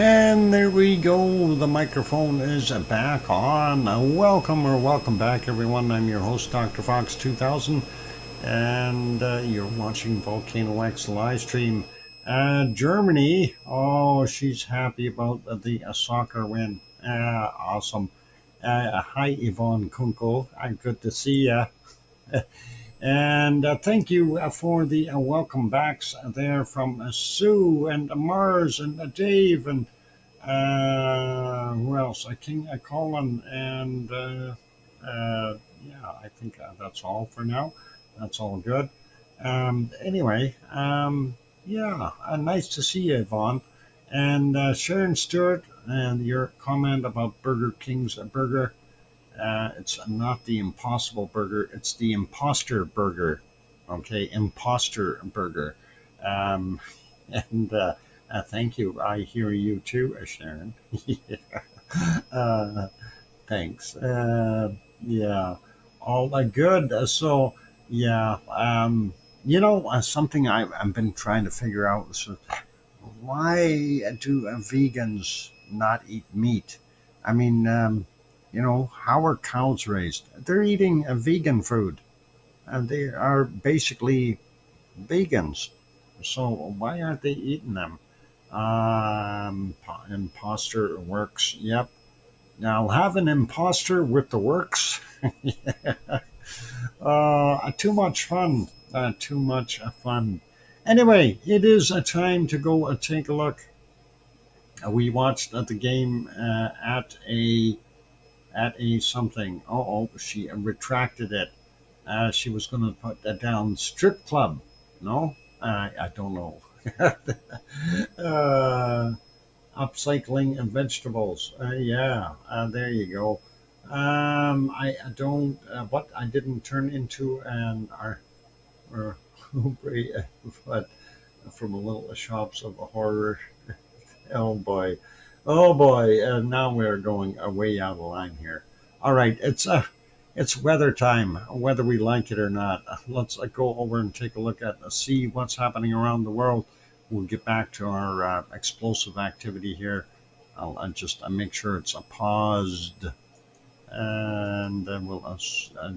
S1: And there we go. The microphone is back on. Welcome back, everyone. I'm your host, DrFox2000, and you're watching VolcanoX live stream. Germany, oh, she's happy about the soccer win. Awesome. Hi, Yvonne Kunkel. Good to see ya. And thank you for the welcome backs there from Sue and Mars and Dave and who else? King Colin and yeah, I think that's all for now. That's all good. Anyway, yeah, nice to see you, Yvonne. And Sharon Stewart, and your comment about Burger King's burger. It's not the Impossible Burger, it's the Imposter Burger. Okay, Imposter Burger. Um, and thank you. I hear you too, Sharon. Yeah. uh, Thanks. Yeah, all good. So, yeah, something I've been trying to figure out. So why do vegans not eat meat? I mean, how are cows raised? They're eating vegan food, and they are basically vegans. So why aren't they eating them? Imposter works. Yep. Now I'll have an imposter with the works. Yeah. Too much fun. Too much fun. Anyway, it is a time to go take a look. We watched the game at a something. Oh, she retracted it. She was going to put that down strip club. No, I don't know. uh, Upcycling and vegetables. Yeah, there you go. I don't. What I didn't turn into an or but from a little shops of horror. Oh boy, oh boy. Now we're going way out of line here. All right, it's weather time, whether we like it or not. Let's go over and take a look at see what's happening around the world. We'll get back to our explosive activity here. I'll just make sure it's paused, and we'll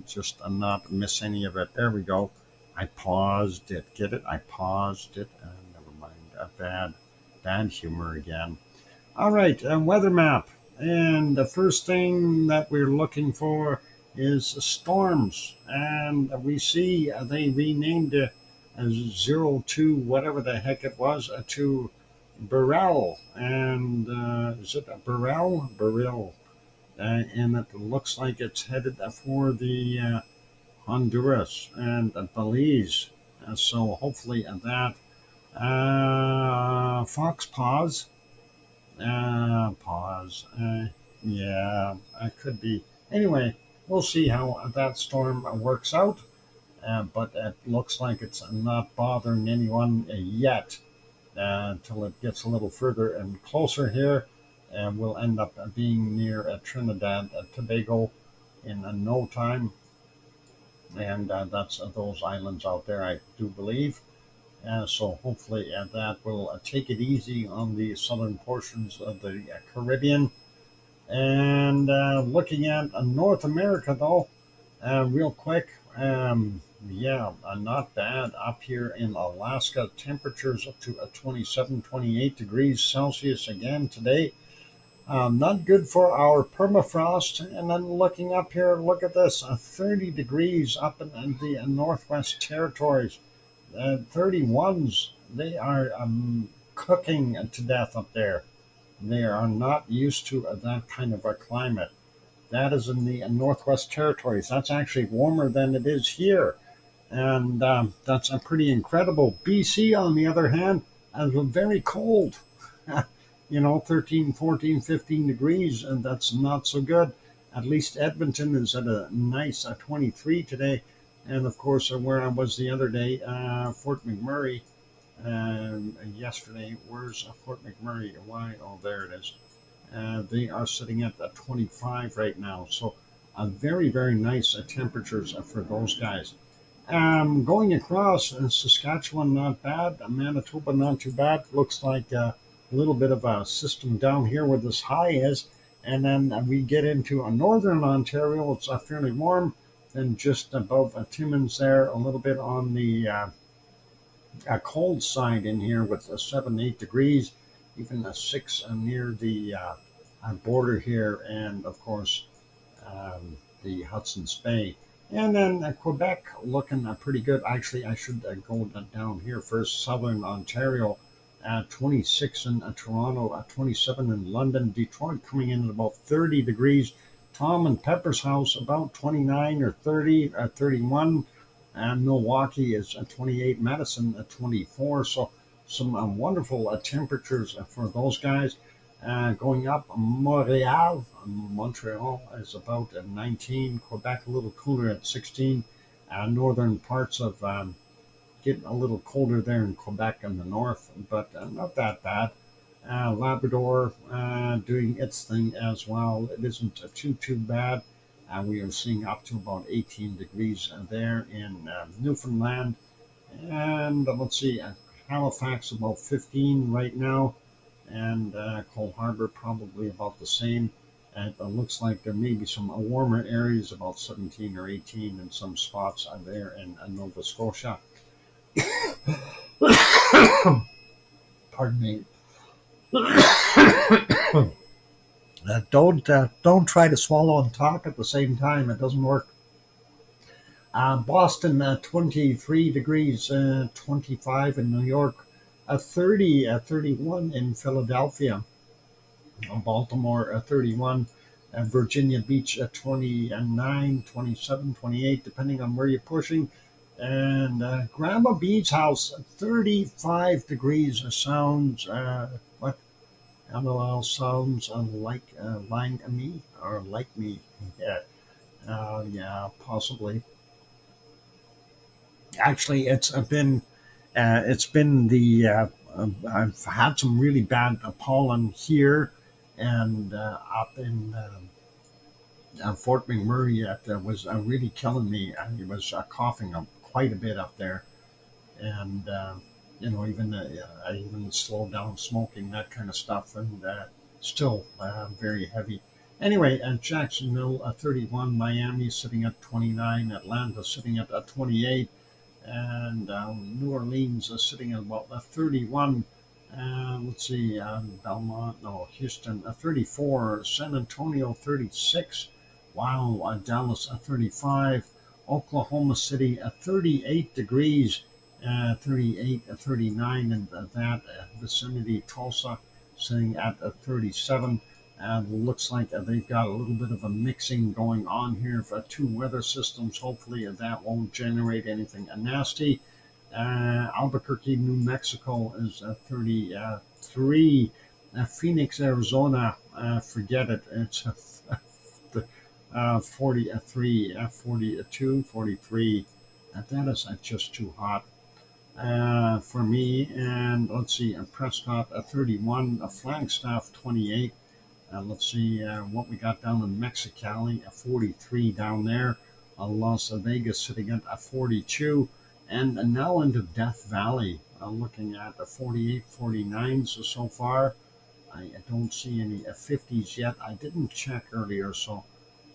S1: just not miss any of it. There we go. I paused it. Get it? I paused it. Never mind. Bad humor again. All right, weather map. And the first thing that we're looking for is storms. And we see they renamed it as 02, whatever the heck it was, to Burrell. And is it a Burrell? Burrell. And it looks like it's headed for the Honduras and Belize. So hopefully that. Fox pause. Pause. Yeah, it could be. Anyway, we'll see how that storm works out. But it looks like it's not bothering anyone yet until it gets a little further and closer here. And we'll end up being near Trinidad and Tobago in no time. And that's those islands out there, I do believe. So hopefully that will take it easy on the southern portions of the Caribbean. And looking at North America, though, real quick, yeah, not bad up here in Alaska. Temperatures up to 27, 28 degrees Celsius again today. Not good for our permafrost. And then looking up here, look at this, 30 degrees up in the Northwest Territories. 31s, they are cooking to death up there. They are not used to that kind of a climate. That is in the Northwest Territories. That's actually warmer than it is here. And that's pretty incredible. BC, on the other hand, is very cold. 13, 14, 15 degrees, and that's not so good. At least Edmonton is at a nice 23 today. And of course, where I was the other day, Fort McMurray, yesterday. Where's Fort McMurray? Why? Oh, there it is. They are sitting at 25 right now. So very, very nice temperatures for those guys. Going across Saskatchewan, not bad. Manitoba, not too bad. Looks like a little bit of a system down here where this high is, and then we get into a northern Ontario. It's fairly warm, then just above Timmins there, a little bit on the cold side in here with 7-8 degrees, even a 6 near the border here, and of course the Hudson's Bay. And then Quebec looking pretty good. Actually, I should go down here first. Southern Ontario, 26 in Toronto, 27 in London. Detroit coming in at about 30 degrees. Tom and Pepper's house about 29 or 30, 31. And Milwaukee is 28. Madison at 24. So some wonderful temperatures for those guys. Going up, Montreal is about 19. Quebec a little cooler at 16. Northern parts of getting a little colder there in Quebec in the north, but not that bad. Labrador doing its thing as well. It isn't too bad. We are seeing up to about 18 degrees there in Newfoundland. And let's see, Halifax about 15 right now, and Cole Harbor probably about the same. And it looks like there may be some warmer areas, about 17 or 18 in some spots there in Nova Scotia. Pardon me. Don't try to swallow and talk at the same time. It doesn't work. Boston 23 degrees, 25 in New York, 30, 31 in Philadelphia, Baltimore 31, Virginia Beach 29, 27, 28, depending on where you're pushing. And Grandma Beach House, 35 degrees. Sounds, what? LOL sounds like me or like me. Yeah, possibly. Actually, it's been I've had some really bad pollen here and up in Fort McMurray. That was really killing me. I was coughing quite a bit up there, and even I even slowed down smoking, that kind of stuff, and still very heavy. Anyway, Jacksonville 31, Miami sitting at 29, Atlanta sitting at 28, and New Orleans sitting at about 31. Let's see, Belmont, no, Houston 34, San Antonio 36. Wow, Dallas 35, Oklahoma City 38 degrees, 38, 39 in that vicinity. Tulsa sitting at 37. Looks like they've got a little bit of a mixing going on here for two weather systems. Hopefully that won't generate anything nasty. Albuquerque, New Mexico is 33. Phoenix, Arizona, forget it. It's 43, 42, 43. That is just too hot for me. And let's see, Prescott 31, Flagstaff 28. Let's see what we got down in Mexicali, 43 down there. Las Vegas sitting at 42. And now into Death Valley, looking at 48, 49s so far. I don't see any 50s yet. I didn't check earlier, so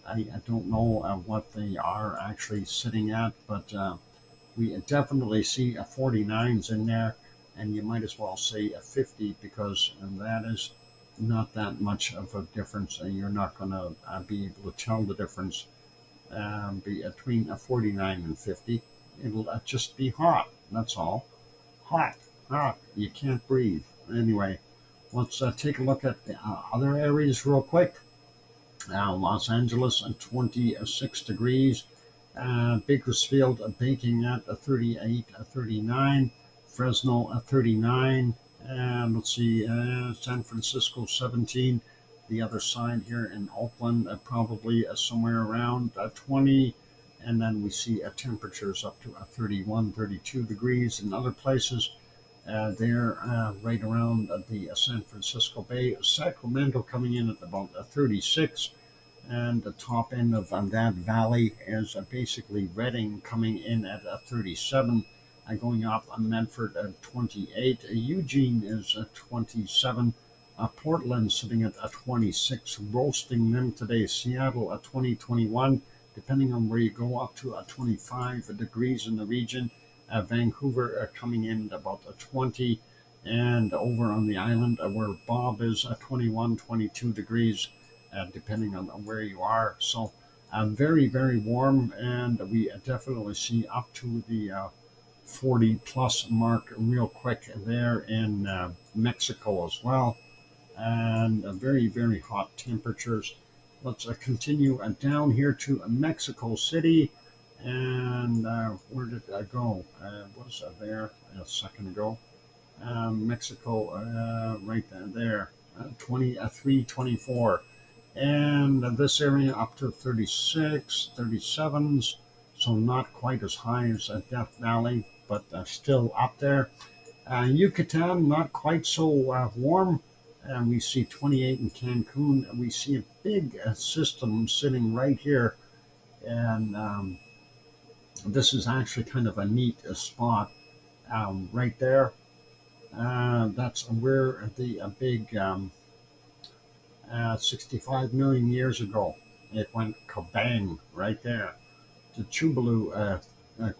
S1: I don't know what they are actually sitting at, but we definitely see 49s in there, and you might as well say a 50 because that is not that much of a difference, and you're not going to be able to tell the difference between a 49 and 50. It'll just be hot. That's all. Hot. You can't breathe. Anyway, let's take a look at the other areas real quick. Los Angeles at 26 degrees. Bakersfield baking at 38, 39. Fresno at 39. Let's see, San Francisco 17. The other side here in Oakland probably somewhere around 20. And then we see temperatures up to 31, 32 degrees in other places. There, right around the San Francisco Bay. Sacramento coming in at about 36. And the top end of that valley is basically Redding coming in at 37. going up. Medford at 28. Eugene is at 27. Portland sitting at 26, roasting them today. Seattle at 21, depending on where you go, up to 25 degrees in the region. Vancouver coming in at about 20, and over on the island where Bob is 21, 22 degrees, depending on where you are. So very, very warm, and we definitely see up to the 40 plus mark real quick there in Mexico as well, and very, very hot temperatures. Let's continue down here to Mexico City. And where did I go? Was there a second ago? Mexico, right there, 23, 24. And this area up to 36, 37s. So not quite as high as Death Valley, but still up there. Yucatan, not quite so warm. And we see 28 in Cancun. We see a big system sitting right here. And this is actually kind of a neat spot right there. That's where the big 65 million years ago, it went kabang right there. The Tuvalu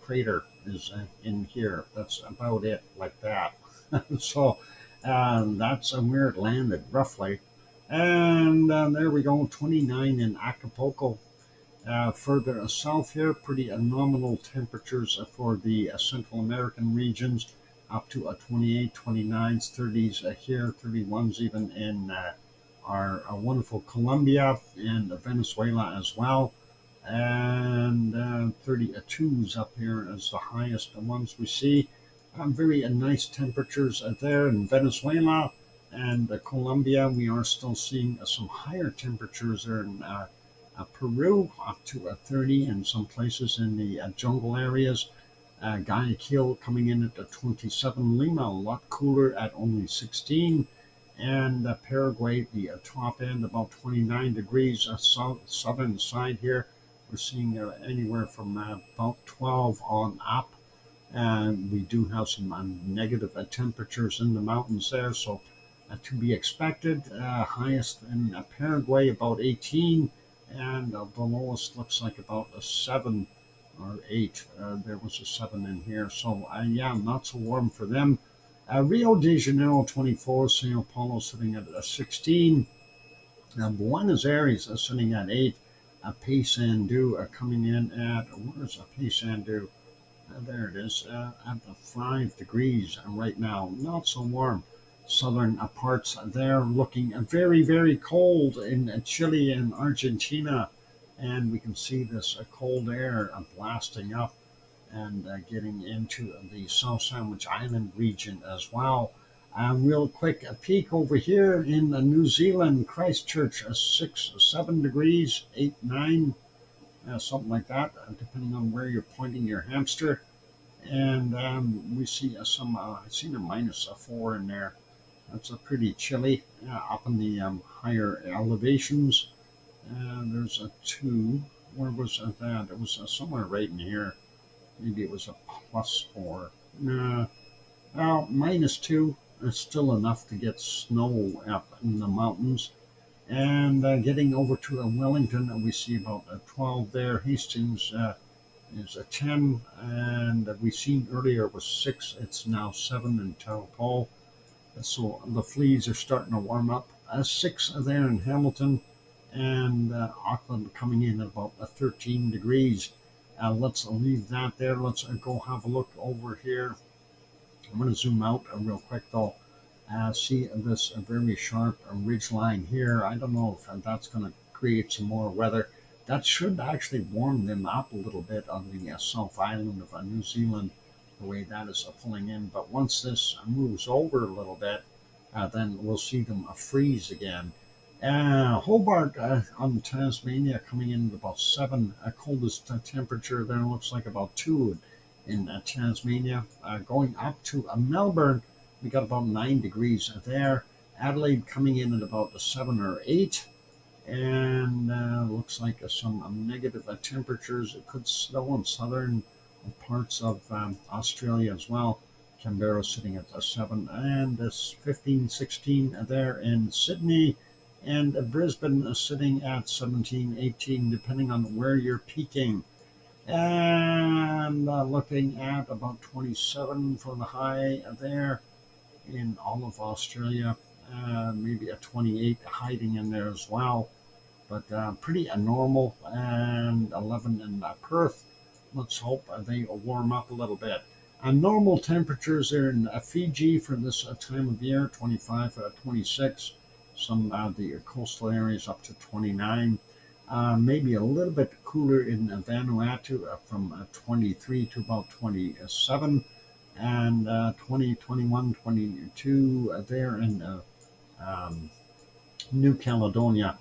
S1: crater is in here. That's about it, like that. So that's where it landed, roughly. And there we go, 29 in Acapulco. Further south here, pretty nominal temperatures for the Central American regions, up to 28, 29s, 30s here, 31s even in our wonderful Colombia and Venezuela as well. And 32s up here as the highest ones we see. Very nice temperatures there in Venezuela and Colombia. We are still seeing some higher temperatures there in Peru, up to 30 in some places in the jungle areas. Guayaquil coming in at 27. Lima, a lot cooler at only 16. And Paraguay, the top end, about 29 degrees. Southern side here, we're seeing anywhere from about 12 on up. And we do have some negative temperatures in the mountains there, so to be expected. Highest in Paraguay, about 18. And the lowest looks like about a 7 or 8. There was a 7 in here. So, yeah, not so warm for them. Rio de Janeiro, 24. Sao Paulo sitting at 16. Buenos Aires sitting at 8. Paysandu coming in at, where's Paysandu? There it is, at 5 degrees right now. Not so warm. Southern parts there looking very, very cold in Chile and Argentina. And we can see this cold air blasting up and getting into the South Sandwich Island region as well. Real quick, a peek over here in New Zealand, Christchurch, 6, 7 degrees, 8, 9, something like that, depending on where you're pointing your hamster. And we see some, I've seen a minus 4 in there. That's pretty chilly up in the higher elevations. There's a 2. Where was that? It was somewhere right in here. Maybe it was a +4. -2. It's still enough to get snow up in the mountains. And getting over to Wellington, we see about 12 there. Hastings is a 10, and we seen earlier was 6. It's now 7 in Taupo. So the fleas are starting to warm up. 6 there in Hamilton, and Auckland coming in at about 13 degrees. Let's leave that there. Let's go have a look over here. I'm going to zoom out real quick though. See this very sharp ridge line here. I don't know if that's going to create some more weather. That should actually warm them up a little bit on the South Island of New Zealand, the way that is pulling in. But once this moves over a little bit, then we'll see them freeze again. Hobart on Tasmania coming in at about 7. Coldest temperature there looks like about 2 in Tasmania. Going up to Melbourne, we got about 9 degrees there. Adelaide coming in at about 7 or 8. And looks like some negative temperatures. It could snow in southern parts of Australia as well. Canberra sitting at 7, and 15, 16 there in Sydney, and Brisbane sitting at 17, 18, depending on where you're peaking. And looking at about 27 for the high there in all of Australia, maybe a 28 hiding in there as well, but pretty normal, and 11 in Perth. Let's hope they warm up a little bit. Normal temperatures there in Fiji for this time of year, 25, 26. Some of the coastal areas up to 29. Maybe a little bit cooler in Vanuatu from 23 to about 27. And 20, 21, 22 there in New Caledonia.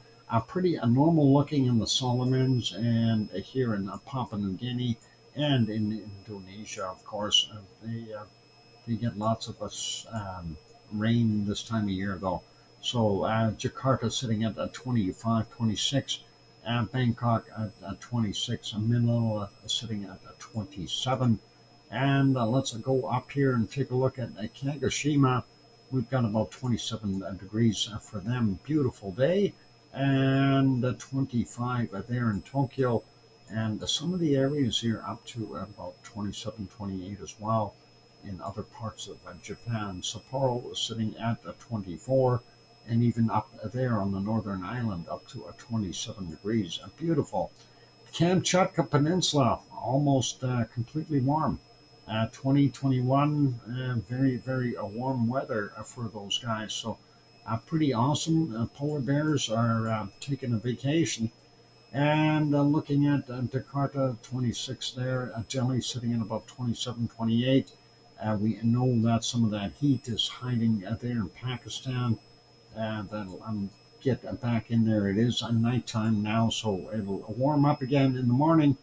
S1: Pretty normal looking in the Solomons, and here in Papua New Guinea, and in Indonesia, of course. They get lots of rain this time of year, though. So Jakarta sitting at 25, 26, Bangkok at 26, Manila sitting at 27. And let's go up here and take a look at Kagoshima. We've got about 27 degrees for them. Beautiful day. And 25 there in Tokyo. And some of the areas here up to about 27, 28 as well in other parts of Japan. Sapporo is sitting at 24, and even up there on the northern island up to 27 degrees. Beautiful. Kamchatka Peninsula, almost completely warm. 2021, very, very warm weather for those guys. So pretty awesome. Polar bears are taking a vacation. And looking at Jakarta, 26 there. Delhi sitting at about 27, 28. We know that some of that heat is hiding there in Pakistan. That'll get back in there. It is nighttime now, so it'll warm up again in the morning.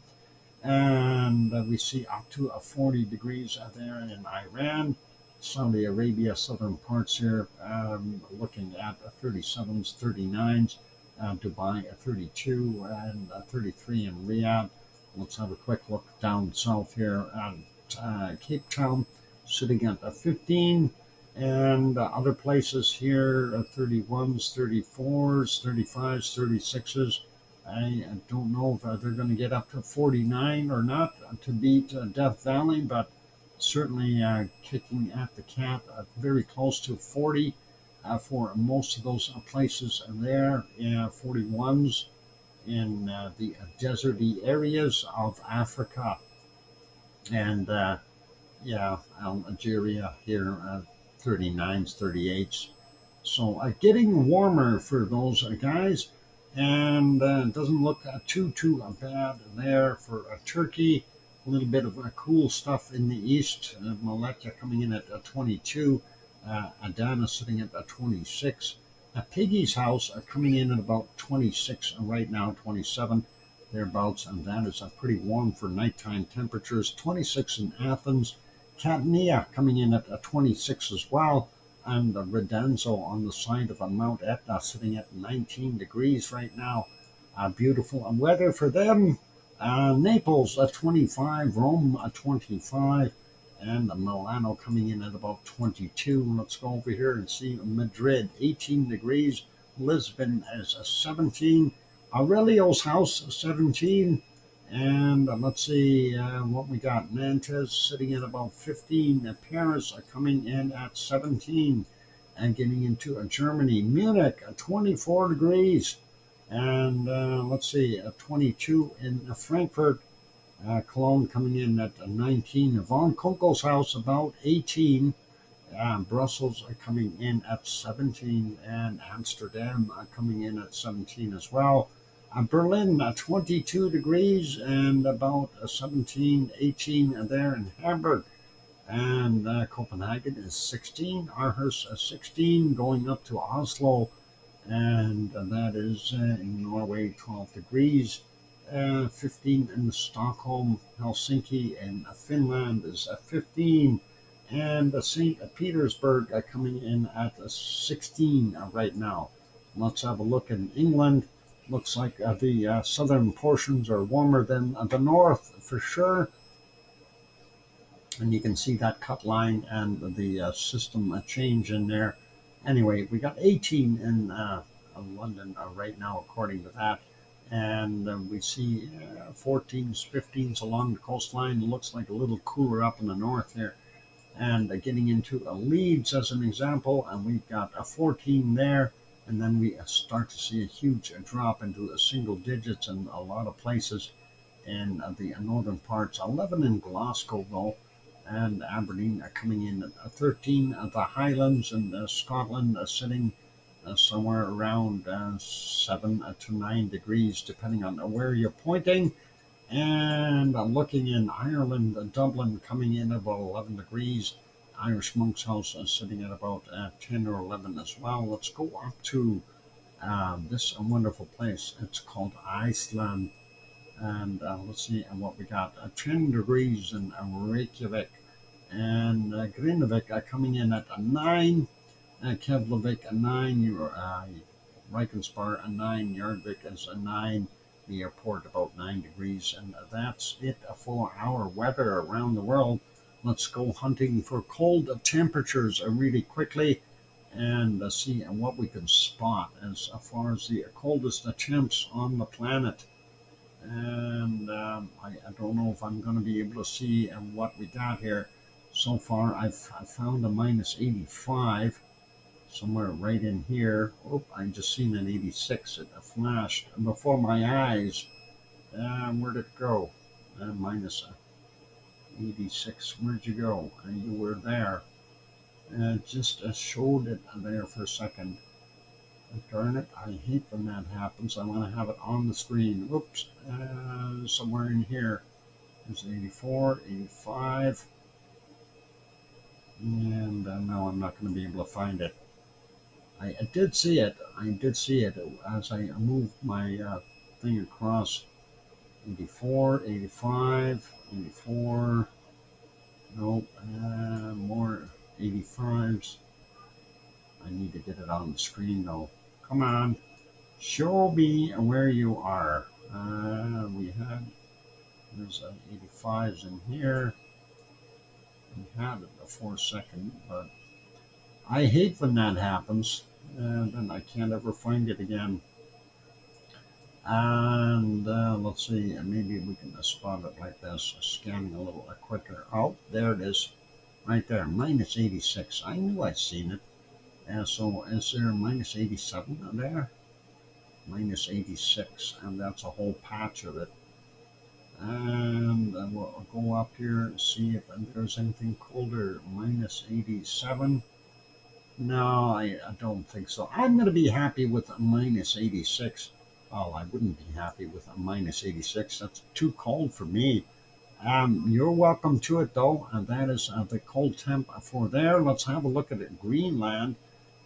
S1: And we see up to 40 degrees there in Iran, Saudi Arabia, southern parts here, looking at 37s, 39s, Dubai at 32, and 33 in Riyadh. Let's have a quick look down south here at Cape Town, sitting at 15, and other places here, 31s, 34s, 35s, 36s. I don't know if they're going to get up to 49 or not to beat Death Valley, but certainly kicking at the cap very close to 40 for most of those places there. 41s in the deserty areas of Africa, and Algeria here, 39s, 38s. So getting warmer for those guys. And it doesn't look too bad there for Turkey. A little bit of cool stuff in the east. Malatya coming in at 22. Adana sitting at 26. Piggy's House coming in at about 26 right now, 27 thereabouts, and that is pretty warm for nighttime temperatures. 26 in Athens. Catania coming in at 26 as well. And Redanzo on the side of Mount Etna sitting at 19 degrees right now. Beautiful weather for them. Naples at 25, Rome at 25, and Milano coming in at about 22. Let's go over here and see Madrid, 18 degrees. Lisbon is 17. Aurelio's house, 17. And let's see what we got. Nantes sitting at about 15. Paris coming in at 17. And getting into Germany. Munich, 24 degrees. And let's see, 22 in Frankfurt. Cologne coming in at 19. Von Kunkel's house about 18. Brussels coming in at 17. And Amsterdam coming in at 17 as well. Berlin, 22 degrees, and about 17, 18 there in Hamburg. And Copenhagen is 16, Aarhus 16, going up to Oslo, and that is in Norway, 12 degrees. 15 in Stockholm, Helsinki, and Finland is 15. And St. Petersburg coming in at 16 right now. Let's have a look in England. Looks like the southern portions are warmer than the north for sure. And you can see that cut line and the system change in there. Anyway, we got 18 in London right now, according to that. And we see 14s, 15s along the coastline. It looks like a little cooler up in the north here. And getting into Leeds as an example, and we've got a 14 there. And then we start to see a huge drop into single digits in a lot of places in the northern parts. 11 in Glasgow, though, and Aberdeen coming in at 13. The Highlands and Scotland sitting somewhere around 7 to 9 degrees, depending on where you're pointing. And looking in Ireland, Dublin coming in at about 11 degrees. Irish Monk's House sitting at about 10 or 11 as well. Let's go up to this wonderful place. It's called Iceland. And let's see what we got. 10 degrees in Reykjavik. And Grindavik coming in at a 9. Keflavik a 9. Reykjanesbar a 9. Yarvik is a 9. The airport about 9 degrees. And that's it for our weather around the world. Let's go hunting for cold temperatures really quickly and see what we can spot as far as the coldest temps on the planet. And I don't know if I'm going to be able to see what we got here. So far, I've found a minus 85 somewhere right in here. Oh, I just seen an 86. It flashed before my eyes. Where'd it go? Minus 86. Where'd you go? You were there. Just showed it there for a second. Darn it, I hate when that happens. I want to have it on the screen. Oops, somewhere in here. There's 84, 85. And now I'm not going to be able to find it. I did see it. I did see it as I moved my thing across. 84, 85, 84. Nope, more 85s. I need to get it on the screen though. Come on, show me where you are. There's 85s in here. We had it before a second, but I hate when that happens, and then I can't ever find it again. And let's see, maybe we can spot it like this, scanning a little quicker. Oh, there it is, right there, minus 86. I knew I'd seen it. So is there minus 87 there? Minus 86, and that's a whole patch of it. And we'll go up here and see if there's anything colder. Minus 87. No, I don't think so. I'm going to be happy with a minus 86. Oh, I wouldn't be happy with a minus 86. That's too cold for me. You're welcome to it, though, and that is the cold temp for there. Let's have a look at Greenland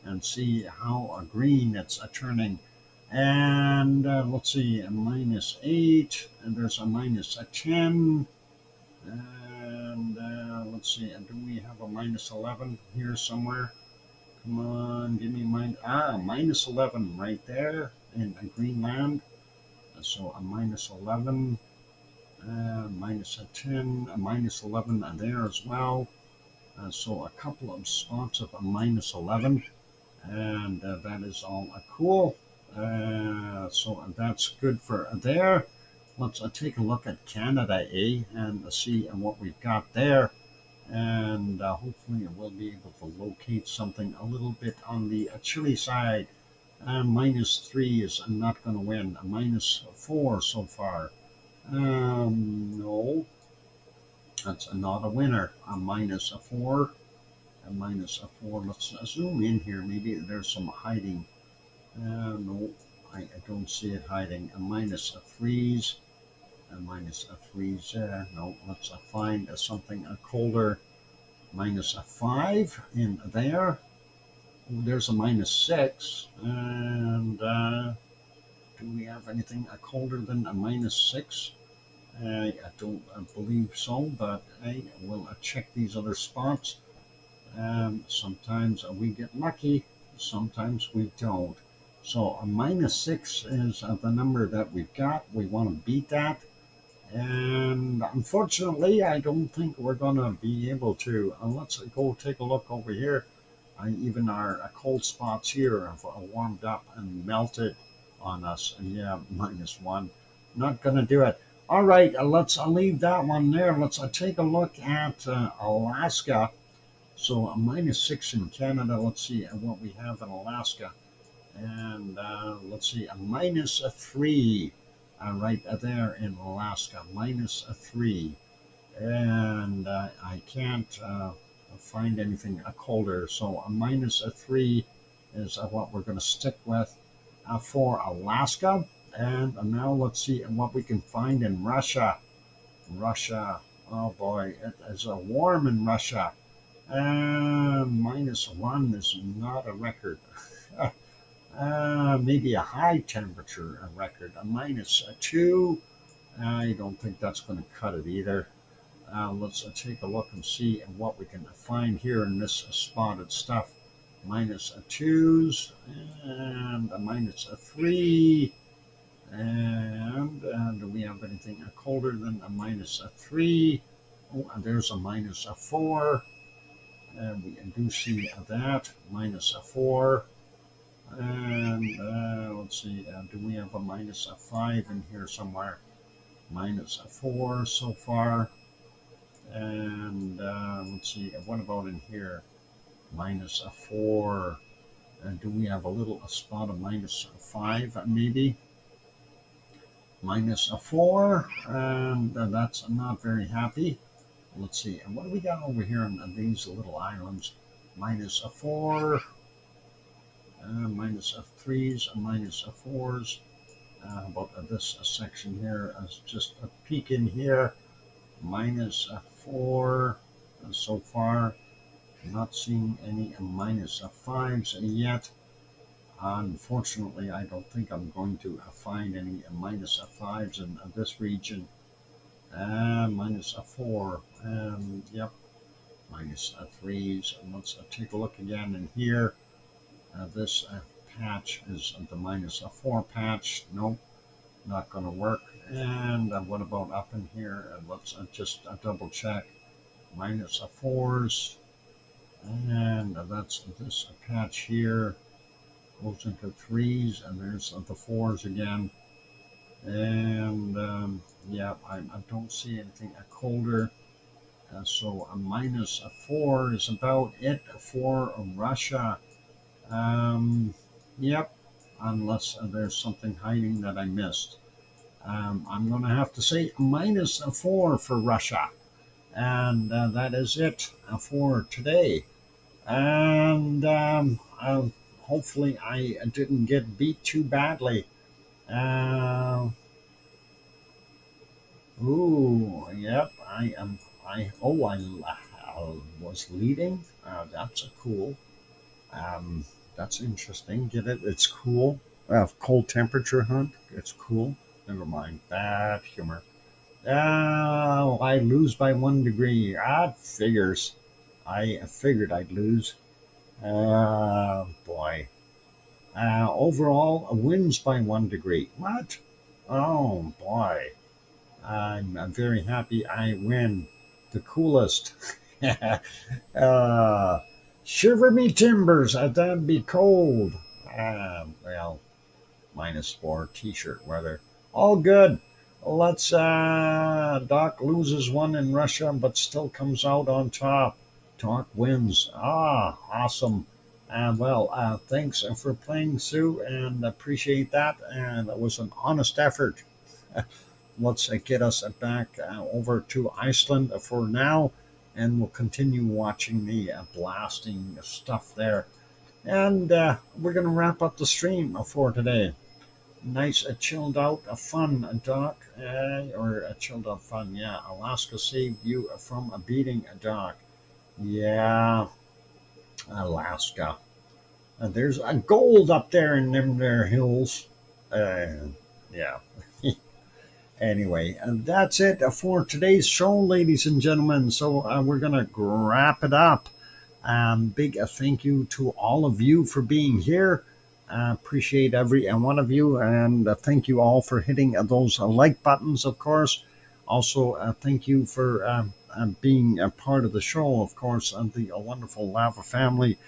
S1: and see how green it's turning. And let's see, a minus 8, and there's a minus 10. And let's see, do we have a minus 11 here somewhere? Come on, give me minus 11 right there in Greenland. So a minus 11, minus 10, a minus 11 there as well. So a couple of spots of a minus 11, and that is all cool. So that's good for there. Let's take a look at Canada, and see what we've got there. And hopefully we'll be able to locate something a little bit on the chilly side. Minus 3 is not going to win. A minus 4 so far. No, that's not a winner. A minus 4. A minus 4. Let's zoom in here. Maybe there's some hiding. No, I don't see it hiding. A minus 3s. A minus 3s there. No, let's find something colder. Minus 5 in there. There's a minus 6. And do we have anything colder than a minus 6? I don't believe so, but we'll check these other spots. Sometimes we get lucky, sometimes we don't. So a minus 6 is the number that we've got. We want to beat that. And unfortunately, I don't think we're going to be able to. Let's go take a look over here. Even our cold spots here have warmed up and melted on us. Yeah, -1. Not going to do it. All right, let's leave that one there. Let's take a look at Alaska. So a -6 in Canada. Let's see what we have in Alaska. And let's see, a -3 right there in Alaska, -3. And I can't find anything colder. So a -3 is what we're going to stick with for Alaska. And now let's see what we can find in Russia. Russia, oh boy, it is warm in Russia. And -1 is not a record. Maybe a high temperature record, a -2. I don't think that's going to cut it either. Let's take a look and see what we can find here in this spotted stuff. -2s and a -3. And do we have anything colder than a -3? Oh, and there's a -4. And we do see that, -4. And let's see, do we have a -5 in here somewhere? -4 so far. And let's see, what about in here? -4. And do we have a little spot of -5 maybe? -4, and that's not very happy. Let's see, and what do we got over here on these little islands? -4. -3s and -4s. About this section here, just a peek in here, -4 so far. Not seeing any -5s yet. Unfortunately, I don't think I'm going to find any -5s in this region. -4, and yep, -3s. And let's take a look again in here. This patch is the -4 patch. Nope, not going to work. And what about up in here? Let's just double check. -4s. And that's this patch here. Goes into 3s, and there's the 4s again. And yeah, I don't see anything colder. So a -4 is about it for Russia. Yep, unless there's something hiding that I missed. I'm going to have to say -4 for Russia. And that is it for today. And hopefully I didn't get beat too badly. Yep, I am. I was leading. That's cool. That's interesting. Get it? It's cool. Cold temperature hunt. It's cool. Never mind. Bad humor. I lose by 1 degree. That figures. I figured I'd lose. Boy. Overall, wins by 1 degree. What? Oh, boy. I'm very happy I win. The coolest. Shiver me timbers. That'd be cold. Well, -4 t-shirt weather. All good. Let's, Doc loses one in Russia, but still comes out on top. Doc wins. Awesome. Thanks for playing, Sue, and appreciate that. And that was an honest effort. Let's get us back over to Iceland for now, and we'll continue watching the blasting stuff there. And we're going to wrap up the stream for today. Nice, chilled out, fun, Doc, or chilled out fun, yeah. Alaska saved you from a beating, Doc. Yeah, Alaska. There's a gold up there in them there hills. Yeah. Anyway, that's it for today's show, ladies and gentlemen. So we're going to wrap it up. Big thank you to all of you for being here. Appreciate every one of you, and thank you all for hitting those like buttons, of course. Also, thank you for being a part of the show, of course, and the wonderful Lava family.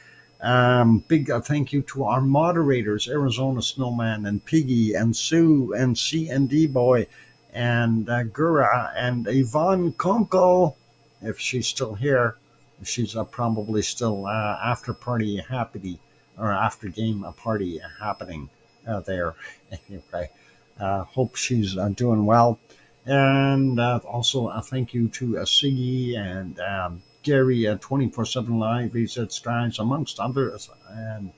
S1: Big thank you to our moderators, Arizona Snowman and Piggy and Sue and C&D Boy and Gura and Yvonne Kunkel, if she's still here. She's probably still after party happy or after game party happening there. Anyway, hope she's doing well. And also a thank you to Siggy and Gary at 24/7 Live, VZ Strides, amongst others. And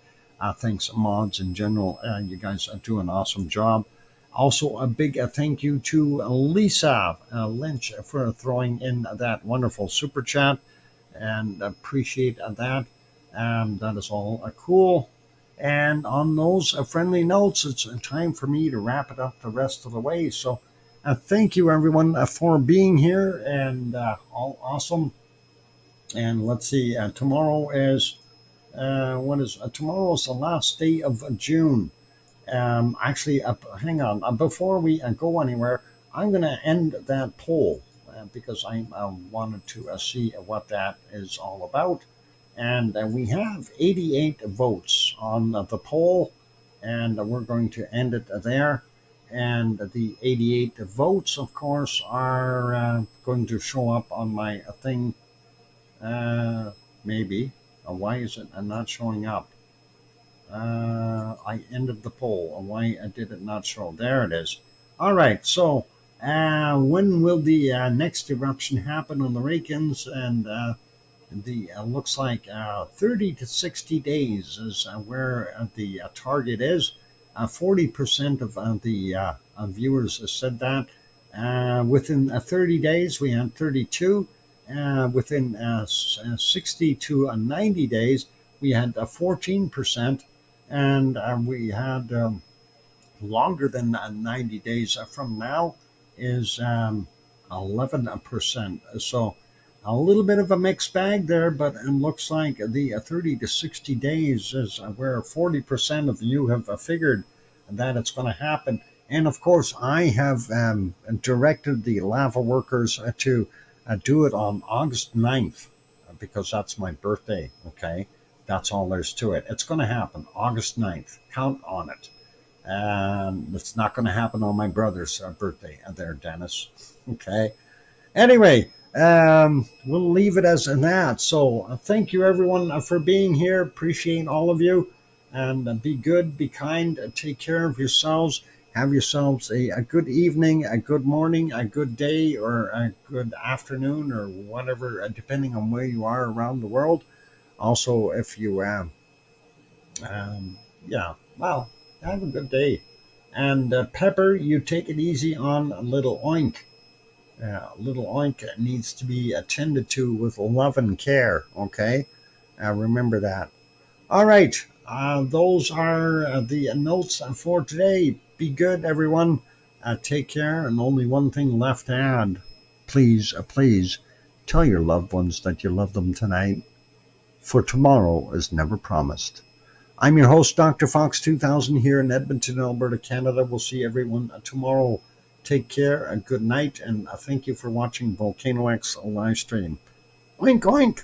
S1: thanks, mods in general. You guys are doing an awesome job. Also, a big thank you to Lisa Lynch for throwing in that wonderful super chat, and appreciate that. That is all cool. And on those friendly notes, it's time for me to wrap it up the rest of the way. So thank you, everyone, for being here, and all awesome. And let's see, tomorrow is tomorrow is the last day of June. Actually, hang on. Before we go anywhere, I'm going to end that poll because I wanted to see what that is all about. And we have 88 votes on the poll, and we're going to end it there. And the 88 votes, of course, are going to show up on my thing. Maybe. Why is it not showing up? I ended the poll. Why did it not show? There it is. All right. So when will the next eruption happen on the Reykjans? And the looks like 30 to 60 days is where the target is. 40% of the viewers said that. Within 30 days, we had 32. Within 60 to 90 days, we had 14%. And we had longer than 90 days from now is 11%. So a little bit of a mixed bag there, but it looks like the 30 to 60 days is where 40% of you have figured that it's going to happen. And of course, I have directed the lava workers to do it on August 9th because that's my birthday, okay? That's all there's to it. It's going to happen August 9th. Count on it. It's not going to happen on my brother's birthday there, Dennis. Okay. Anyway, we'll leave it as that. So thank you, everyone, for being here. Appreciate all of you. And be good, be kind, take care of yourselves. Have yourselves a good evening, a good morning, a good day, or a good afternoon, or whatever, depending on where you are around the world. Also, if you, have a good day. And Pepper, you take it easy on Little Oink. Little Oink needs to be attended to with love and care, okay? Remember that. All right, those are the notes for today. Be good, everyone. Take care, and only one thing left to add. Please, please, tell your loved ones that you love them tonight. For tomorrow is never promised. I'm your host, DrFox2000, here in Edmonton, Alberta, Canada. We'll see everyone tomorrow. Take care, and good night, and thank you for watching VolcanoX live stream. Oink, oink.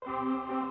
S3: Thank you.